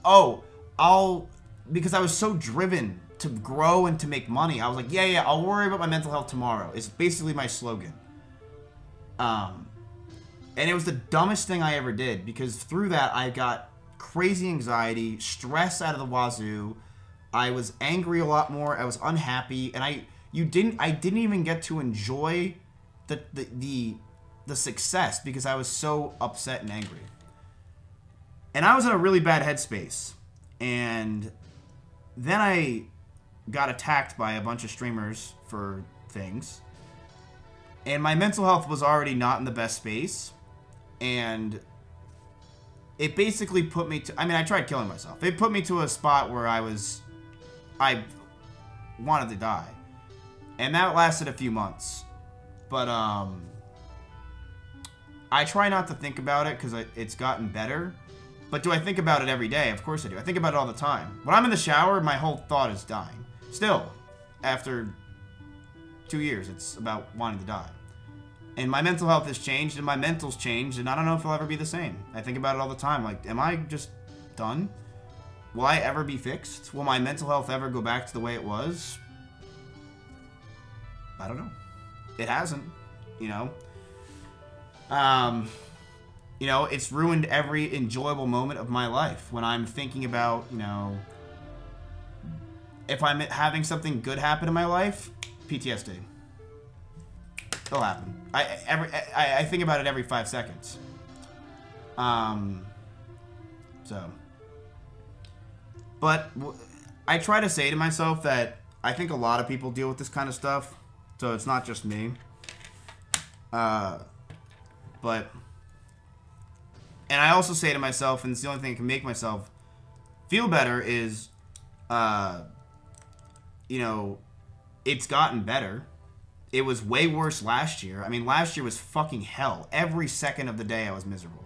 I'll because I was so driven to grow and to make money. I was like, yeah, I'll worry about my mental health tomorrow. It's basically my slogan. And it was the dumbest thing I ever did, because through that I got crazy anxiety, stress out of the wazoo. I was angry a lot more. I was unhappy, and I didn't even get to enjoy the success because I was so upset and angry. And I was in a really bad headspace. And then I got attacked by a bunch of streamers for things. And my mental health was already not in the best space. And it basically put me to... I mean, I tried killing myself. It put me to a spot where I wanted to die. And that lasted a few months. But, I try not to think about it because it's gotten better. But do I think about it every day? Of course I do. I think about it all the time. When I'm in the shower, my whole thought is dying. Still, after 2 years, it's about wanting to die. And my mental health has changed, and my mental's changed, and I don't know if it'll ever be the same. I think about it all the time. Like, am I just done? Will I ever be fixed? Will my mental health ever go back to the way it was? I don't know. It hasn't, you know. You know, it's ruined every enjoyable moment of my life when I'm thinking about, you know, if I'm having something good happen in my life, PTSD. It'll happen. I think about it every 5 seconds. But I try to say to myself that I think a lot of people deal with this kind of stuff, so it's not just me. And I also say to myself, and it's the only thing that can make myself feel better is, you know, it's gotten better. It was way worse last year. I mean, last year was fucking hell. Every second of the day I was miserable.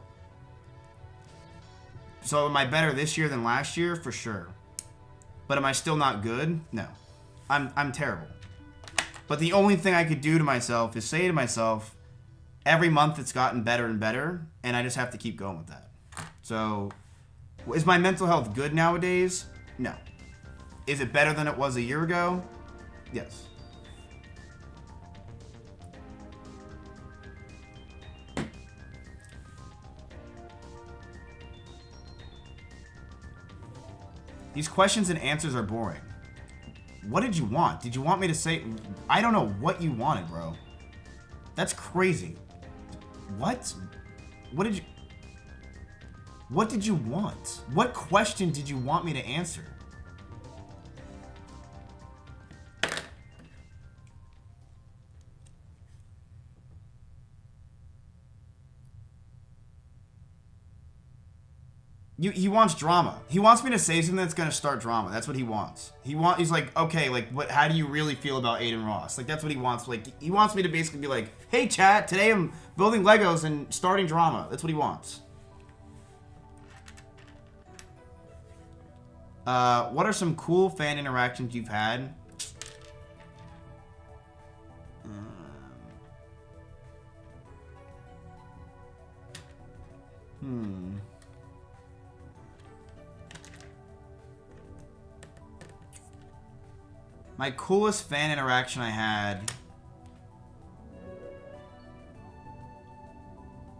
So am I better this year than last year? For sure. But am I still not good? No. I'm terrible. But the only thing I could do to myself is say to myself, every month it's gotten better and better, and I just have to keep going with that. So, is my mental health good nowadays? No. Is it better than it was a year ago? Yes. These questions and answers are boring. What did you want? Did you want me to say... I don't know what you wanted, bro. That's crazy. What? What did you... What did you want? What question did you want me to answer? He wants drama. He wants me to say something that's gonna start drama. That's what he wants. He's like, okay, like, what? How do you really feel about Aiden Ross? Like, that's what he wants. Like, he wants me to basically be like, hey, chat, today I'm building Legos and starting drama. That's what he wants. What are some cool fan interactions you've had? My coolest fan interaction I had...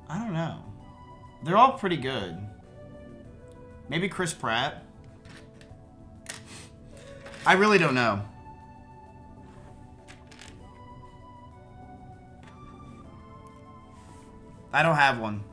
I don't know. They're all pretty good. Maybe Chris Pratt. I really don't know. I don't have one.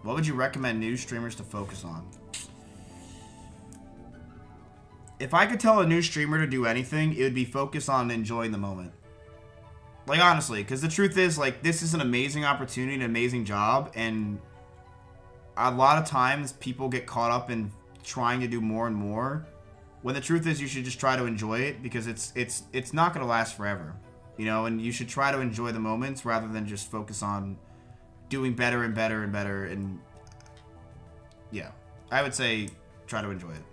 What would you recommend new streamers to focus on? If I could tell a new streamer to do anything, it would be focus on enjoying the moment. Like, honestly, because the truth is, like, this is an amazing opportunity, an amazing job, and a lot of times people get caught up in trying to do more and more, when the truth is you should just try to enjoy it, because it's not going to last forever, you know, and you should try to enjoy the moments rather than just focus on doing better and better and better, and yeah, I would say try to enjoy it.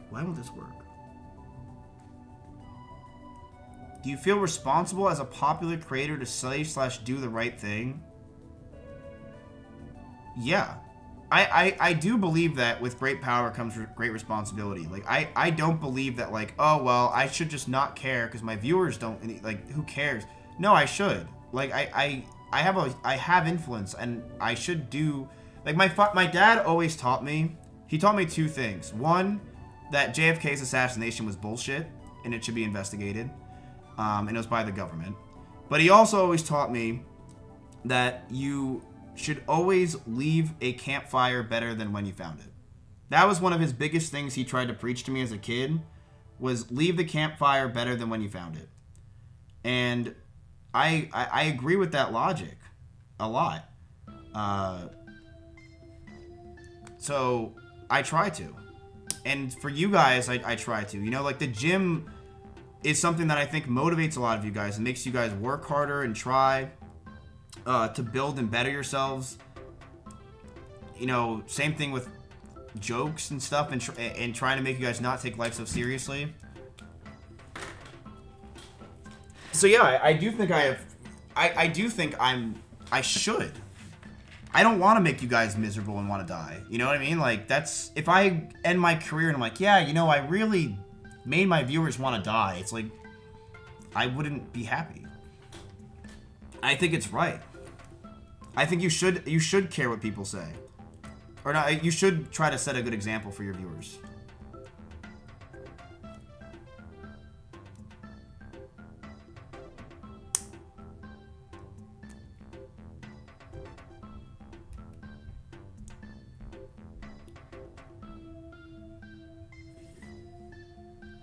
Why won't this work? Do you feel responsible as a popular creator to say/do the right thing? Yeah. I do believe that with great power comes great responsibility. Like, I don't believe that, like, oh, well, I should just not care because my viewers don't, like, who cares? No, I should. Like, I have influence, and I should do, like, my dad always taught me, he taught me two things. One, that JFK's assassination was bullshit, and it should be investigated, and it was by the government. But he also always taught me that you should always leave a campfire better than when you found it. That was one of his biggest things he tried to preach to me as a kid, was leave the campfire better than when you found it. And I agree with that logic a lot. So I try to. And for you guys, I try to. You know, like, the gym is something that I think motivates a lot of you guys and makes you guys work harder and try to build and better yourselves. You know, same thing with jokes and stuff, and trying to make you guys not take life so seriously. So yeah, I do think I do think I should. I don't want to make you guys miserable and want to die. You know what I mean? Like, that's, if I end my career and I'm like, yeah, you know, I really made my viewers want to die, it's like, I wouldn't be happy. I think it's right. I think you should care what people say. Or not, you should try to set a good example for your viewers.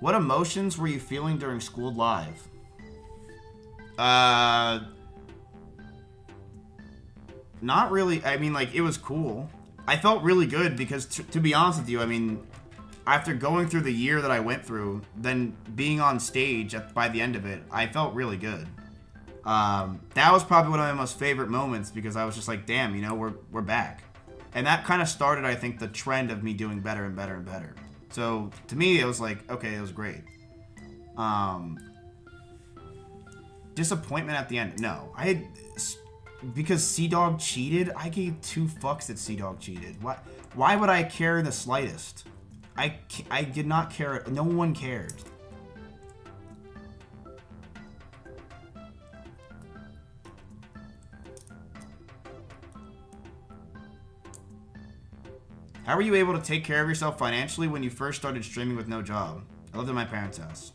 What emotions were you feeling during Schooled Live? Not really. I mean, like, it was cool. I felt really good because, to be honest with you, I mean, after going through the year that I went through, then being on stage by the end of it, I felt really good. That was probably one of my most favorite moments because I was just like, damn, you know, we're back. And that kind of started, I think, the trend of me doing better and better and better. So, to me, it was like, okay, it was great. Disappointment at the end? No. Because Sea-Dog cheated, I gave 2 fucks that Sea-Dog cheated. Why would I care the slightest? I did not care. No one cared. How were you able to take care of yourself financially when you first started streaming with no job? I lived at my parents' house.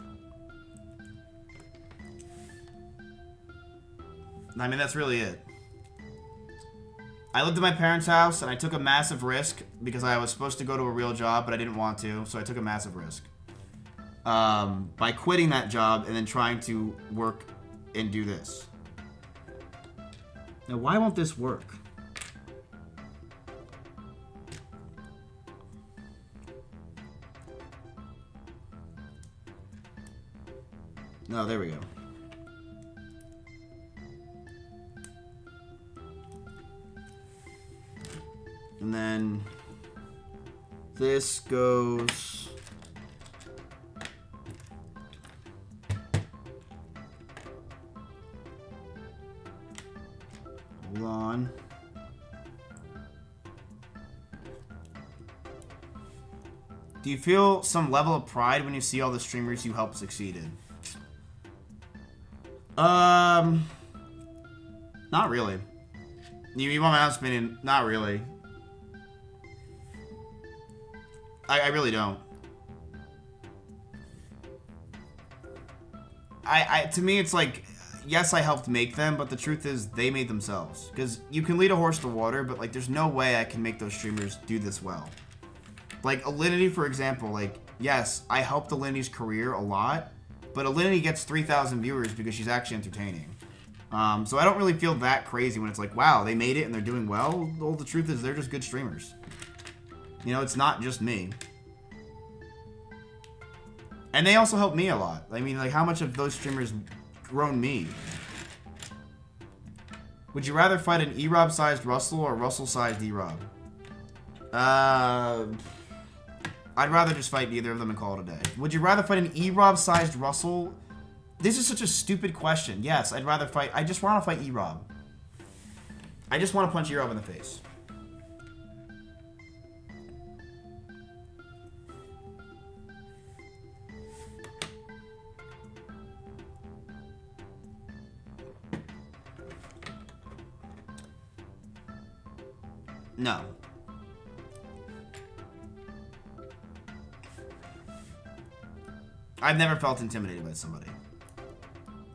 I mean, that's really it. I lived at my parents' house, and I took a massive risk because I was supposed to go to a real job, but I didn't want to, so I took a massive risk. By quitting that job and then trying to work and do this. Now, why won't this work? No, there we go. And then this goes hold on. Do you feel some level of pride when you see all the streamers you helped succeeded? Not really. You want my honest opinion? Not really. I really don't. To me, it's like, yes, I helped make them, but the truth is, they made themselves. Because you can lead a horse to water, but, like, there's no way I can make those streamers do this well. Like, Alinity, for example, like, yes, I helped Alinity's career a lot, but Alinity gets 3,000 viewers because she's actually entertaining. So I don't really feel that crazy when it's like, wow, they made it and they're doing well. Well, the truth is, they're just good streamers. You know, it's not just me. And they also helped me a lot. I mean, like, how much of those streamers grown me? Would you rather fight an E-Rob-sized Russell or Russell-sized E-Rob? I'd rather just fight either of them and call it a day. Would you rather fight an E-Rob-sized Russell? This is such a stupid question. Yes, I'd rather fight... I just want to fight E-Rob. I just want to punch E-Rob in the face. No. I've never felt intimidated by somebody.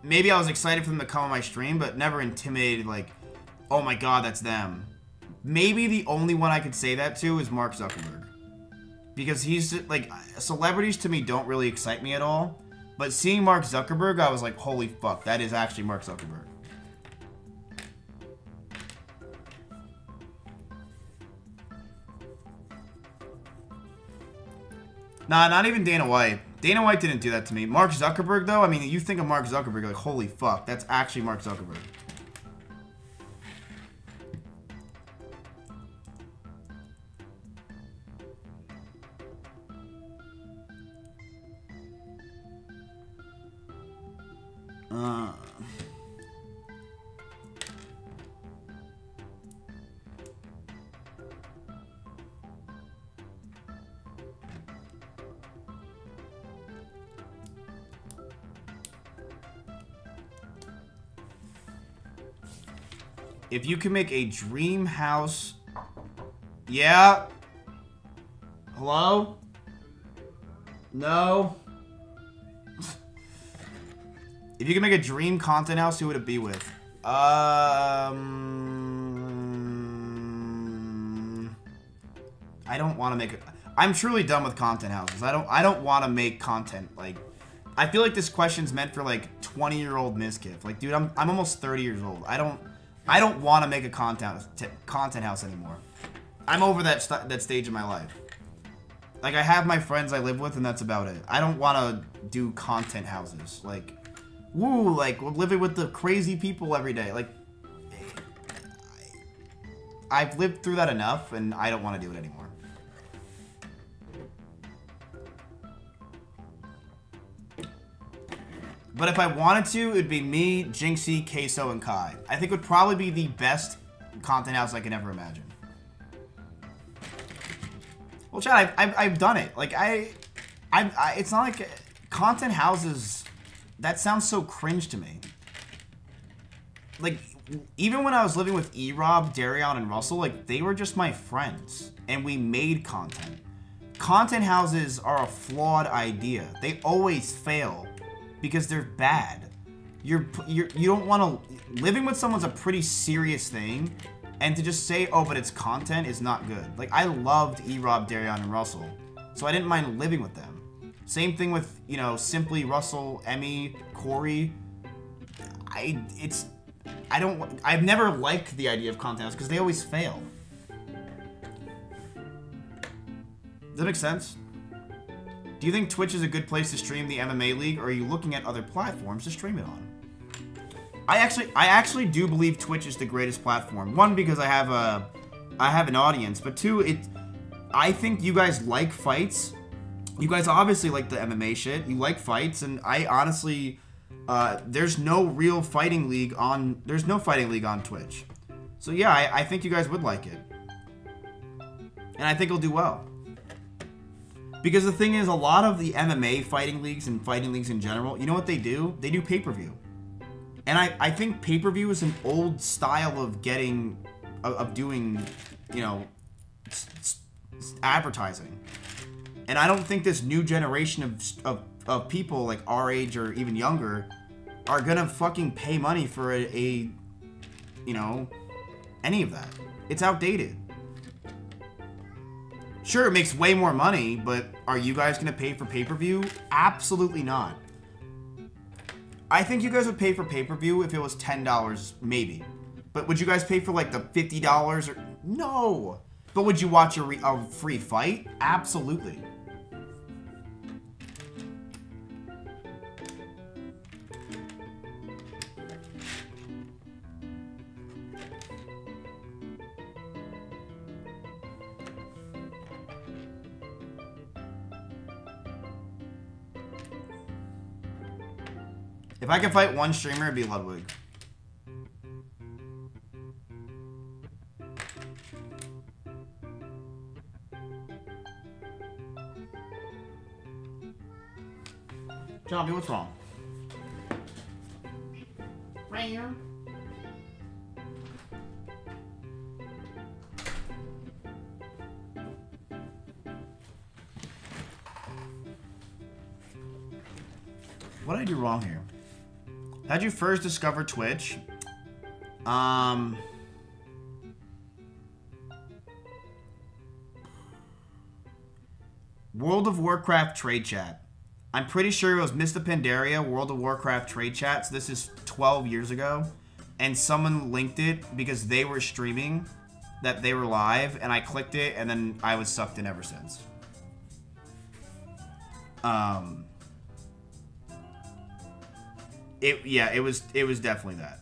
Maybe I was excited for them to come on my stream, but never intimidated like, oh my god, that's them. Maybe the only one I could say that to is Mark Zuckerberg. Because he's, like, celebrities to me don't really excite me at all. But seeing Mark Zuckerberg, I was like, holy fuck, that is actually Mark Zuckerberg. Nah, not even Dana White. Dana White didn't do that to me. Mark Zuckerberg, though, I mean, you think of Mark Zuckerberg, like, holy fuck, that's actually Mark Zuckerberg. If you can make a dream house... Yeah? Hello? No? If you can make a dream content house, who would it be with? I don't want to make it... I'm truly done with content houses. I don't want to make content, like... I feel like this question's meant for like 20-year-old Mizkif. Like, dude, I'm almost 30 years old. I don't want to make a content house anymore. I'm over that stage in my life. Like, I have my friends I live with, and that's about it. I don't want to do content houses. Like, woo, like, living with the crazy people every day. Like, I've lived through that enough, and I don't want to do it anymore. But if I wanted to, it'd be me, Jinxie, Queso, and Kai. I think it would probably be the best content house I could ever imagine. Well, Chad, I've done it. Like, it's not like content houses. That sounds so cringe to me. Like, even when I was living with E-Rob, Darion, and Russell, like, they were just my friends, and we made content. Content houses are a flawed idea. They always fail because they're bad. You don't want to. Living with someone's a pretty serious thing. And to just say, oh, but it's content is not good. Like, I loved E-Rob, Darion, and Russell. So I didn't mind living with them. Same thing with, you know, Simply, Russell, Emmy, Corey. I've never liked the idea of content house because they always fail. Does that make sense? Do you think Twitch is a good place to stream the MMA League, or are you looking at other platforms to stream it on? I actually do believe Twitch is the greatest platform. One, because I have an audience, but two, I think you guys like fights. You guys obviously like the MMA shit. You like fights, and I honestly, there's no real fighting league on. There's no fighting league on Twitch. So yeah, I think you guys would like it, and I think it'll do well. Because the thing is, a lot of the MMA fighting leagues and fighting leagues in general, you know what they do? They do pay-per-view. And I think pay-per-view is an old style of doing, you know, advertising. And I don't think this new generation of people like our age or even younger are gonna fucking pay money for you know, any of that. It's outdated. Sure, it makes way more money, but are you guys gonna pay for pay-per-view? Absolutely not. I think you guys would pay for pay-per-view if it was $10, maybe. But would you guys pay for like the $50 or no? But would you watch a free fight? Absolutely. If I could fight one streamer, it'd be Ludwig. Johnny, what's wrong? Right here. What did I do wrong here? How'd you first discover Twitch? World of Warcraft trade chat. I'm pretty sure it was Mr. Pandaria, World of Warcraft trade chat. So this is 12 years ago. And someone linked it because they were streaming, that they were live, and I clicked it, and then I was sucked in ever since. It was definitely that.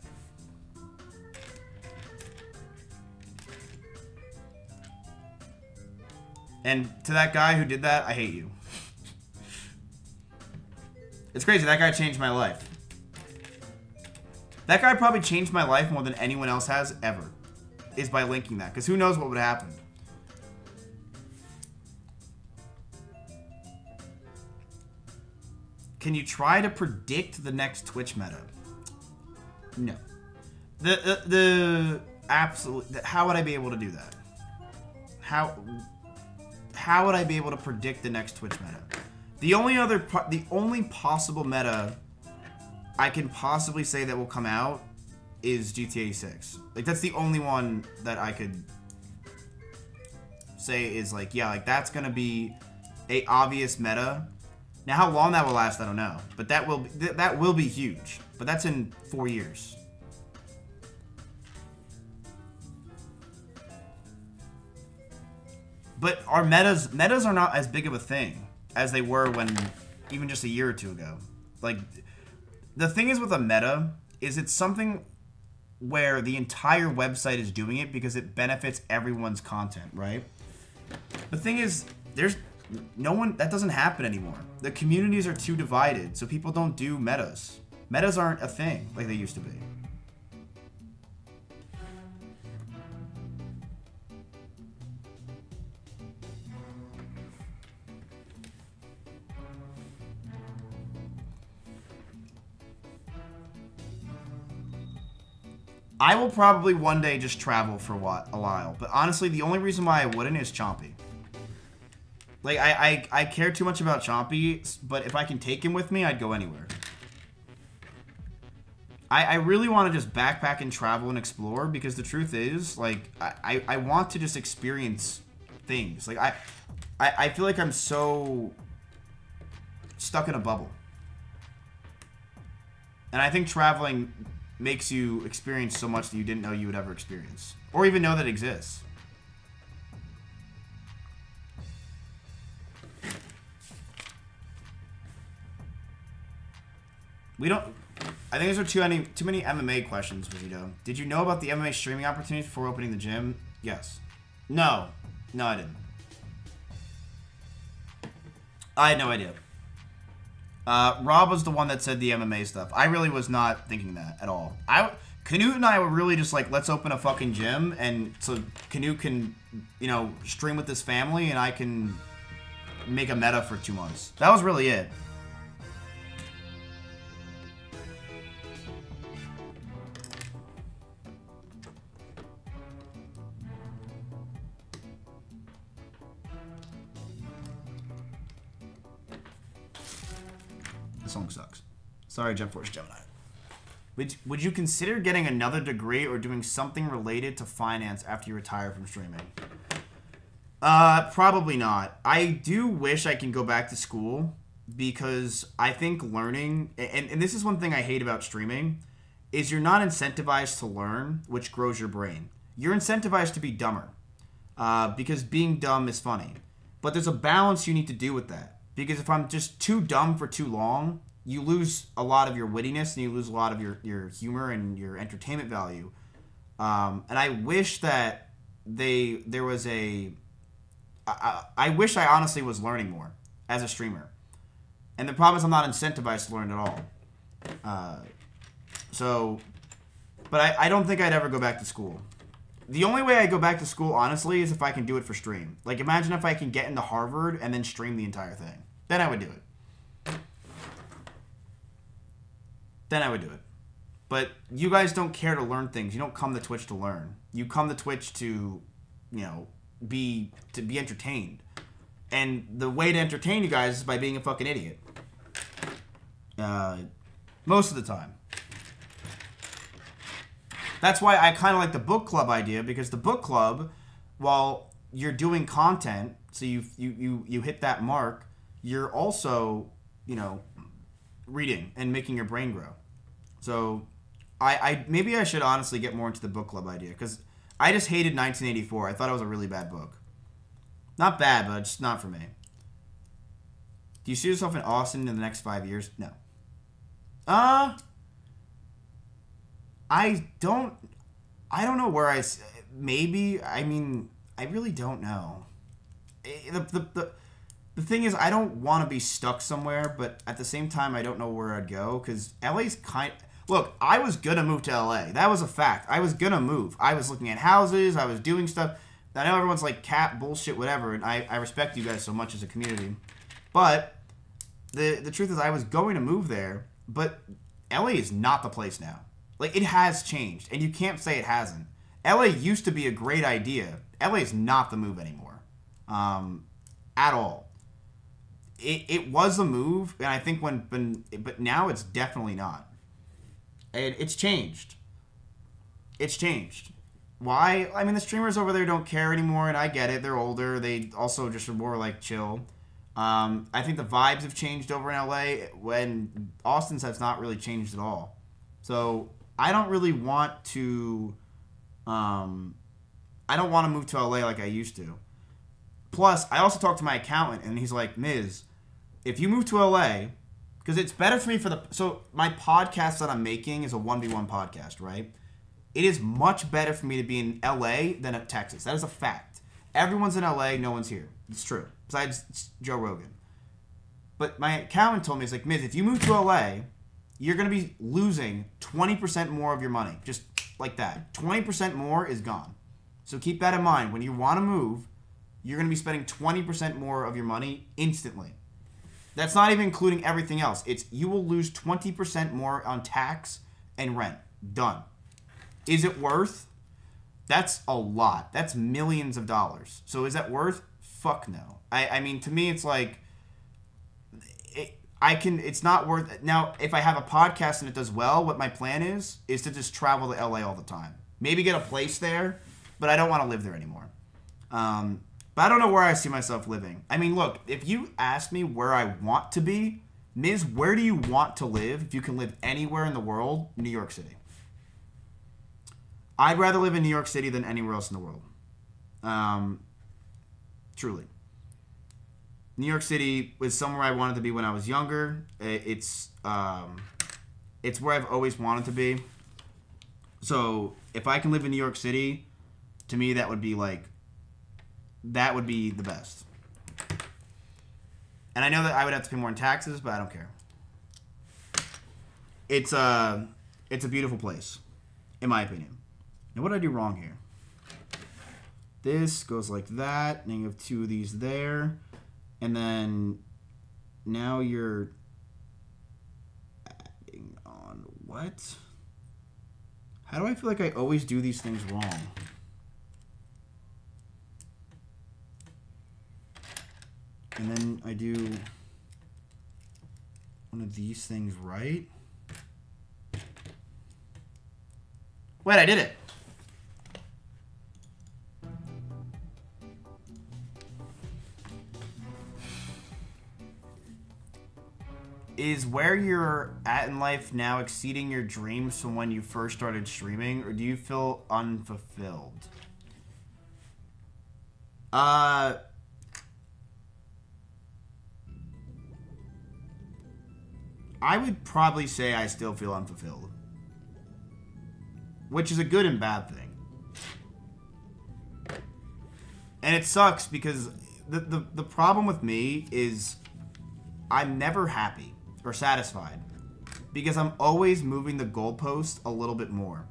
And to that guy who did that, I hate you. It's crazy, that guy changed my life. That guy probably changed my life more than anyone else has ever, is by linking that, because who knows what would happen. Can you try to predict the next Twitch meta? No. The absolute. How would I be able to do that? How would I be able to predict the next Twitch meta? The only possible meta I can possibly say that will come out is GTA 6. Like, that's the only one that I could say is like, yeah, like that's gonna be a obvious meta. Now, how long that will last, I don't know. But that will be huge. But that's in 4 years. But our metas are not as big of a thing as they were when even just a year or two ago. Like, the thing is with a meta is it's something where the entire website is doing it because it benefits everyone's content, right? The thing is, there's no one that doesn't happen anymore. The communities are too divided, so people don't do metas. Metas aren't a thing like they used to be. I will probably one day just travel for a while. But honestly, the only reason why I wouldn't is Chompy. Like, I care too much about Chompy, but if I can take him with me, I'd go anywhere. I really want to just backpack and travel and explore, because the truth is, like, I want to just experience things. Like, I feel like I'm so stuck in a bubble. And I think traveling makes you experience so much that you didn't know you would ever experience. Or even know that it exists. We don't... I think those are too many MMA questions, Vizito. Did you know about the MMA streaming opportunities before opening the gym? Yes. No. No, I didn't. I had no idea. Rob was the one that said the MMA stuff. I really was not thinking that at all. Canute and I were really just like, let's open a fucking gym, and so Canute can, you know, stream with his family, and I can make a meta for 2 months. That was really it. This song sucks. Sorry, Jet Force Gemini. Would you consider getting another degree or doing something related to finance after you retire from streaming? Probably not. I do wish I can go back to school, because I think learning, and this is one thing I hate about streaming, is you're not incentivized to learn, which grows your brain. You're incentivized to be dumber, because being dumb is funny. But there's a balance you need to do with that. Because if I'm just too dumb for too long, you lose a lot of your wittiness, and you lose a lot of your humor and your entertainment value. And I wish that there was a... I wish I honestly was learning more as a streamer. And the problem is I'm not incentivized to learn at all. But I don't think I'd ever go back to school. The only way I go back to school, honestly, is if I can do it for stream. Like, imagine if I can get into Harvard and then stream the entire thing. Then I would do it. But you guys don't care to learn things. You don't come to Twitch to learn. You come to Twitch to, you know, be entertained. And the way to entertain you guys is by being a fucking idiot. Most of the time. That's why I kind of like the book club idea, because the book club, while you're doing content, so you hit that mark, you're also, you know, reading and making your brain grow. So maybe I should honestly get more into the book club idea, because I just hated 1984. I thought it was a really bad book. Not bad, but just not for me. Do you see yourself in Austin in the next 5 years? No. I don't know where maybe, I mean, I really don't know. The thing is, I don't want to be stuck somewhere, but at the same time, I don't know where I'd go, because LA's look, I was gonna move to LA. That was a fact. I was gonna move. I was looking at houses. I was doing stuff. I know everyone's like, cap, bullshit, whatever, and I respect you guys so much as a community. But the truth is, I was going to move there, but LA is not the place now. Like, it has changed, and you can't say it hasn't. LA used to be a great idea. LA is not the move anymore. At all. It was a move, and I think but now it's definitely not. And it's changed. It's changed. Why? I mean, the streamers over there don't care anymore, and I get it. They're older. They also just are more, like, chill. I think the vibes have changed over in LA when Austin's has not really changed at all. So I don't really want to. I don't want to move to LA like I used to. Plus, I also talked to my accountant, and he's like, Miz, if you move to LA, because it's better for me for the. So my podcast that I'm making is a 1v1 podcast, right? It is much better for me to be in LA than at Texas. That is a fact. Everyone's in LA, no one's here. It's true. Besides Joe Rogan. But my accountant told me, it's like, Miz, if you move to LA, you're going to be losing 20% more of your money. Just like that. 20% more is gone. So keep that in mind. When you want to move, you're going to be spending 20% more of your money instantly. That's not even including everything else. It's you will lose 20% more on tax and rent. Done. Is it worth? That's a lot. That's millions of dollars. So is that worth? Fuck no. I mean, to me, it's like, it's not worth it. Now, if I have a podcast and it does well, what my plan is to just travel to LA all the time. Maybe get a place there, but I don't want to live there anymore. But I don't know where I see myself living. I mean, look, if you ask me where I want to be, Miz, where do you want to live if you can live anywhere in the world? New York City. I'd rather live in New York City than anywhere else in the world. Truly. New York City was somewhere I wanted to be when I was younger. It's where I've always wanted to be. So if I can live in New York City, to me that would be the best. And I know that I would have to pay more in taxes, but I don't care. It's a beautiful place, in my opinion. Now, what did I do wrong here? This goes like that, and you have two of these there. And then now you're adding on what? How do I feel like I always do these things wrong? And then I do one of these things right. Wait, I did it. Is where you're at in life now exceeding your dreams from when you first started streaming, or do you feel unfulfilled? I would probably say I still feel unfulfilled. Which is a good and bad thing. And it sucks because the problem with me is I'm never happy or satisfied because I'm always moving the goalpost a little bit more.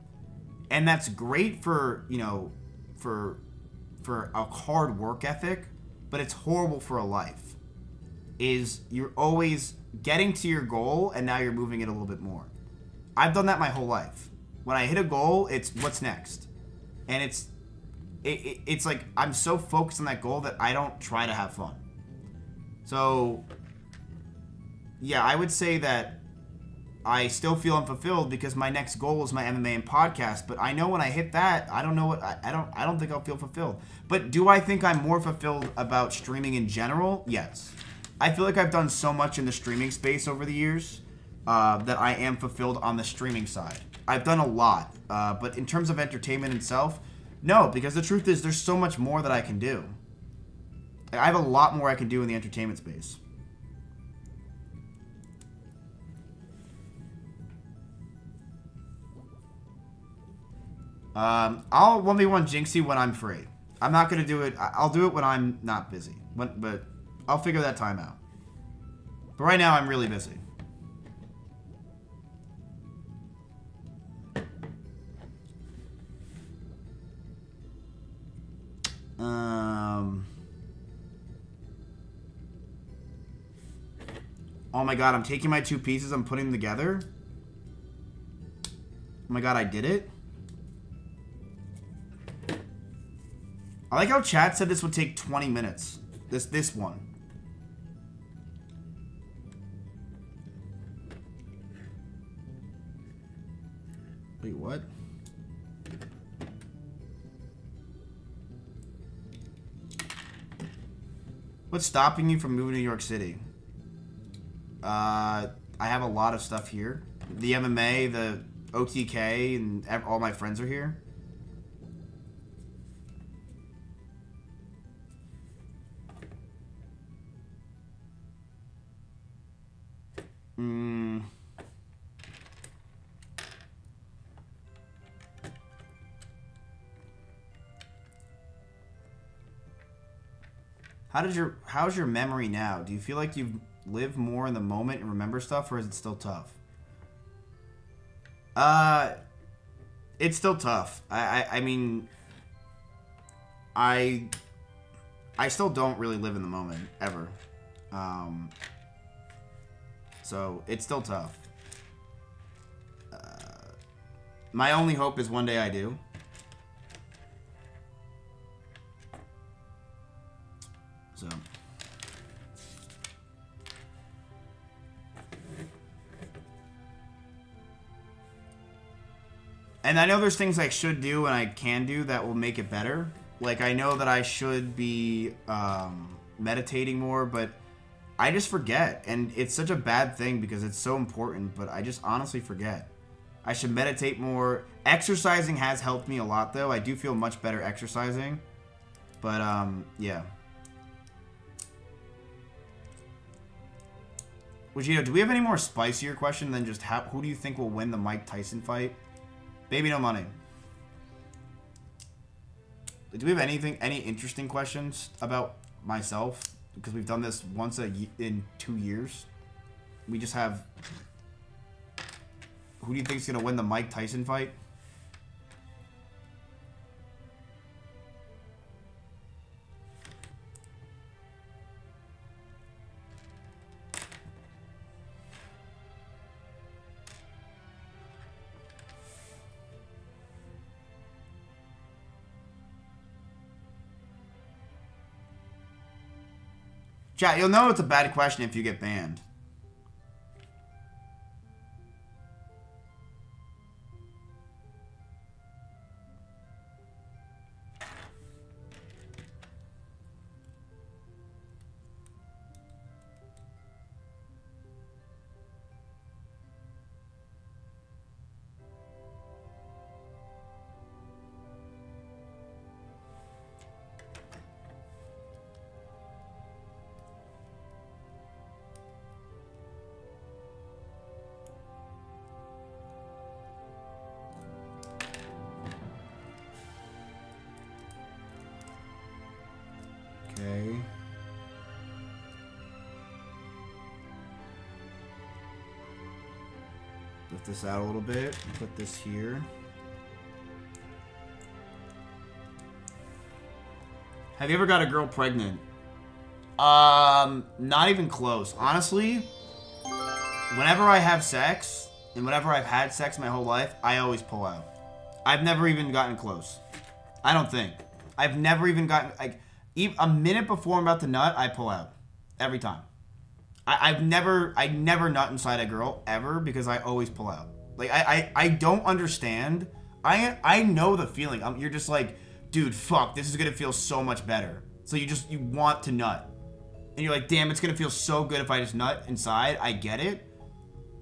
And that's great for, for a hard work ethic, but it's horrible for a life. Is you're always getting to your goal and now you're moving it a little bit more. I've done that my whole life. When I hit a goal, it's what's next. And it's like I'm so focused on that goal that I don't try to have fun. So yeah, I would say that I still feel unfulfilled because my next goal is my MMA and podcast, but I know when I hit that, I don't know what I don't think I'll feel fulfilled. But do I think I'm more fulfilled about streaming in general? Yes. I feel like I've done so much in the streaming space over the years that I am fulfilled on the streaming side. I've done a lot, but in terms of entertainment itself, no, because the truth is there's so much more that I can do. I have a lot more I can do in the entertainment space. I'll 1v1 Jinxie when I'm free. I'm not going to do it. I'll do it when I'm not busy. But I'll figure that time out. But right now, I'm really busy. Oh my god, I'm taking my two pieces, I'm putting them together. Oh my god, I did it. I like how chat said this would take 20 minutes. This one. Wait, what? What's stopping you from moving to New York City? I have a lot of stuff here. The MMA, the OTK, and all my friends are here. How's your memory now? Do you feel like you've lived more in the moment and remember stuff, or is it still tough? It's still tough. I mean, I still don't really live in the moment ever. So it's still tough. My only hope is one day I do. So. And I know there's things I should do and I can do that will make it better. Like, I know that I should be meditating more, but I just forget. And it's such a bad thing because it's so important, but I just honestly forget. I should meditate more. Exercising has helped me a lot, though. I do feel much better exercising. But, yeah. Vegito, do we have any more spicier question than just who do you think will win the Mike Tyson fight? Baby no money. Do we have any interesting questions about myself? Because we've done this once in 2 years. We just have... Who do you think is going to win the Mike Tyson fight? Chat, you'll know it's a bad question if you get banned. Okay. Lift this out a little bit. Put this here. Have you ever got a girl pregnant? Not even close. Honestly, whenever I have sex, and whenever I've had sex my whole life, I always pull out. I've never even gotten close. I don't think. I've never even gotten, like, a minute before I'm about to nut, I pull out. Every time. I never nut inside a girl, ever, because I always pull out. Like, I don't understand. I know the feeling. You're just like, dude, fuck, this is gonna feel so much better. So you want to nut. And you're like, damn, it's gonna feel so good if I just nut inside. I get it.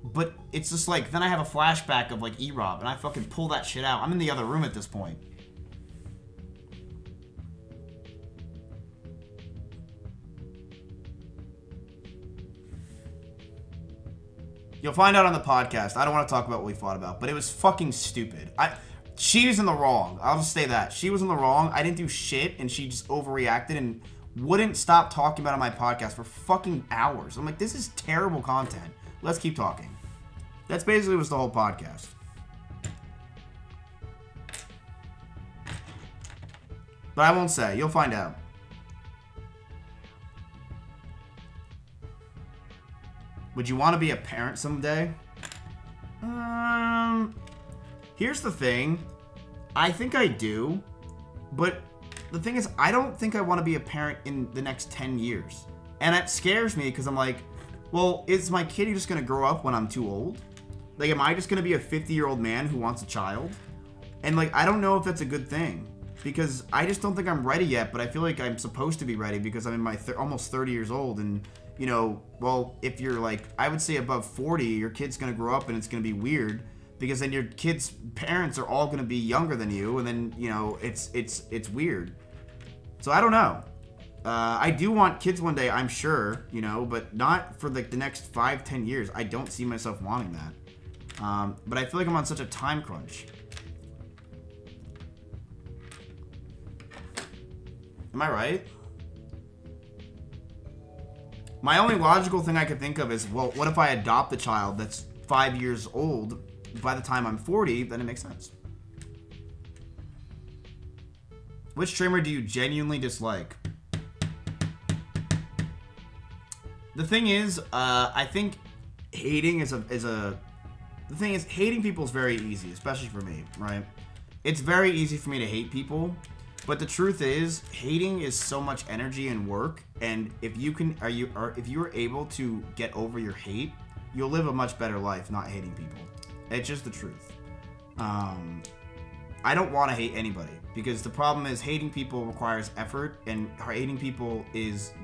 But it's just like, then I have a flashback of like E-Rob, and I fucking pull that shit out. I'm in the other room at this point. You'll find out on the podcast. I don't want to talk about what we fought about, but it was fucking stupid. She was in the wrong. I'll just say that. She was in the wrong. I didn't do shit, and she just overreacted and wouldn't stop talking about it on my podcast for fucking hours. I'm like, this is terrible content. Let's keep talking. That's basically was the whole podcast. But I won't say. You'll find out. Would you want to be a parent someday? Here's the thing. I think I do. But the thing is, I don't think I want to be a parent in the next 10 years. And that scares me because I'm like, well, is my kid just going to grow up when I'm too old? Like, am I just going to be a 50-year-old man who wants a child? And, like, I don't know if that's a good thing. because I just don't think I'm ready yet, but I feel like I'm supposed to be ready because I'm in my almost 30 years old, and you know, well, if you're like, I would say above 40, your kid's gonna grow up and it's gonna be weird because then your kids' parents are all gonna be younger than you, and then you know, it's weird. So I don't know. I do want kids one day, I'm sure, you know, but not for like the next 5-10 years. I don't see myself wanting that. But I feel like I'm on such a time crunch. Am I right? My only logical thing I could think of is, well, what if I adopt a child that's 5 years old by the time I'm 40? Then it makes sense. Which streamer do you genuinely dislike? The thing is, I think hating the thing is, hating people is very easy, especially for me, right? It's very easy for me to hate people, but the truth is, hating is so much energy and work, and if you are able to get over your hate, you'll live a much better life not hating people. It's just the truth. I don't want to hate anybody because the problem is hating people requires effort, and hating people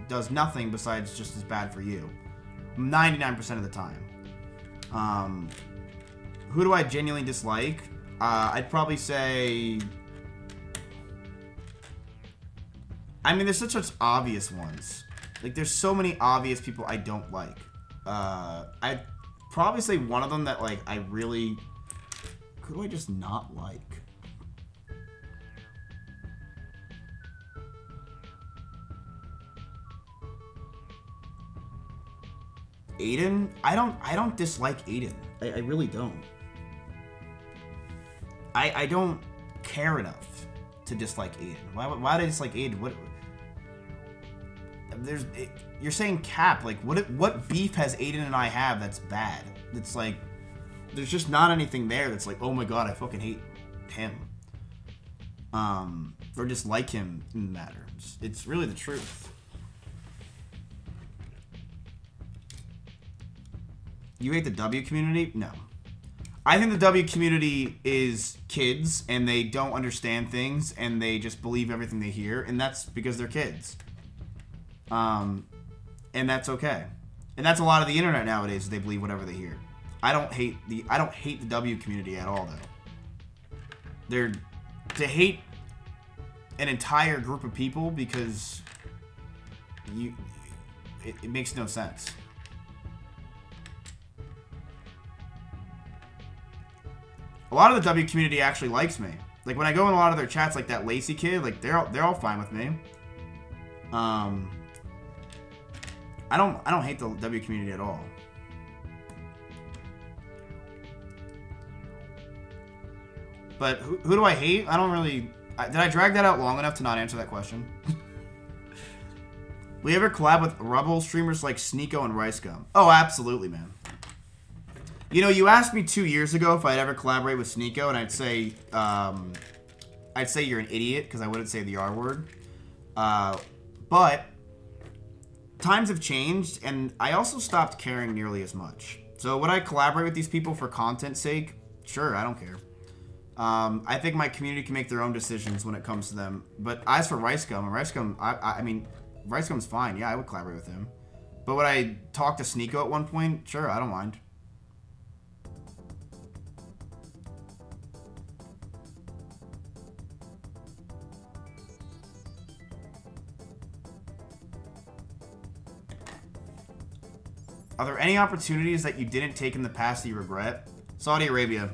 does nothing besides just as bad for you 99% of the time. Who do I genuinely dislike? I'd probably say, I mean, there's such obvious ones. Like, there's so many obvious people I don't like. I'd probably say one of them that, like, I really... Who do I just not like? Aiden? I don't dislike Aiden. I really don't. I don't care enough to dislike Aiden. Why do I dislike Aiden? What? You're saying Cap, like what beef has Aiden and I have that's bad? It's like there's just not anything there that's like, oh my god, I fucking hate him. Or dislike him in the matter. It's really the truth. You hate the W community? No. I think the W community is kids, and they don't understand things, and they just believe everything they hear, and that's because they're kids. And that's okay. And that's a lot of the internet nowadays, is they believe whatever they hear. I don't hate the W community at all, though. To hate an entire group of people because it makes no sense. A lot of the W community actually likes me. Like when I go in a lot of their chats, like that Lacey kid, like they're all fine with me. I don't hate the W community at all. But who do I hate? I don't really... Did I drag that out long enough to not answer that question? We ever collab with Rebel streamers like Sneeko and RiceGum? Oh, absolutely, man. You know, you asked me 2 years ago if I'd ever collaborate with Sneeko, and I'd say you're an idiot because I wouldn't say the R word. But times have changed, and I also stopped caring nearly as much. So would I collaborate with these people for content's sake? Sure, I don't care. I think my community can make their own decisions when it comes to them. But as for RiceGum, I mean, RiceGum's fine. Yeah, I would collaborate with him. But would I talk to Sneeko at one point? Sure, I don't mind. Are there any opportunities that you didn't take in the past that you regret? Saudi Arabia.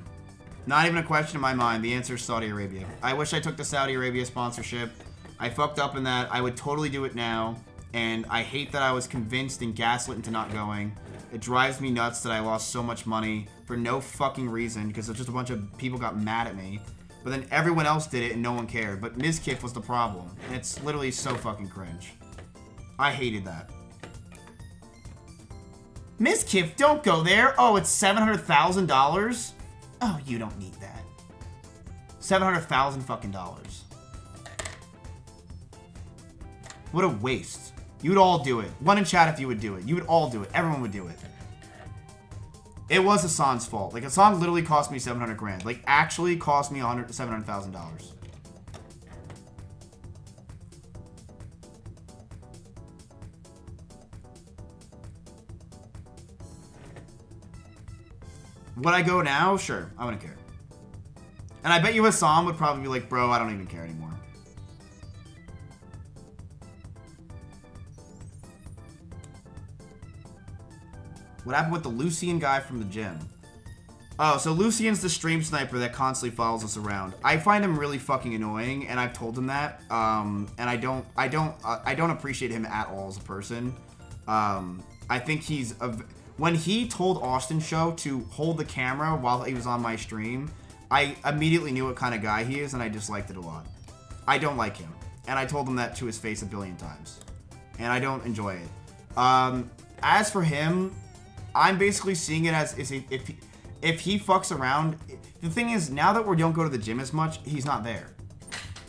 Not even a question in my mind. The answer is Saudi Arabia. I wish I took the Saudi Arabia sponsorship. I fucked up in that. I would totally do it now. And I hate that I was convinced and gaslit into not going. It drives me nuts that I lost so much money for no fucking reason because just a bunch of people got mad at me. But then everyone else did it and no one cared. But Mizkif was the problem. And it's literally so fucking cringe. I hated that. Mizkif, don't go there. Oh, it's $700,000? Oh, you don't need that. $700,000 fucking dollars. What a waste. You would all do it. One in chat if you would do it. You would all do it. Everyone would do it. It was Hassan's fault. Like, Hassan literally cost me 700 grand. Like, actually cost me $700,000. Would I go now? Sure. I wouldn't care. And I bet you Hassan would probably be like, bro, I don't even care anymore. What happened with the Lucian guy from the gym? Oh, so Lucian's the stream sniper that constantly follows us around. I find him really fucking annoying, and I've told him that. And I don't appreciate him at all as a person. I think he's when he told Austin Show to hold the camera while he was on my stream, I immediately knew what kind of guy he is, and I disliked it a lot. I don't like him, and I told him that to his face a billion times, and I don't enjoy it. As for him, I'm basically seeing it as if he fucks around. The thing is, now that we don't go to the gym as much, he's not there.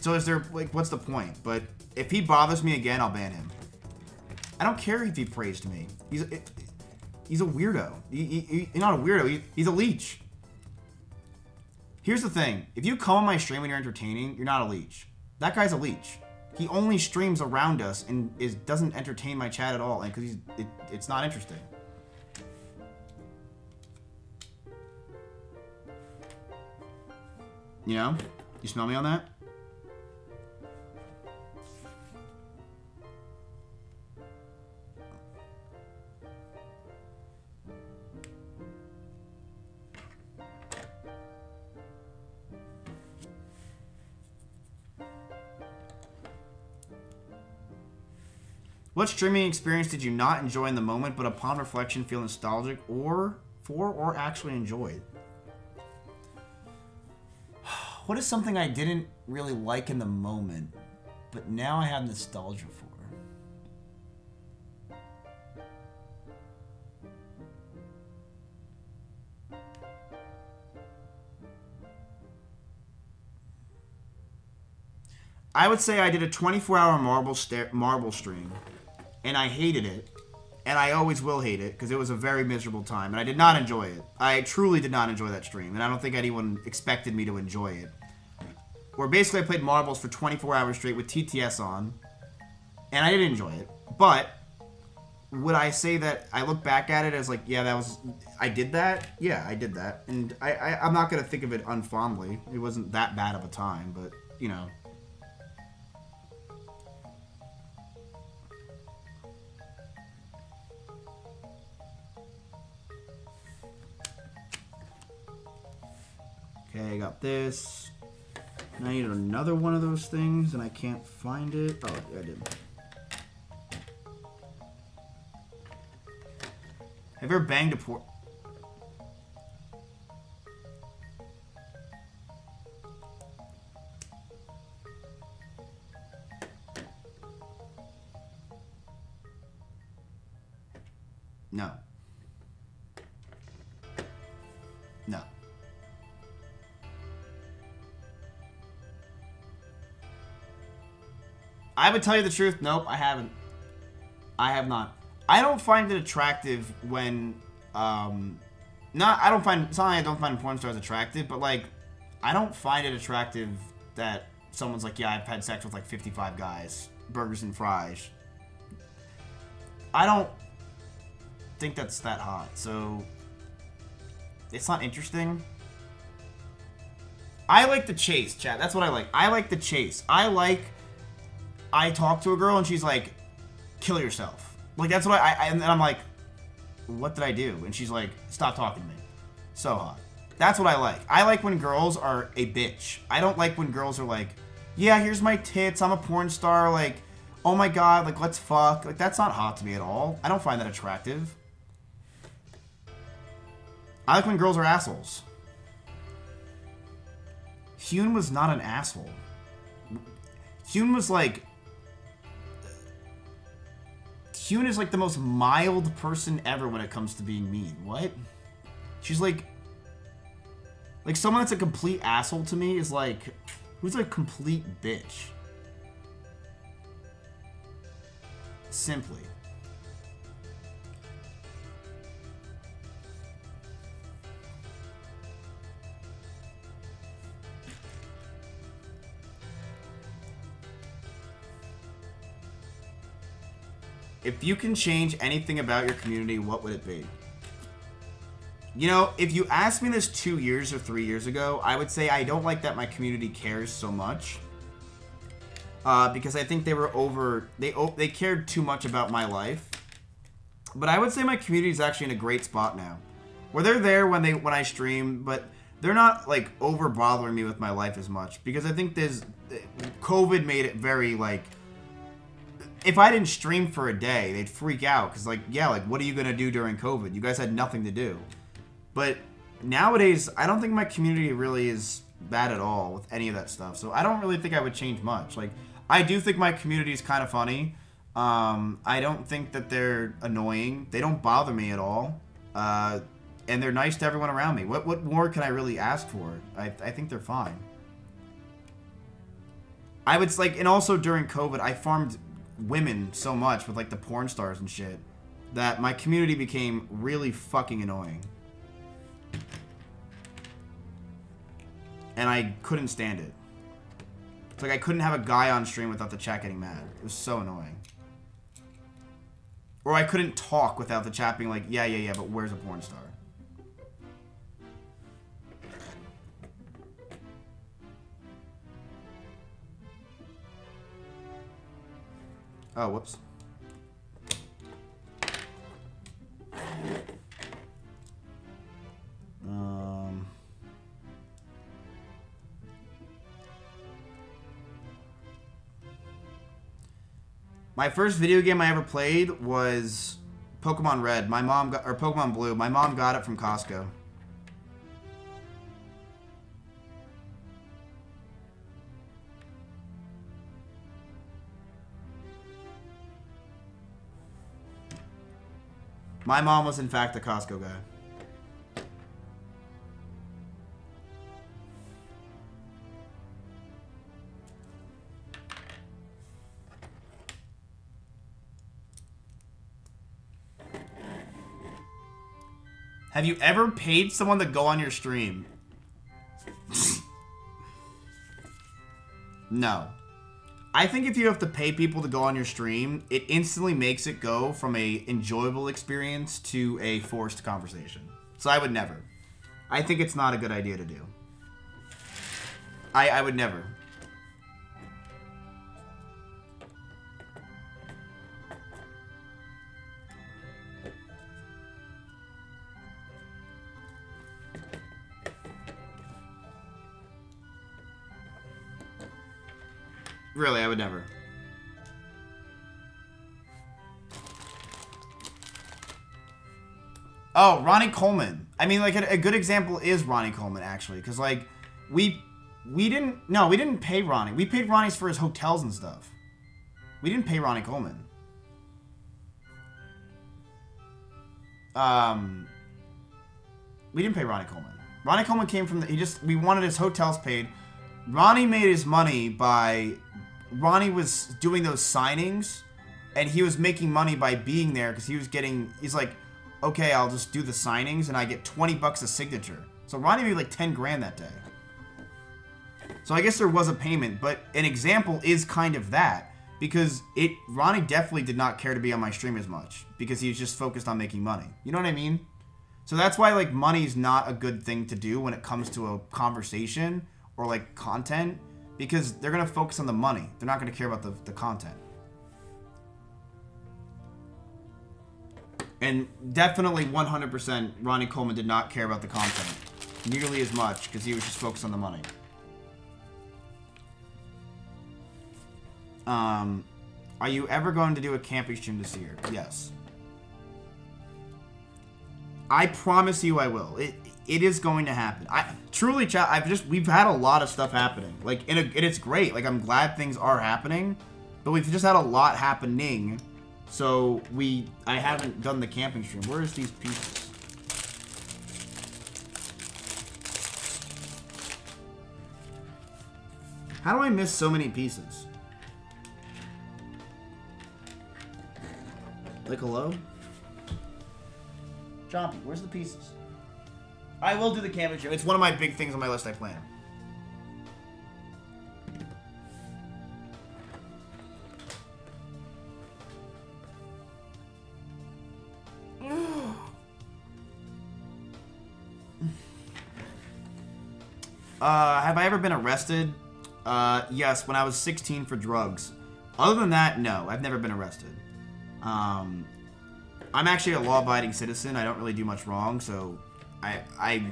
So is there, like, what's the point? But if he bothers me again, I'll ban him. I don't care if he prays to me. He's a weirdo. He's not a weirdo. He's a leech. Here's the thing. If you come on my stream when you're entertaining, you're not a leech. That guy's a leech. He only streams around us and doesn't entertain my chat at all, and because it's not interesting. You know? You smell me on that? What streaming experience did you not enjoy in the moment, but upon reflection feel nostalgic or actually enjoyed? What is something I didn't really like in the moment, but now I have nostalgia for? I would say I did a 24-hour marble stream, and I hated it, and I always will hate it, because it was a very miserable time, and I did not enjoy it. I truly did not enjoy that stream, and I don't think anyone expected me to enjoy it. Where basically I played marbles for 24 hours straight with TTS on, and I did enjoy it. But would I say that I look back at it as like, yeah, I did that? Yeah, I did that. And I'm not going to think of it unfondly. It wasn't that bad of a time, but, you know. Okay, I got this. Now I need another one of those things, and I can't find it. Oh, I did. Have you ever banged a port? No. No. I would tell you the truth. Nope, I haven't. I have not. I don't find it attractive when, I don't find, it's not like I don't find porn stars attractive, but like, I don't find it attractive that someone's like, yeah, I've had sex with like 55 guys, burgers and fries. I don't think that's that hot, so it's not interesting. I like the chase, chat. That's what I like. I like the chase. I talk to a girl and she's like, kill yourself. Like, that's what and I'm like, what did I do? And she's like, stop talking to me. So hot. That's what I like. I like when girls are a bitch. I don't like when girls are like, yeah, here's my tits, I'm a porn star, like, oh my god, like, let's fuck. Like, that's not hot to me at all. I don't find that attractive. I like when girls are assholes. Hyun was not an asshole. Hyun was like... Hyun is like the most mild person ever when it comes to being mean. What? She's like... Like, someone that's a complete asshole to me is like... Who's a complete bitch? Simply. If you can change anything about your community, what would it be? You know, if you asked me this 2 years or 3 years ago, I would say I don't like that my community cares so much. Because I think they were they cared too much about my life. But I would say my community is actually in a great spot now. Where they're there when I stream, but they're not like over bothering me with my life as much. Because I think COVID made it very like, if I didn't stream for a day, they'd freak out. Because like, yeah, like what are you going to do during COVID? You guys had nothing to do. But nowadays, I don't think my community really is bad at all with any of that stuff. So I don't really think I would change much. Like, I do think my community is kind of funny. I don't think that they're annoying. They don't bother me at all. And they're nice to everyone around me. What more can I really ask for? I think they're fine. I would like, and also during COVID, I farmed women so much with like the porn stars and shit that my community became really fucking annoying. And I couldn't stand it. It's like I couldn't have a guy on stream without the chat getting mad. It was so annoying. Or I couldn't talk without the chat being like, yeah, but where's a porn star? Oh, whoops. My first video game I ever played was Pokemon Red. My mom got, or Pokemon Blue. My mom got it from Costco. My mom was in fact a Costco guy. Have you ever paid someone to go on your stream? No. I think if you have to pay people to go on your stream, it instantly makes it go from a enjoyable experience to a forced conversation. So I would never. I think it's not a good idea to do. I would never. Really, I would never. Oh, Ronnie Coleman. I mean, like, a good example is Ronnie Coleman, actually. Because, like, we didn't pay Ronnie. We paid Ronnie's for his hotels and stuff. We didn't pay Ronnie Coleman. We didn't pay Ronnie Coleman. Ronnie Coleman came from we wanted his hotels paid. Ronnie made his money by... Ronnie was doing those signings, and he was making money by being there because he's like, okay, I'll just do the signings, and I get 20 bucks a signature. So Ronnie made like 10 grand that day. So I guess there was a payment, but an example is kind of that, because Ronnie definitely did not care to be on my stream as much, because he was just focused on making money. You know what I mean? So that's why, like, money's not a good thing to do when it comes to a conversation or, like, content, because they're going to focus on the money. They're not going to care about the content. And definitely 100% Ronnie Coleman did not care about the content nearly as much because he was just focused on the money. Are you ever going to do a camping stream this year? Yes. I promise you I will. It is going to happen. Truly, chat, we've had a lot of stuff happening. Like, and it's great. Like, I'm glad things are happening, but we've just had a lot happening. So I haven't done the camping stream. Where's these pieces? How do I miss so many pieces? Like, hello? Chompy, where's the pieces? I will do the camping stream. It's one of my big things on my list I plan. Have I ever been arrested? Yes, when I was 16 for drugs. Other than that, no, I've never been arrested. I'm actually a law-abiding citizen. I don't really do much wrong, so I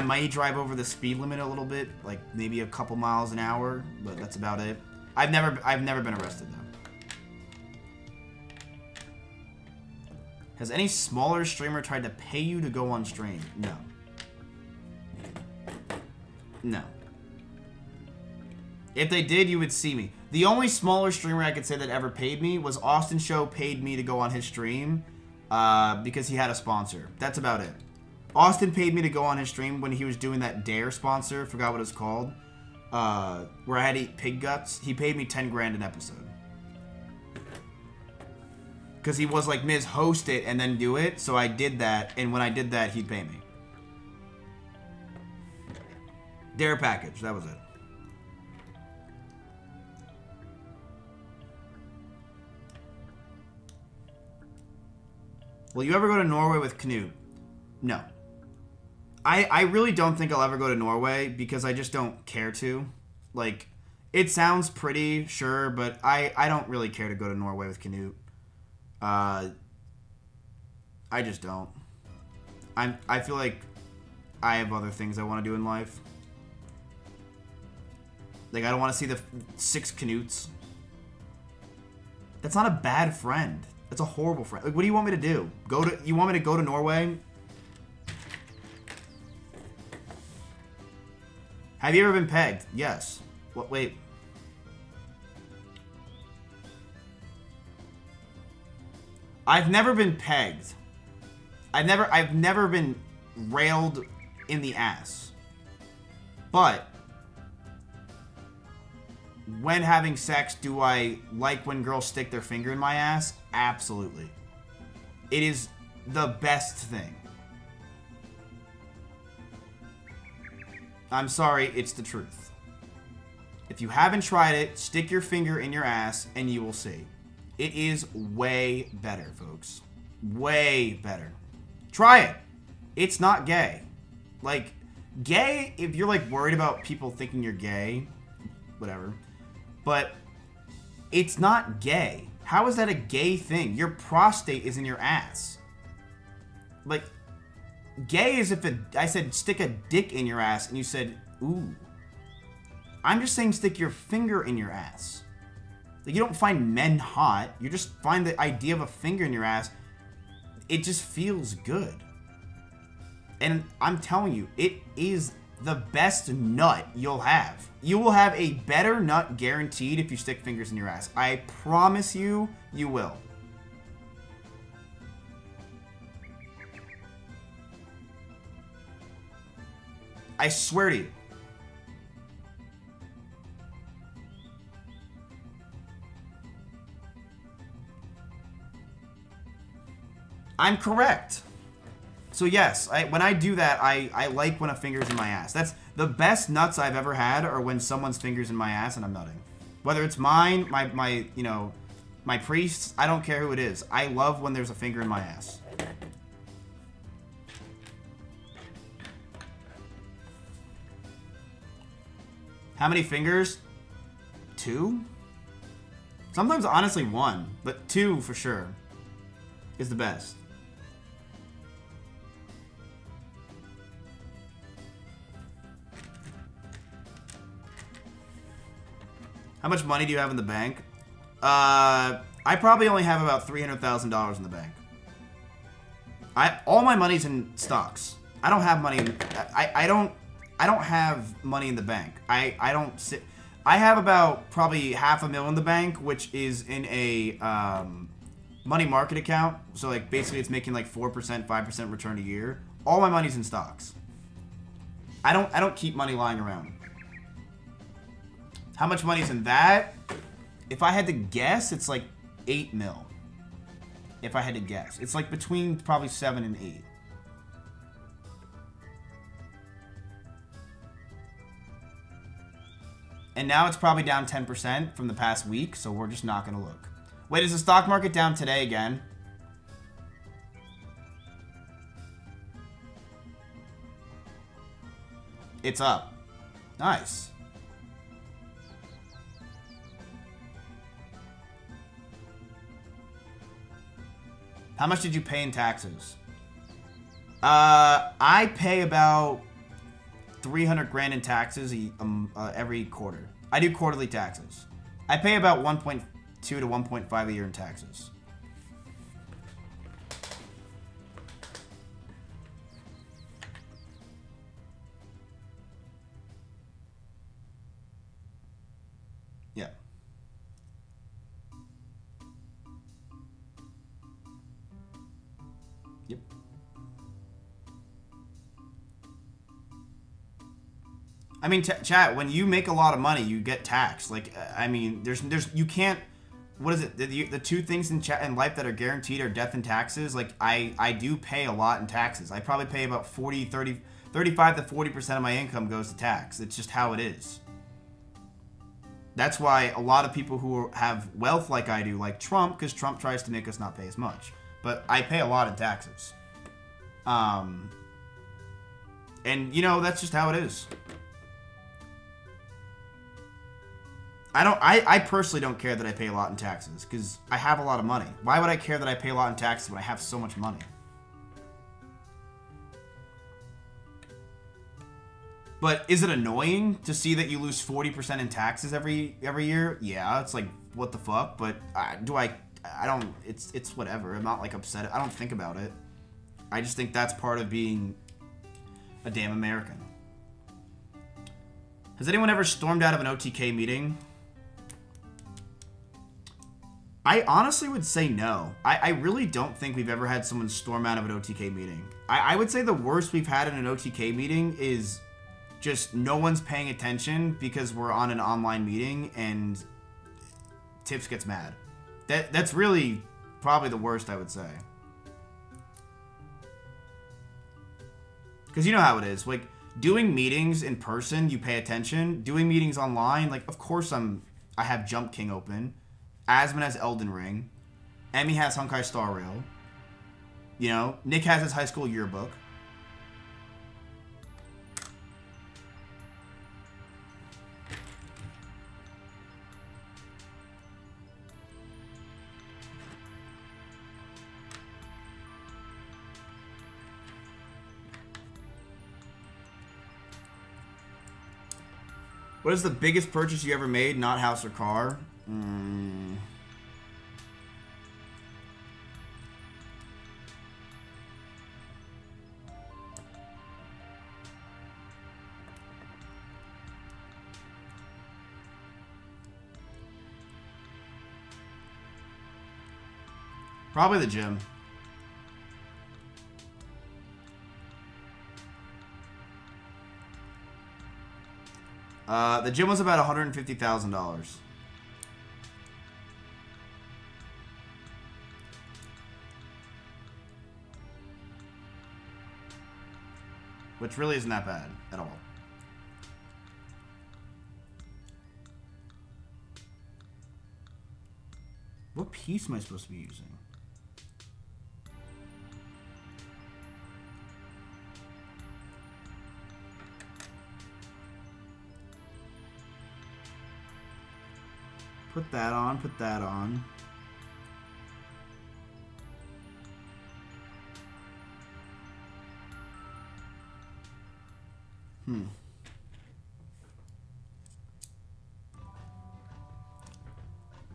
might drive over the speed limit a little bit, like maybe a couple miles an hour, but that's about it. I've never been arrested though. Has any smaller streamer tried to pay you to go on stream? No. No. If they did, you would see me. The only smaller streamer I could say that ever paid me was Austin Show paid me to go on his stream because he had a sponsor. That's about it. Austin paid me to go on his stream when he was doing that Dare sponsor. Forgot what it's called. Where I had to eat pig guts. He paid me 10 grand an episode. Because he was like, Miz, host it and then do it. So I did that. And when I did that, he'd pay me. Dare package. That was it. Will you ever go to Norway with Knut? No. I really don't think I'll ever go to Norway because I just don't care to. Like, it sounds pretty, sure, but I don't really care to go to Norway with Knut. I just don't. I feel like I have other things I want to do in life. Like, I don't want to see the 6 Knuts. That's not a bad friend. That's a horrible friend. Like, what do you want me to do? You want me to go to Norway? Have you ever been pegged? Yes. What? Wait. I've never been pegged. I've never been railed in the ass. But when having sex, do I like when girls stick their finger in my ass? Absolutely. It is the best thing. I'm sorry, it's the truth. If you haven't tried it, stick your finger in your ass and you will see. It is way better, folks. Way better. Try it. It's not gay. Like, gay, if you're like worried about people thinking you're gay, whatever. But it's not gay. How is that a gay thing? Your prostate is in your ass. Like, gay is if I said stick a dick in your ass and you said, ooh. I'm just saying stick your finger in your ass. Like, you don't find men hot. You just find the idea of a finger in your ass. It just feels good. And I'm telling you, it is the best nut you'll have. You will have a better nut guaranteed if you stick fingers in your ass. I promise you, you will. I swear to you. I'm correct. So yes, when I do that, I like when a finger's in my ass. That's the best nuts I've ever had are when someone's finger's in my ass and I'm nutting. Whether it's mine, my priest's, I don't care who it is. I love when there's a finger in my ass. How many fingers? 2? Sometimes honestly 1, but 2 for sure is the best. How much money do you have in the bank? I probably only have about $300,000 in the bank. All my money's in stocks. I don't have money. I don't have money in the bank. I don't sit. I have about probably $500,000 in the bank, which is in a money market account. So like basically, it's making like 4%, 5% return a year. All my money's in stocks. I don't keep money lying around. How much money's in that? If I had to guess, it's like 8 mil. If I had to guess. It's like between probably 7 and 8. And now it's probably down 10% from the past week, so we're just not going to look. Wait, is the stock market down today again? It's up. Nice. How much did you pay in taxes? I pay about 300 grand in taxes every quarter. I do quarterly taxes. I pay about 1.2 to 1.5 a year in taxes. Yeah. Yep. I mean, chat, when you make a lot of money, you get taxed. Like, I mean, you can't, what is it? The two things in life that are guaranteed are death and taxes. Like, I do pay a lot in taxes. I probably pay about 35 to 40% of my income goes to tax. It's just how it is. That's why a lot of people who have wealth like I do, like Trump, because Trump tries to make us not pay as much. But I pay a lot in taxes. And, you know, that's just how it is. I personally don't care that I pay a lot in taxes, because I have a lot of money. Why would I care that I pay a lot in taxes when I have so much money? But is it annoying to see that you lose 40% in taxes every year? Yeah, it's like, what the fuck? But I don't, it's whatever. I'm not like upset. I don't think about it. I just think that's part of being a damn American. Has anyone ever stormed out of an OTK meeting? I honestly would say no. I really don't think we've ever had someone storm out of an OTK meeting. I would say the worst we've had in an OTK meeting is just no one's paying attention because we're on an online meeting and Tips gets mad. That's really probably the worst, I would say. Because you know how it is. Like, doing meetings in person, you pay attention. Doing meetings online, like, of course I have Jump King open. Asmon has Elden Ring. Emmy has Honkai Star Rail. You know, Nick has his high school yearbook. What is the biggest purchase you ever made? Not house or car? Probably the gym. The gym was about $150,000. Which really isn't that bad at all. What piece am I supposed to be using? Put that on, put that on.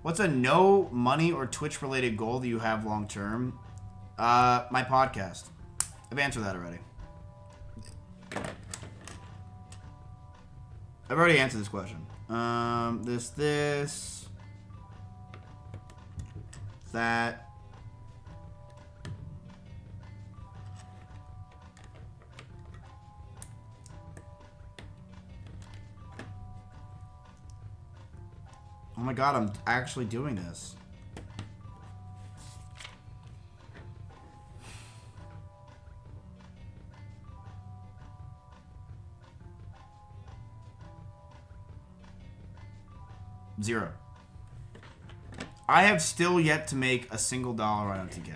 What's a no money or Twitch related goal that you have long term? My podcast. I've answered that already. I've already answered this question. That. Oh my god, I'm actually doing this. Zero. I have still yet to make a single dollar on OTK.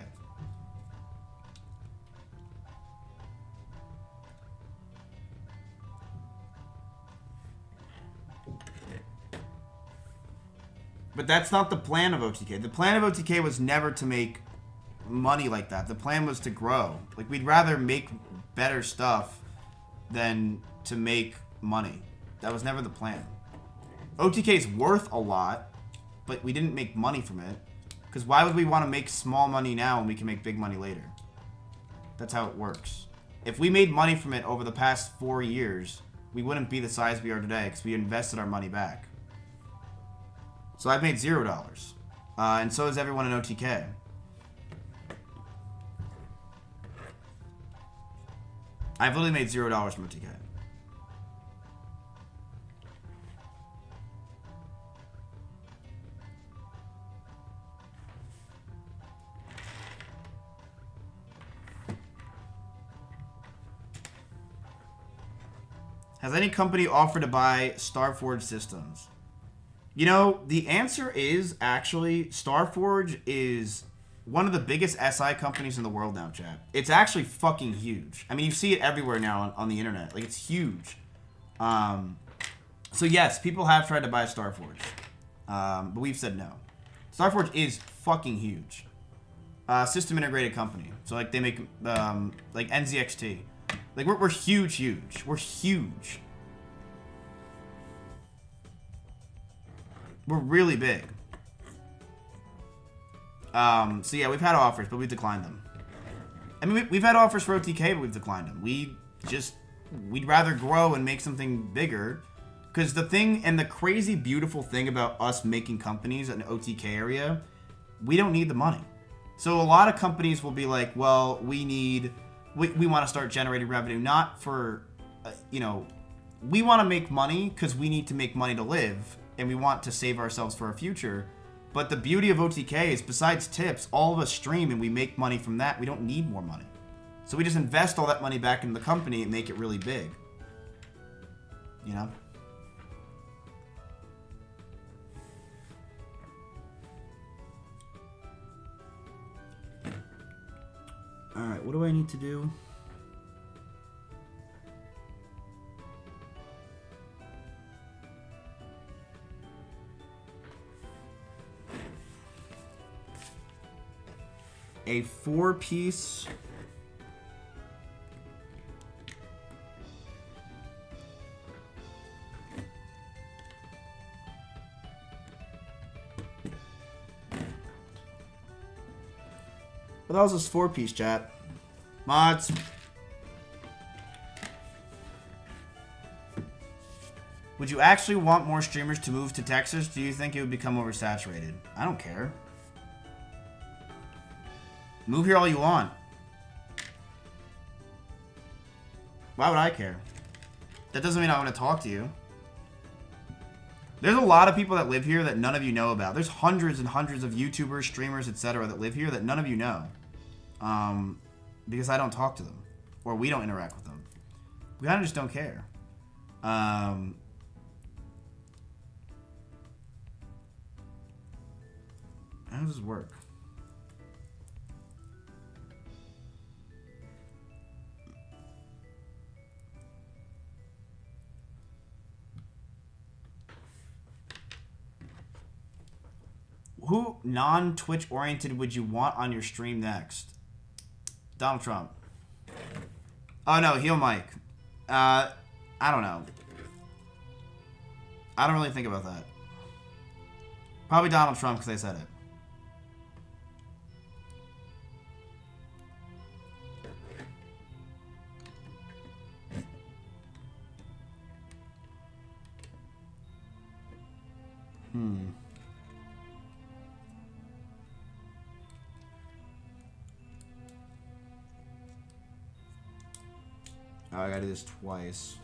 But that's not the plan of OTK. The plan of OTK was never to make money like that. The plan was to grow. Like, we'd rather make better stuff than to make money. That was never the plan. OTK is worth a lot, but we didn't make money from it. Because why would we want to make small money now when we can make big money later? That's how it works. If we made money from it over the past 4 years, we wouldn't be the size we are today because we invested our money back. So I've made $0. And so has everyone in OTK. I've literally made $0 from OTK. Has any company offered to buy Starforge systems? You know, the answer is actually Starforge is one of the biggest SI companies in the world now, chat. It's actually fucking huge. I mean, you see it everywhere now on the internet. Like, it's huge. So yes, people have tried to buy Starforge. But we've said no. Starforge is fucking huge. System integrated company. So, like, they make, like, NZXT. Like, we're huge. We're huge. We're really big. So yeah, we've had offers, but we've declined them. I mean, we've had offers for OTK, but we've declined them. We'd rather grow and make something bigger. Because the thing, and the crazy beautiful thing about us making companies in the OTK area, we don't need the money. So a lot of companies will be like, well, we want to start generating revenue, not for, you know, we want to make money because we need to make money to live, and we want to save ourselves for our future. But the beauty of OTK is, besides tips, all of us stream and we make money from that. We don't need more money. So we just invest all that money back into the company and make it really big. You know? Alright, what do I need to do? A 4-piece What else is 4-piece, chat? Mods. Would you actually want more streamers to move to Texas? Do you think it would become oversaturated? I don't care. Move here all you want. Why would I care? That doesn't mean I want to talk to you. There's a lot of people that live here that none of you know about. There's hundreds and hundreds of YouTubers, streamers, etc. that live here that none of you know. Because I don't talk to them. Or we don't interact with them. We kind of just don't care. How does this work? Who non-Twitch oriented would you want on your stream next? Donald Trump. Oh no, Heel Mike. I don't know. I don't really think about that. Probably Donald Trump because I said it. Oh, I gotta do this twice.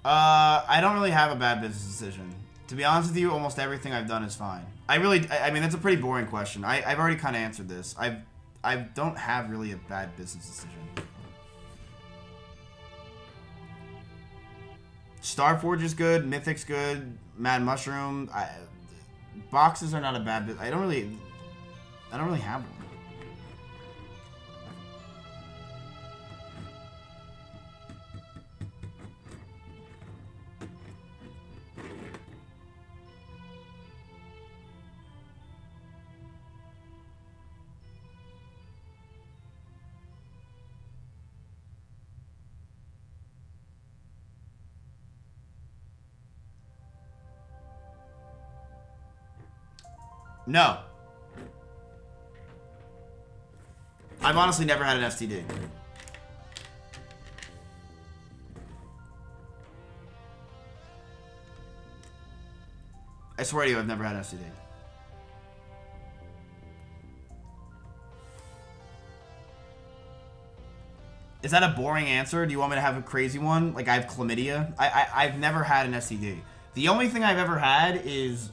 I don't really have a bad business decision. To be honest with you, almost everything I've done is fine. I mean, that's a pretty boring question. I've already kind of answered this. I don't have really a bad business decision. Starforge is good, Mythic's good, Mad Mushroom. boxes are not a bad bit. I don't really have one. No. I've honestly never had an STD. I swear to you, I've never had an STD. Is that a boring answer? Do you want me to have a crazy one? Like I have chlamydia? I've never had an STD. The only thing I've ever had is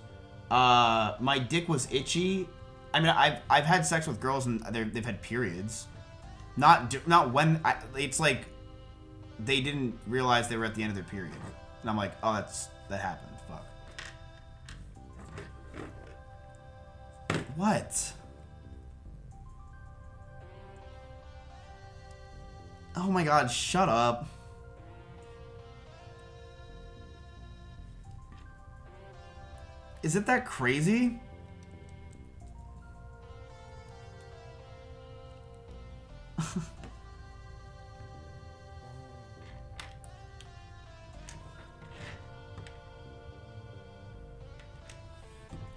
my dick was itchy. I mean, I've had sex with girls and they've had periods. Not when it's like they didn't realize they were at the end of their period, and I'm like, oh, that happened. Fuck. What? Oh my God! Shut up. Is it that crazy?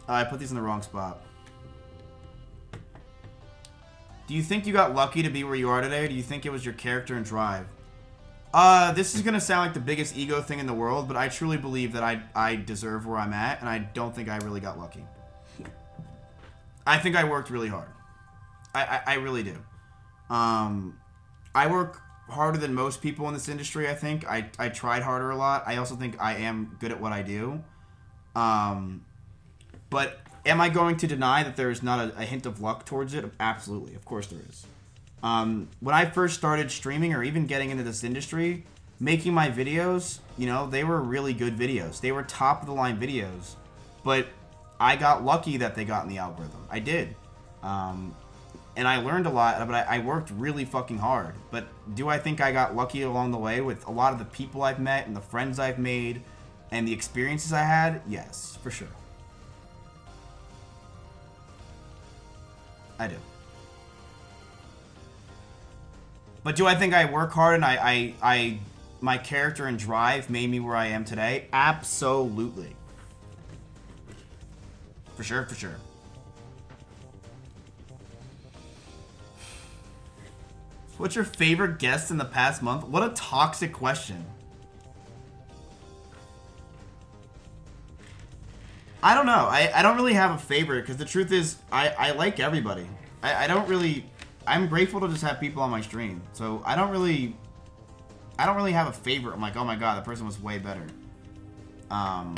I put these in the wrong spot. Do you think you got lucky to be where you are today, or do you think it was your character and drive? This is gonna sound like the biggest ego thing in the world, but I truly believe that I deserve where I'm at, and I don't think I really got lucky. I think I worked really hard. I really do. I work harder than most people in this industry, I think. I tried harder a lot. I also think I am good at what I do. But am I going to deny that there is not a hint of luck towards it? Absolutely. Of course there is. When I first started streaming or even getting into this industry, making my videos, you know, they were really good videos. They were top of the line videos. But I got lucky that they got in the algorithm. I did. And I learned a lot, but I worked really fucking hard. But do I think I got lucky along the way with a lot of the people I've met and the friends I've made and the experiences I had? Yes, for sure. I do. But do I think I work hard and my character and drive made me where I am today? Absolutely. For sure, for sure. What's your favorite guest in the past month? What a toxic question. I don't know. I don't really have a favorite because the truth is I like everybody. I don't really... I'm grateful to just have people on my stream. So I don't really have a favorite. I'm like, oh my god, that person was way better. I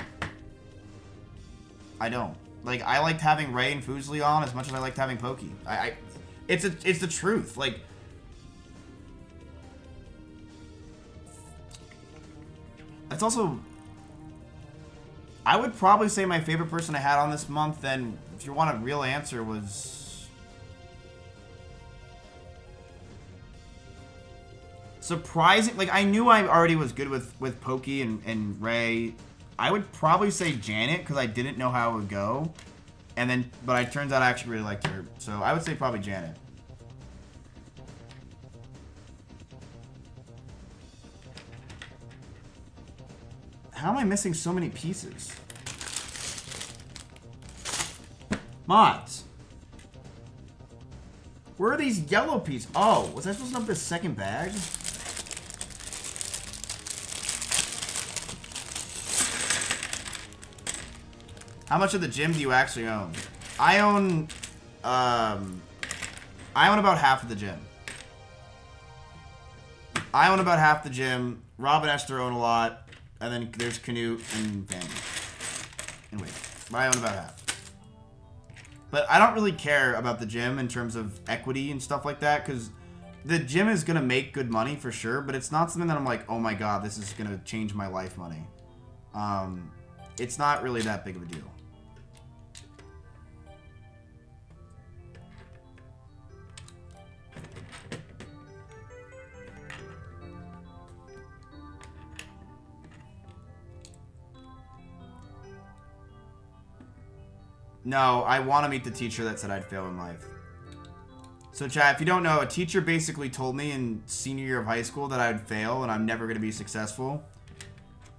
don't. Like, I liked having Ray and Fuslie on as much as I liked having Pokey. It's the truth. Like... It's also... I would probably say my favorite person I had on this month, then, if you want a real answer, was... surprising. Like, I knew I already was good with Pokey and Ray. I would probably say Janet, because I didn't know how it would go. And then, but it turns out I actually really liked her. So I would say probably Janet. How am I missing so many pieces? Mods. Where are these yellow pieces? Oh, was I supposed to open this second bag? How much of the gym do you actually own? I own about half of the gym. I own about half the gym. Rob and Esther own a lot. And then there's Canute and Vandy. And wait, I own about half. But I don't really care about the gym in terms of equity and stuff like that, because the gym is going to make good money for sure, but it's not something that I'm like, oh my god, this is going to change my life money. It's not really that big of a deal. No, I want to meet the teacher that said I'd fail in life. So, chat, if you don't know, a teacher basically told me in senior year of high school that I would fail and I'm never going to be successful.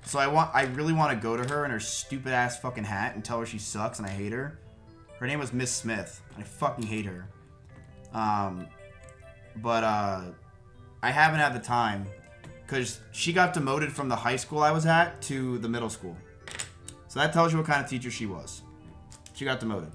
So I really want to go to her in her stupid ass fucking hat and tell her she sucks and I hate her. Her name was Miss Smith. And I fucking hate her. But I haven't had the time because she got demoted from the high school I was at to the middle school. So that tells you what kind of teacher she was. She got demoted.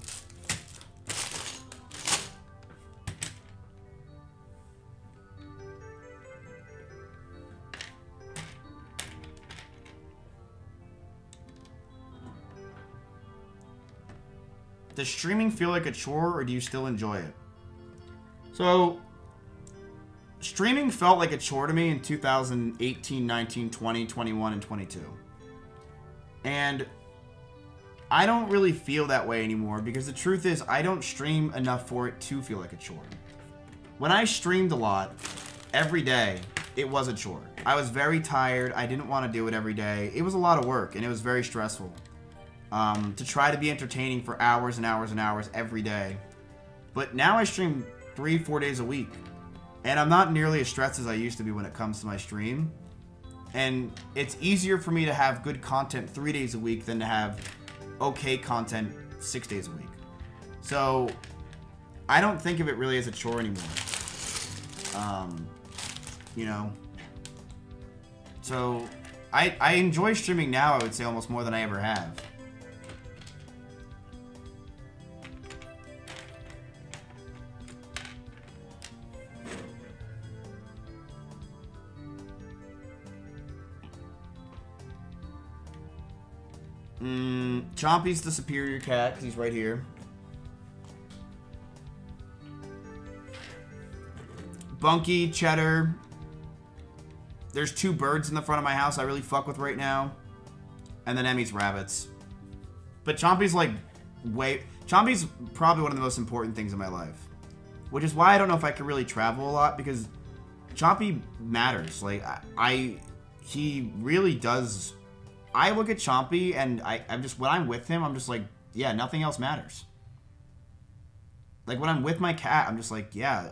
Does streaming feel like a chore, or do you still enjoy it? So, streaming felt like a chore to me in 2018, 19, 20, 21, and 22. And I don't really feel that way anymore, because the truth is, I don't stream enough for it to feel like a chore. When I streamed a lot, every day, it was a chore. I was very tired, I didn't want to do it every day. It was a lot of work, and it was very stressful. To try to be entertaining for hours and hours and hours every day. But now I stream 3-4 days a week. And I'm not nearly as stressed as I used to be when it comes to my stream. And it's easier for me to have good content 3 days a week than to have okay content 6 days a week. So I don't think of it really as a chore anymore. You know? So I enjoy streaming now, I would say, almost more than I ever have. Chompy's the superior cat, because he's right here. Bunky, Cheddar. There's 2 birds in the front of my house I really fuck with right now. And then Emmy's rabbits. But Chompy's like Chompy's probably one of the most important things in my life. Which is why I don't know if I could really travel a lot, because Chompy matters. Like, he really does. I look at Chompy and I'm just, when I'm with him, I'm just like, yeah, nothing else matters. Like, when I'm with my cat, I'm just like, yeah,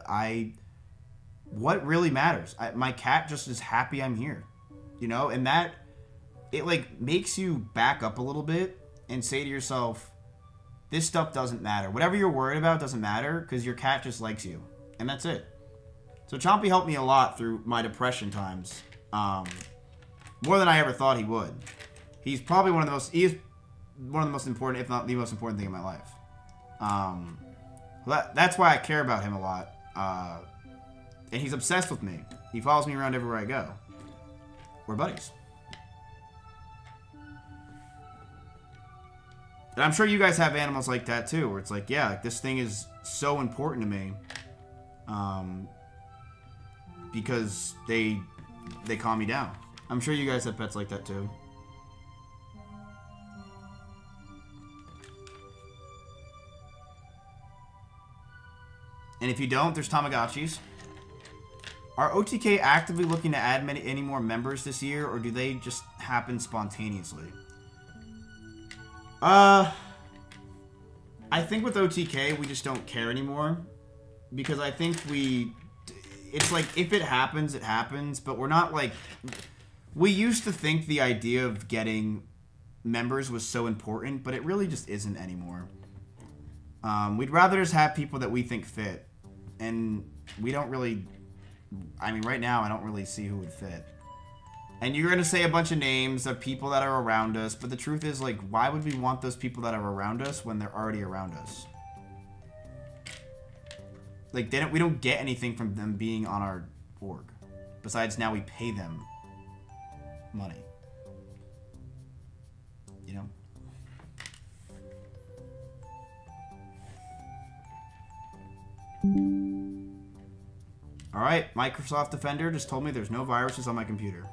what really matters? My cat just is happy I'm here. You know? And that, it like makes you back up a little bit and say to yourself, this stuff doesn't matter. Whatever you're worried about doesn't matter, because your cat just likes you. And that's it. So Chompy helped me a lot through my depression times. More than I ever thought he would. He is one of the most important, if not the most important thing in my life. That's why I care about him a lot. And he's obsessed with me. He follows me around everywhere I go. We're buddies. And I'm sure you guys have animals like that too, where it's like, yeah, like, this thing is so important to me. Because they calm me down. I'm sure you guys have pets like that too. And if you don't, there's Tamagotchis. Are OTK actively looking to add any more members this year, or do they just happen spontaneously? I think with OTK, we just don't care anymore. Because I think it's like, if it happens, it happens. But we're not like, we used to think the idea of getting members was so important, but it really just isn't anymore. We'd rather just have people that we think fit. And we don't really, I mean, right now, I don't really see who would fit. And you're going to say a bunch of names of people that are around us, but the truth is, like, why would we want those people that are around us when they're already around us? Like, we don't get anything from them being on our org. Besides, now we pay them money. You know? Alright, Microsoft Defender just told me there's no viruses on my computer.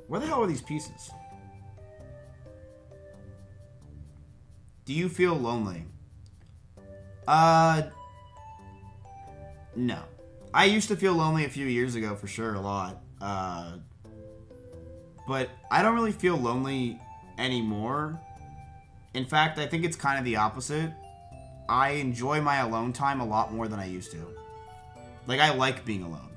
Where the hell are these pieces? Do you feel lonely? No. I used to feel lonely a few years ago, for sure, a lot. but I don't really feel lonely anymore. In fact, I think it's kind of the opposite. I enjoy my alone time a lot more than I used to. Like, I like being alone.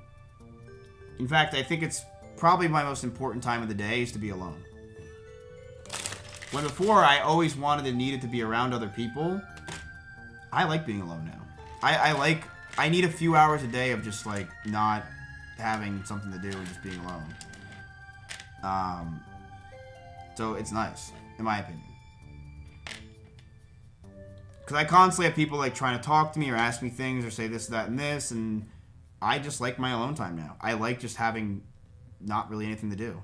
In fact, I think it's probably my most important time of the day is to be alone. When before, I always wanted and needed to be around other people, I like being alone now. I need a few hours a day of just, like, not having something to do and just being alone. So it's nice, in my opinion. Because I constantly have people, like, trying to talk to me or ask me things or say this, that, and this, and I just like my alone time now. I like just having not really anything to do.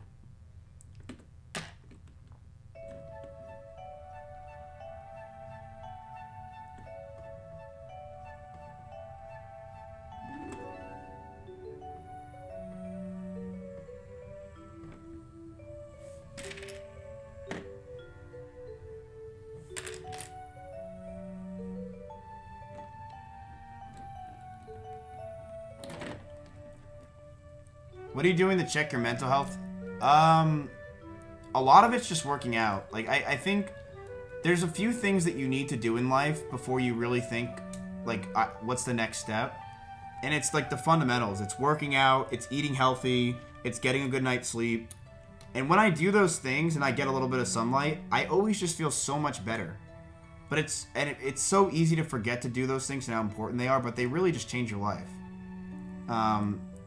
What are you doing to check your mental health? A lot of it's just working out. Like, I think there's a few things that you need to do in life before you really think, like, what's the next step? And it's, like, the fundamentals. It's working out, it's eating healthy, it's getting a good night's sleep. And when I do those things and I get a little bit of sunlight, I always just feel so much better. But it's so easy to forget to do those things and how important they are, but they really just change your life.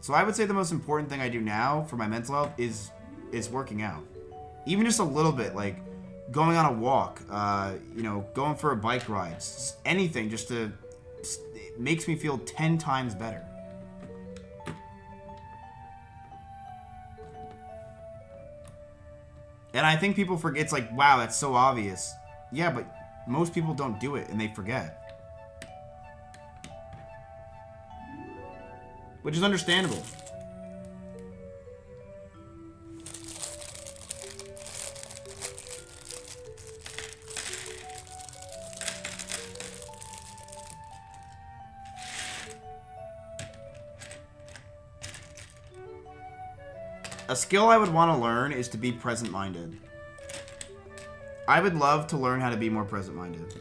So I would say the most important thing I do now for my mental health is working out. Even just a little bit, like going on a walk, you know, going for a bike ride, anything just to, it makes me feel 10 times better. And I think people forget, it's like, wow, that's so obvious. Yeah, but most people don't do it and they forget. Which is understandable. A skill I would want to learn is to be present-minded. I would love to learn how to be more present-minded.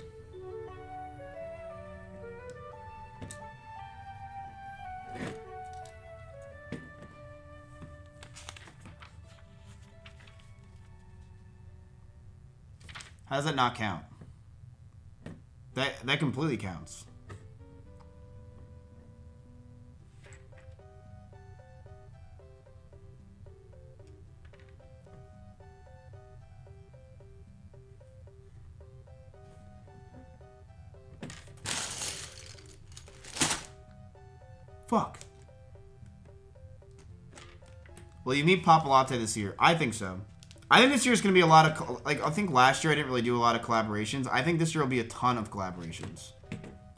How does that not count? That completely counts. Fuck. Will you meet Papa Latte this year? I think so. I think this year is going to be a lot of, like, I think last year I didn't really do a lot of collaborations. I think this year will be a ton of collaborations.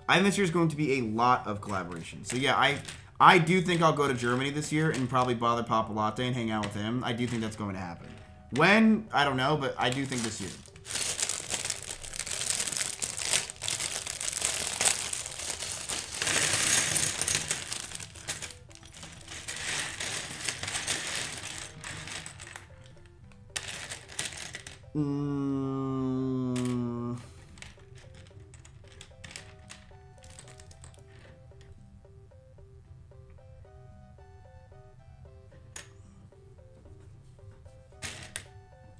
I think this year is going to be a lot of collaborations. So yeah, I do think I'll go to Germany this year and probably bother Papa Latte and hang out with him. I do think that's going to happen. When? I don't know, but I do think this year.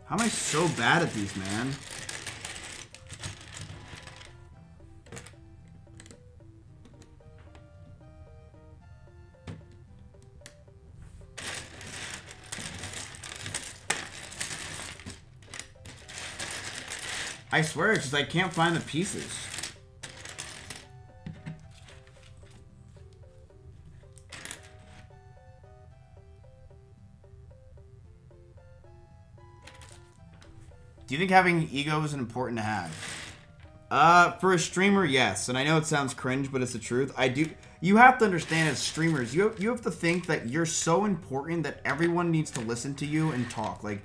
How am I so bad at these, man? I swear, it's just I can't find the pieces. Do you think having ego is important to have? For a streamer, yes. And I know it sounds cringe, but it's the truth. I do. You have to understand as streamers, you have to think that you're so important that everyone needs to listen to you and talk. Like,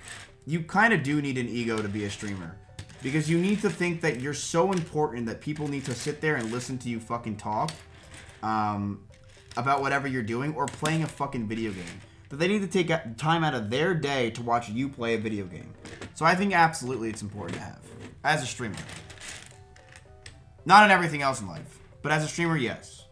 you kind of do need an ego to be a streamer. Because you need to think that you're so important that people need to sit there and listen to you fucking talk about whatever you're doing or playing a fucking video game. that they need to take time out of their day to watch you play a video game. So I think absolutely it's important to have as a streamer. Not in everything else in life, but as a streamer, yes.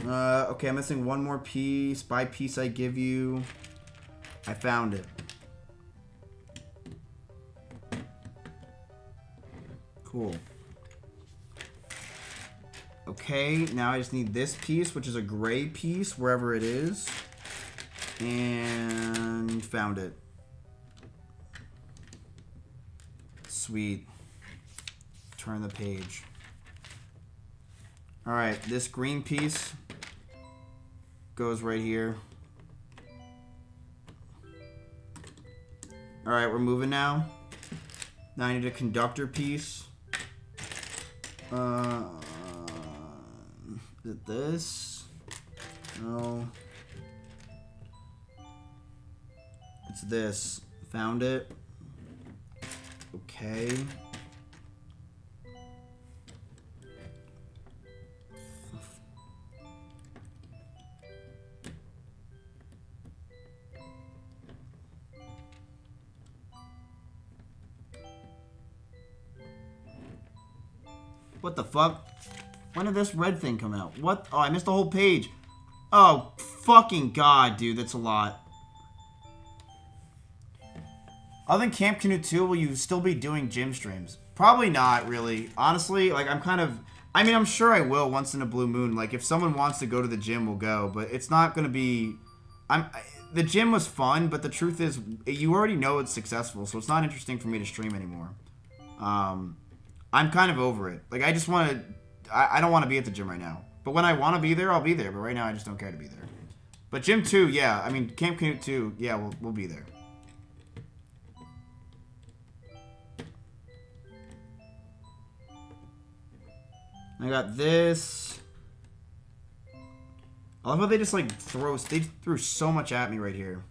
Okay, I'm missing one more piece. By piece I give you. I found it. Cool. Okay, now I just need this piece, which is a gray piece, wherever it is. And found it. Sweet. Turn the page. Alright, this green piece goes right here. Alright, we're moving now. Now I need a conductor piece. Is it this? No. It's this. Found it. Okay. What the fuck? When did this red thing come out? What? Oh, I missed the whole page. Oh, fucking God, dude. That's a lot. Other than Camp Canoe 2, will you still be doing gym streams? Probably not, really. Honestly, like, I'm kind of... I mean, I'm sure I will once in a blue moon. Like, if someone wants to go to the gym, we'll go. But it's not going to be... The gym was fun, but the truth is, you already know it's successful, so it's not interesting for me to stream anymore. I'm kind of over it. Like, I just want to... I don't want to be at the gym right now. But when I want to be there, I'll be there. But right now, I just don't care to be there. But Gym 2, yeah. I mean, Camp Canoe 2, yeah, we'll be there. I got this. I love how they just, like, they threw so much at me right here.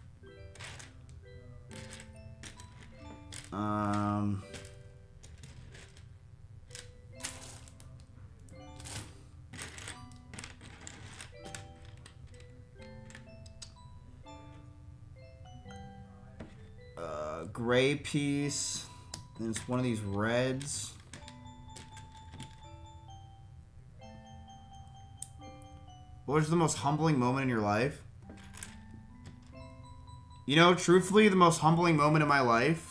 Gray piece. Then it's one of these reds. What was the most humbling moment in your life? You know, truthfully, the most humbling moment in my life...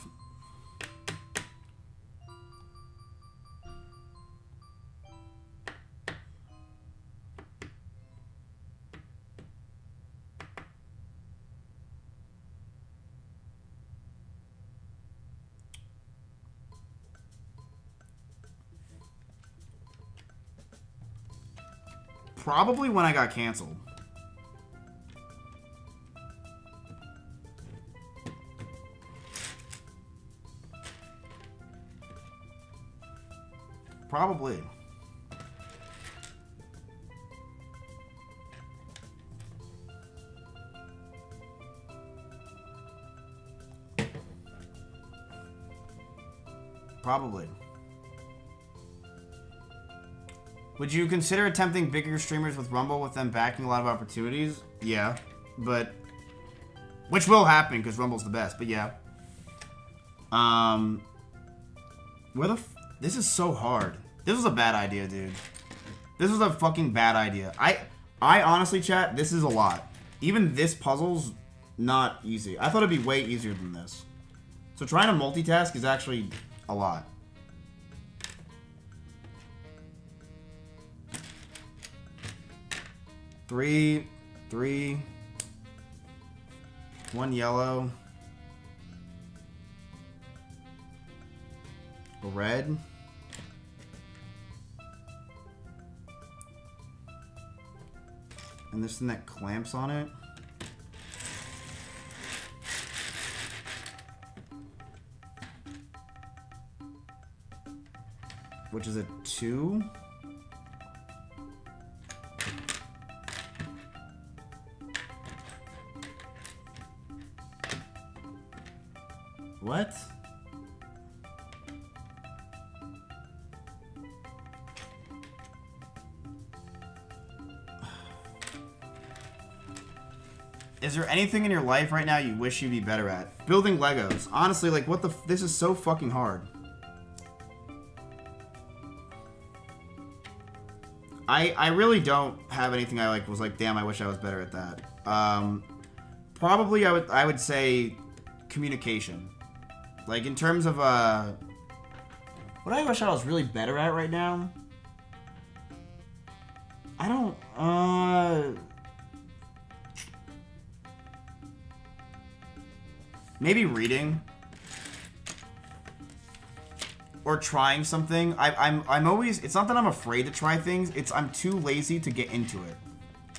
Probably when I got canceled. Probably. Probably. Would you consider attempting bigger streamers with Rumble with them backing a lot of opportunities? Yeah, but... Which will happen, because Rumble's the best, but yeah. Where the this is so hard. This was a bad idea, dude. This was a fucking bad idea. I honestly, chat, this is a lot. Even this puzzle's not easy. I thought it'd be way easier than this. So trying to multitask is actually a lot. Three, one yellow, a red, and this thing that clamps on it. Which is a 2. What? Is there anything in your life right now you wish you'd be better at? Building Legos. Honestly, like, what the this is so fucking hard. I really don't have anything I was like, damn, I wish I was better at that. Probably I would say communication. Like, in terms of what I wish I was really better at right now. I don't maybe reading or trying something. I'm always, it's not that I'm afraid to try things, it's I'm too lazy to get into it.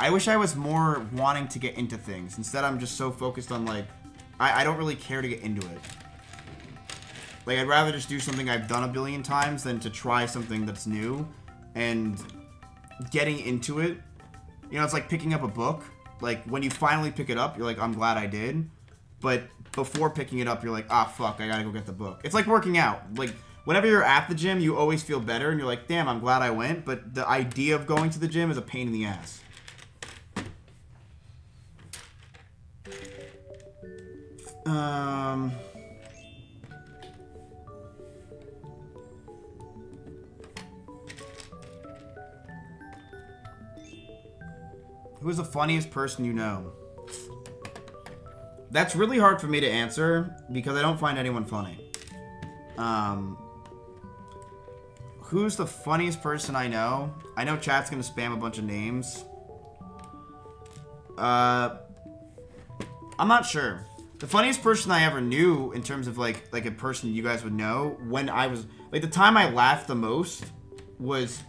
I wish I was more wanting to get into things. Instead, I'm just so focused on like, I don't really care to get into it. Like, I'd rather just do something I've done a billion times than to try something that's new. And getting into it, you know, it's like picking up a book. Like, when you finally pick it up, you're like, I'm glad I did. But before picking it up, you're like, ah, fuck, I gotta go get the book. It's like working out. Like, whenever you're at the gym, you always feel better, and you're like, damn, I'm glad I went. But the idea of going to the gym is a pain in the ass. Who is the funniest person you know? That's really hard for me to answer because I don't find anyone funny. Who's the funniest person I know? I know chat's gonna spam a bunch of names. I'm not sure. The funniest person I ever knew in terms of like a person you guys would know, when I was like, the time I laughed the most was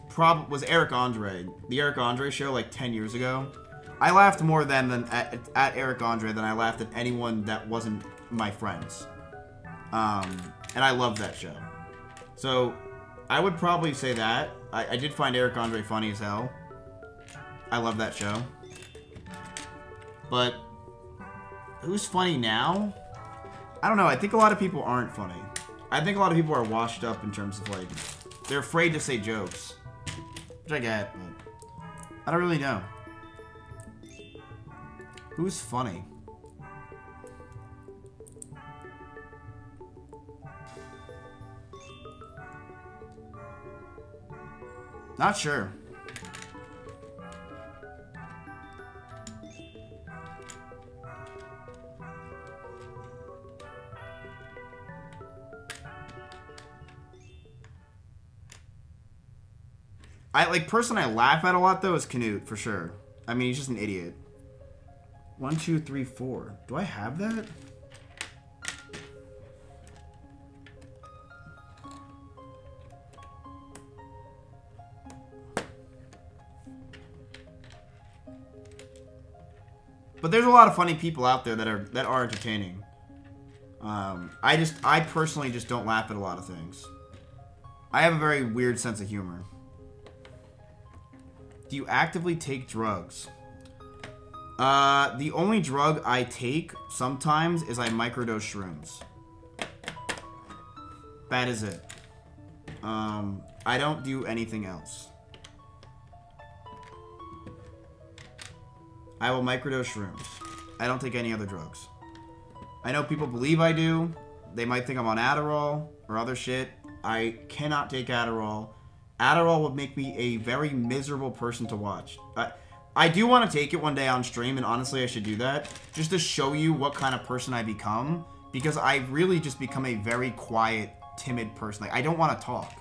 Eric Andre. The Eric Andre show like 10 years ago. I laughed more than at Eric Andre than I laughed at anyone that wasn't my friends. And I loved that show. So I would probably say that. I did find Eric Andre funny as hell. I love that show. But who's funny now? I don't know. I think a lot of people aren't funny. I think a lot of people are washed up in terms of like, they're afraid to say jokes. Which I get, but I don't really know. Who's funny? Not sure. Person I laugh at a lot though is Canute for sure. I mean, he's just an idiot. 1, 2, 3, 4. Do I have that? But there's a lot of funny people out there that are entertaining. I personally just don't laugh at a lot of things. I have a very weird sense of humor. Do you actively take drugs? The only drug I take sometimes is I microdose shrooms. That is it. I don't do anything else. I will microdose shrooms. I don't take any other drugs. I know people believe I do. They might think I'm on Adderall or other shit. I cannot take Adderall. Adderall would make me a very miserable person to watch. I do want to take it one day on stream, and honestly, I should do that. Just to show you what kind of person I become. Because I really just become a very quiet, timid person. Like, I don't want to talk.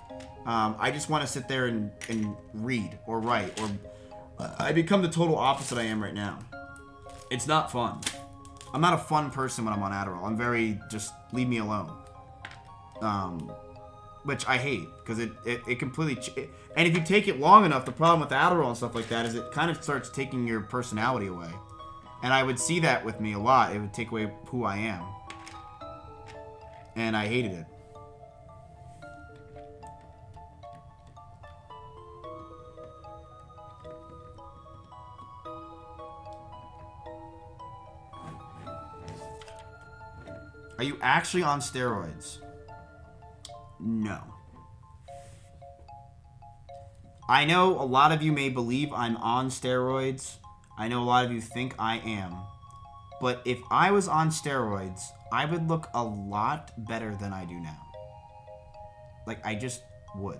I just want to sit there and read or write. Or I become the total opposite I am right now. It's not fun. I'm not a fun person when I'm on Adderall. I'm very, just leave me alone. Which I hate, because it completely... and if you take it long enough, the problem with Adderall and stuff like that is it kind of starts taking your personality away. And I would see that with me a lot. It would take away who I am. And I hated it. Are you actually on steroids? No. I know a lot of you may believe I'm on steroids. I know a lot of you think I am. But if I was on steroids, I would look a lot better than I do now. Like, I just would.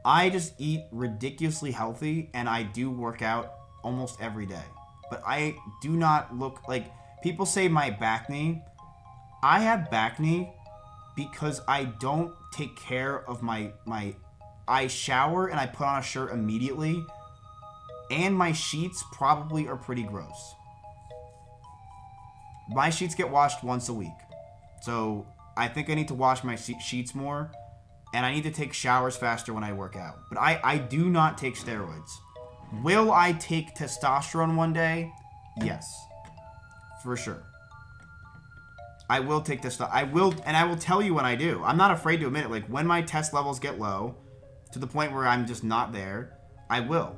I just eat ridiculously healthy, and I do work out almost every day. But I do not look like... People say my back knee. I have back knee because I don't take care of my... I shower and I put on a shirt immediately. And my sheets probably are pretty gross. My sheets get washed once a week. So I think I need to wash my sheets more. And I need to take showers faster when I work out. But I do not take steroids. Will I take testosterone one day? Yes. For sure. I will take testosterone. I will tell you when I do. I'm not afraid to admit it. Like, when my test levels get low, to the point where I'm just not there, I will.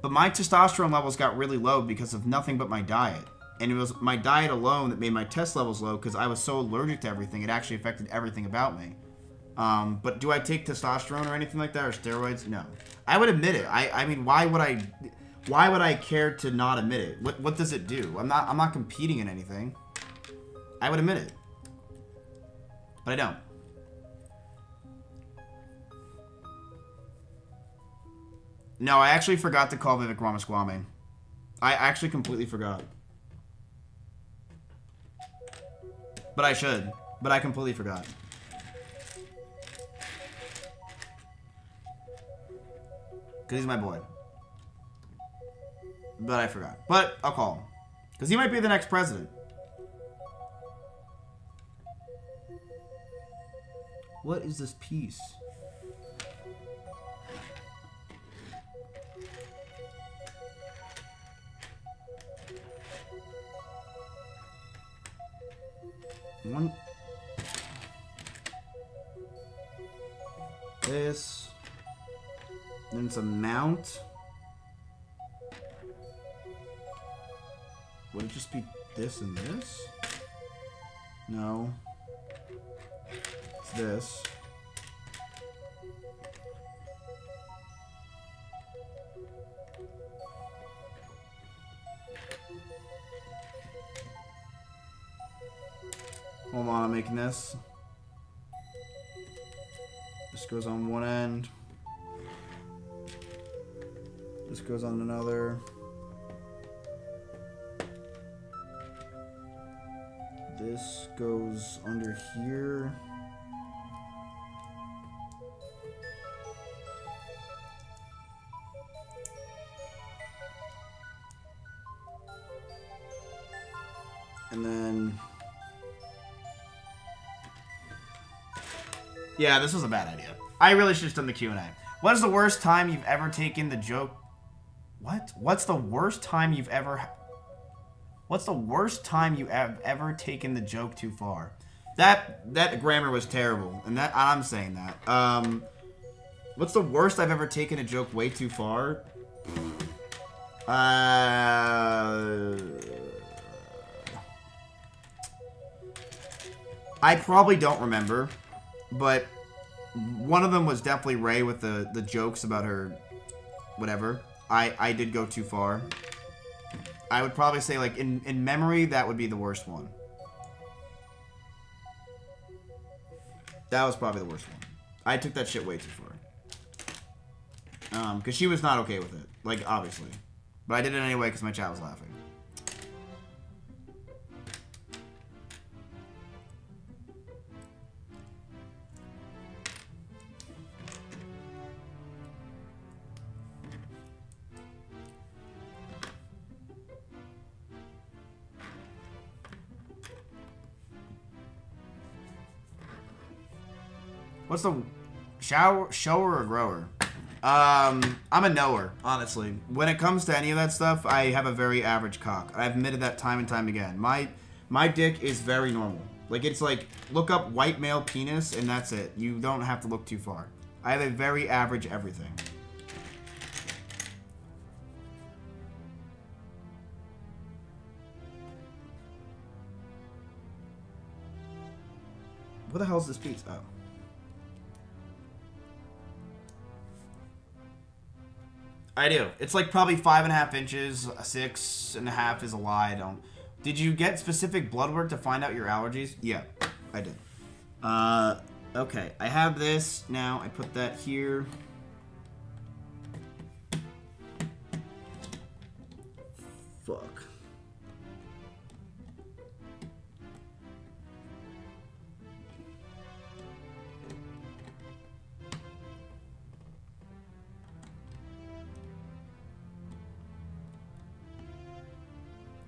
But my testosterone levels got really low because of nothing but my diet. And it was my diet alone that made my test levels low because I was so allergic to everything. It actually affected everything about me. But do I take testosterone or anything like that, or steroids? No. I would admit it. I mean, why would I care to not admit it? What does it do? I'm not competing in anything. I would admit it. But I don't. No, I actually forgot to call Vivek Ramaswamy. I actually completely forgot. But I should. But I completely forgot. Because he's my boy. But I forgot. But I'll call him. Because he might be the next president. What is this piece? One. This. Then it's a mount. Would it just be this and this? No. It's this. Hold on, I'm making this. This goes on one end. This goes on another. This goes under here. And then... Yeah, this was a bad idea. I really should have done the Q&A. What is the worst time you've ever taken the joke... What? What's the worst time you've ever... What's the worst time you have ever taken the joke too far? That grammar was terrible, and I'm saying that. What's the worst I've ever taken a joke way too far? I probably don't remember, but one of them was definitely Ray with the jokes about her, whatever. I did go too far. I would probably say, like, in memory, that would be the worst one. That was probably the worst one. I took that shit way too far. Because she was not okay with it. Like, obviously. But I did it anyway because my chat was laughing. What's the shower or grower? I'm a knower, honestly. When it comes to any of that stuff, I have a very average cock. I've admitted that time and time again. My dick is very normal. Like, it's like, look up white male penis and that's it. You don't have to look too far. I have a very average everything. What the hell is this piece? Oh. I do. It's like probably 5.5 inches. 6.5 is a lie. I don't. Did you get specific blood work to find out your allergies? Yeah, I did. Okay. I have this now. I put that here. Fuck.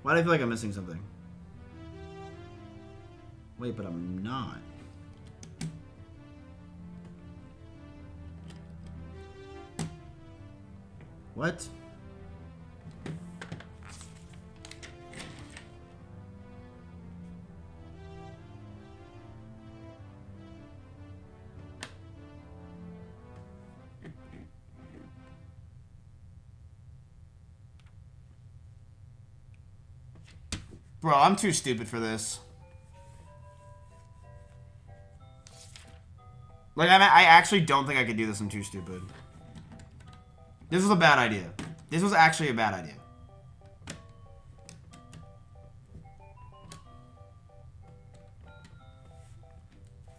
Why do I feel like I'm missing something? Wait, but I'm not. What? Bro, I'm too stupid for this. Like, I actually don't think I could do this. I'm too stupid. This was a bad idea. This was actually a bad idea.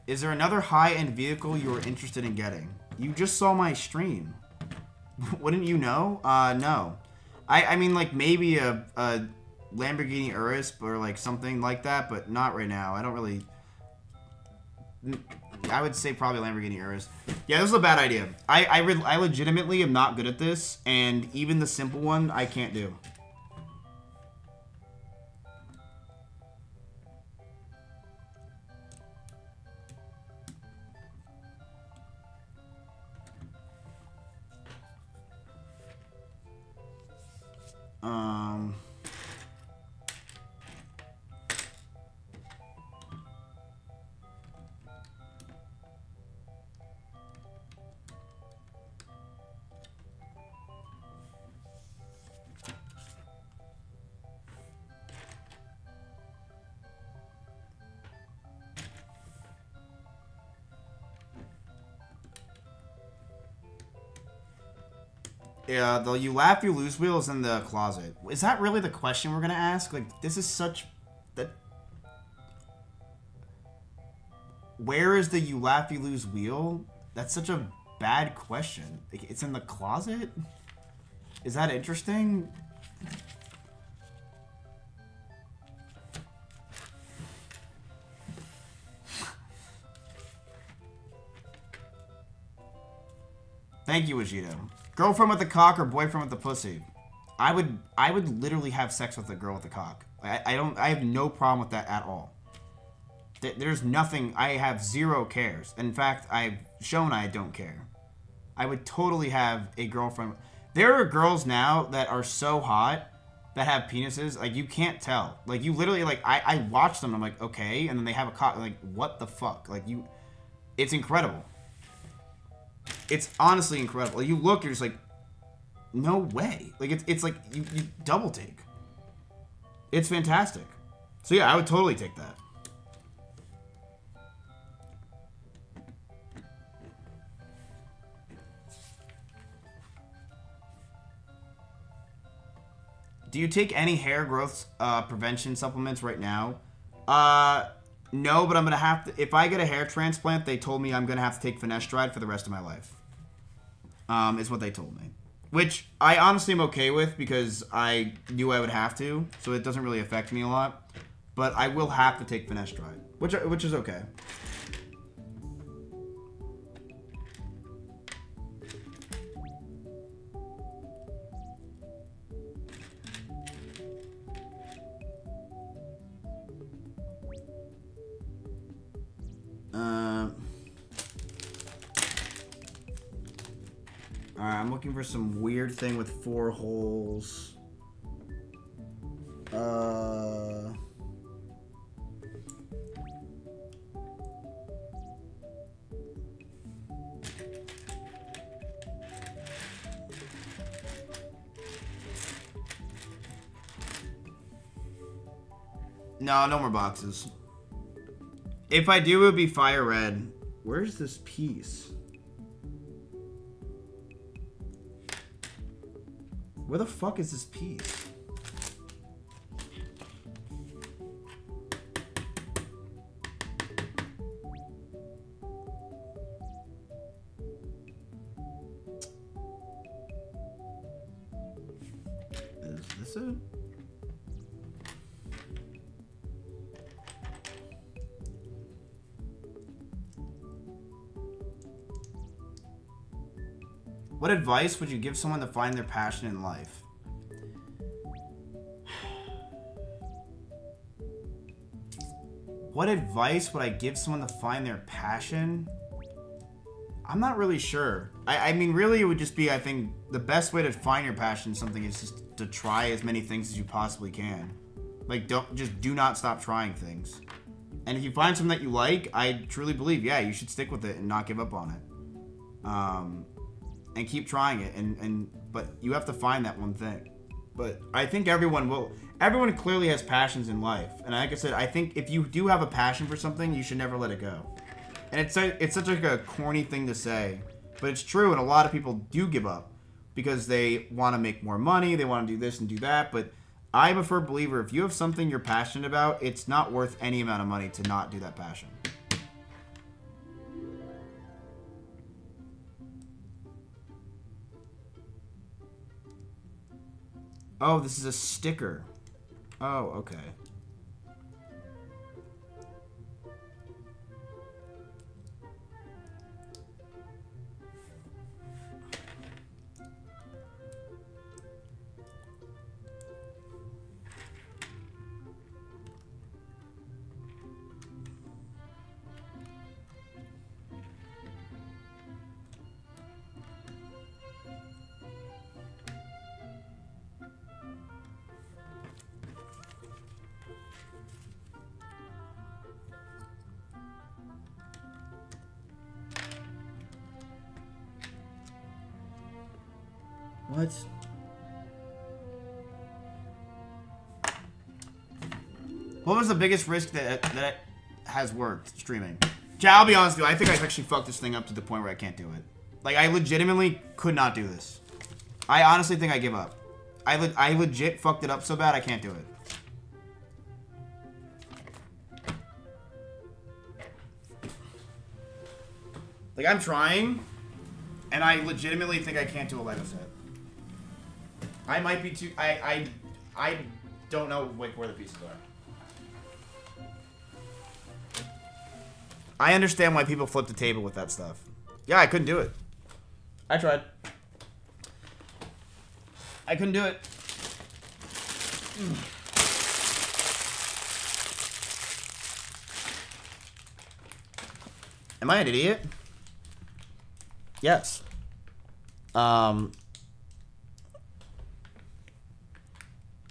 Is there another high-end vehicle you are interested in getting? You just saw my stream. Wouldn't you know? No. I mean, like, maybe a Lamborghini Urus or like something like that, but not right now. I don't really. I would say probably Lamborghini Urus. Yeah, this was a bad idea. I legitimately am not good at this, and even the simple one I can't do. Yeah, the you laugh, you lose wheel is in the closet. Is that really the question we're gonna ask? Like, this is such that. Where is the you laugh, you lose wheel? That's such a bad question. It's in the closet? Is that interesting? Thank you, Vegito. Girlfriend with the cock or boyfriend with the pussy? I would literally have sex with a girl with a cock. I have no problem with that at all. There's nothing, I have zero cares. In fact, I've shown I don't care. I would totally have a girlfriend. There are girls now that are so hot that have penises, like you can't tell. Like you literally, like I watch them, I'm like, okay, and then they have a cock, like what the fuck? Like it's incredible. It's honestly incredible. Like, you look, you're just like, no way. Like it's like you double take. It's fantastic. So yeah, I would totally take that. Do you take any hair growth prevention supplements right now? No, but I'm gonna have to. If I get a hair transplant, they told me I'm gonna have to take finasteride for the rest of my life. Is what they told me, which I honestly am okay with because I knew I would have to, so it doesn't really affect me a lot. But I will have to take finasteride, which is okay. Alright, I'm looking for some weird thing with 4 holes. No more boxes. If I do, it would be fire red. Where's this piece? Where the fuck is this piece? Is this it? What advice would you give someone to find their passion in life? What advice would I give someone to find their passion? I'm not really sure. I mean, really, it would just be, I think, the best way to find your passion in something is just to try as many things as you possibly can. Like, do not stop trying things. And if you find something that you like, I truly believe, yeah, you should stick with it and not give up on it. And keep trying it, but you have to find that one thing. But I think everyone clearly has passions in life. And like I said, I think if you do have a passion for something, you should never let it go. And it's such like a corny thing to say, but it's true, and a lot of people do give up because they want to make more money, they want to do this and do that, but I'm a firm believer, if you have something you're passionate about, it's not worth any amount of money to not do that passion. Oh, this is a sticker. Oh, okay. What? What was the biggest risk that has worked streaming? Yeah, I'll be honest with you. I think I actually fucked this thing up to the point where I can't do it. Like, I legitimately could not do this. I honestly think I give up. I legit fucked it up so bad I can't do it. Like, I'm trying, and I legitimately think I can't do a Lego set. I might be too... I don't know where the pieces are. I understand why people flip the table with that stuff. Yeah, I couldn't do it. I tried. I couldn't do it. Am I an idiot? Yes.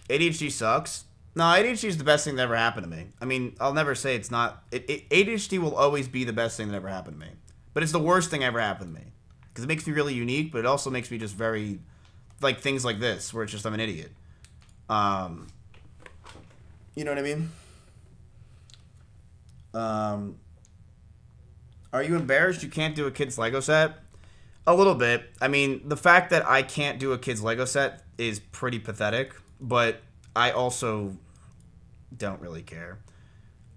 ADHD sucks. No, ADHD is the best thing that ever happened to me. I mean, I'll never say it's not. ADHD will always be the best thing that ever happened to me. But it's the worst thing ever happened to me. Because it makes me really unique, but it also makes me just very... Like, things like this, where it's just I'm an idiot. You know what I mean? Are you embarrassed you can't do a kid's Lego set? A little bit. I mean, the fact that I can't do a kid's Lego set is pretty pathetic. But I also don't really care.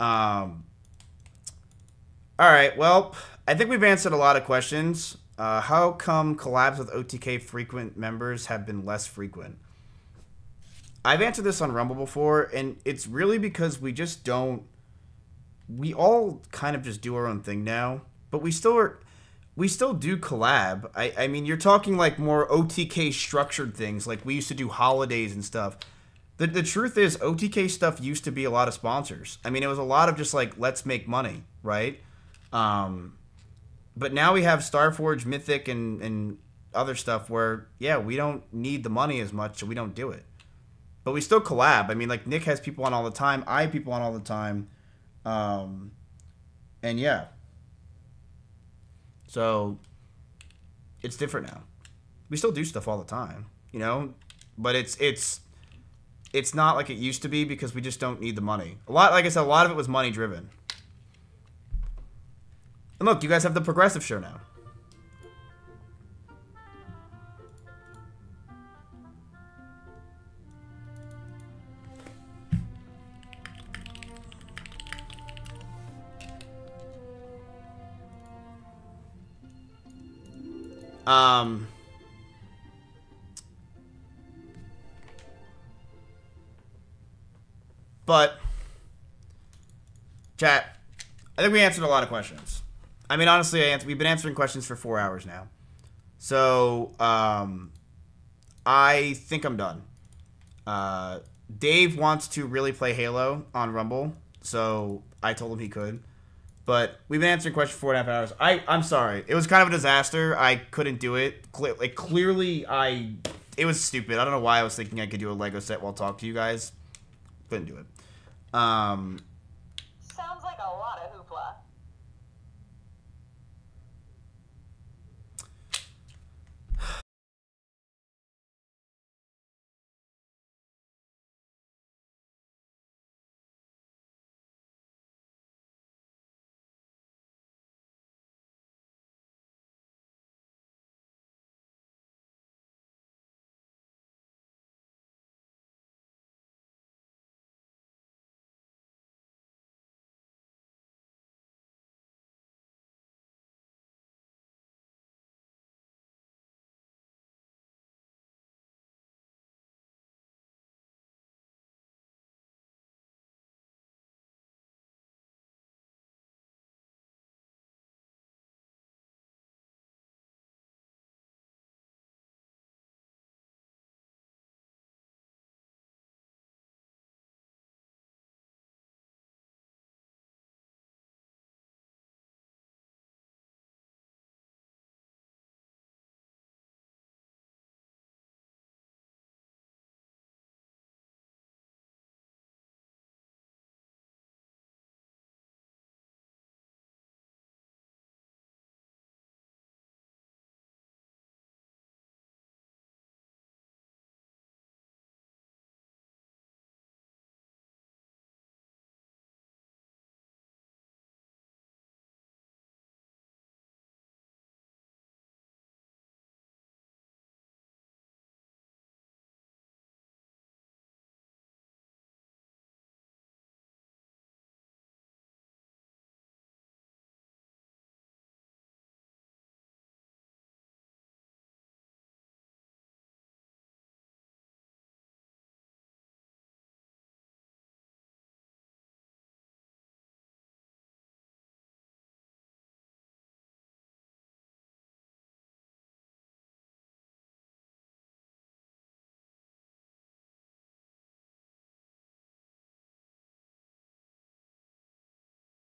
Alright, well, I think we've answered a lot of questions. How come collabs with OTK frequent members have been less frequent? I've answered this on Rumble before, and it's really because we just don't... We all kind of just do our own thing now, but we still do collab. I mean, you're talking like more OTK structured things, like we used to do holidays and stuff. The truth is, OTK stuff used to be a lot of sponsors. I mean, it was a lot of just like, let's make money, right? But now we have Starforge, Mythic, and other stuff where, yeah, we don't need the money as much, so we don't do it. But we still collab. I mean, like, Nick has people on all the time. I have people on all the time. And yeah. So, it's different now. We still do stuff all the time, you know? But it's not like it used to be because we just don't need the money. Like I said, a lot of it was money driven. And look, you guys have the progressive show now. But, chat, I think we answered a lot of questions. I mean, honestly, we've been answering questions for 4 hours now. So, I think I'm done. Dave wants to really play Halo on Rumble, so I told him he could. But we've been answering questions for 4.5 hours. I'm sorry. It was kind of a disaster. I couldn't do it. Clearly, it was stupid. I don't know why I was thinking I could do a Lego set while talking to you guys. Couldn't do it.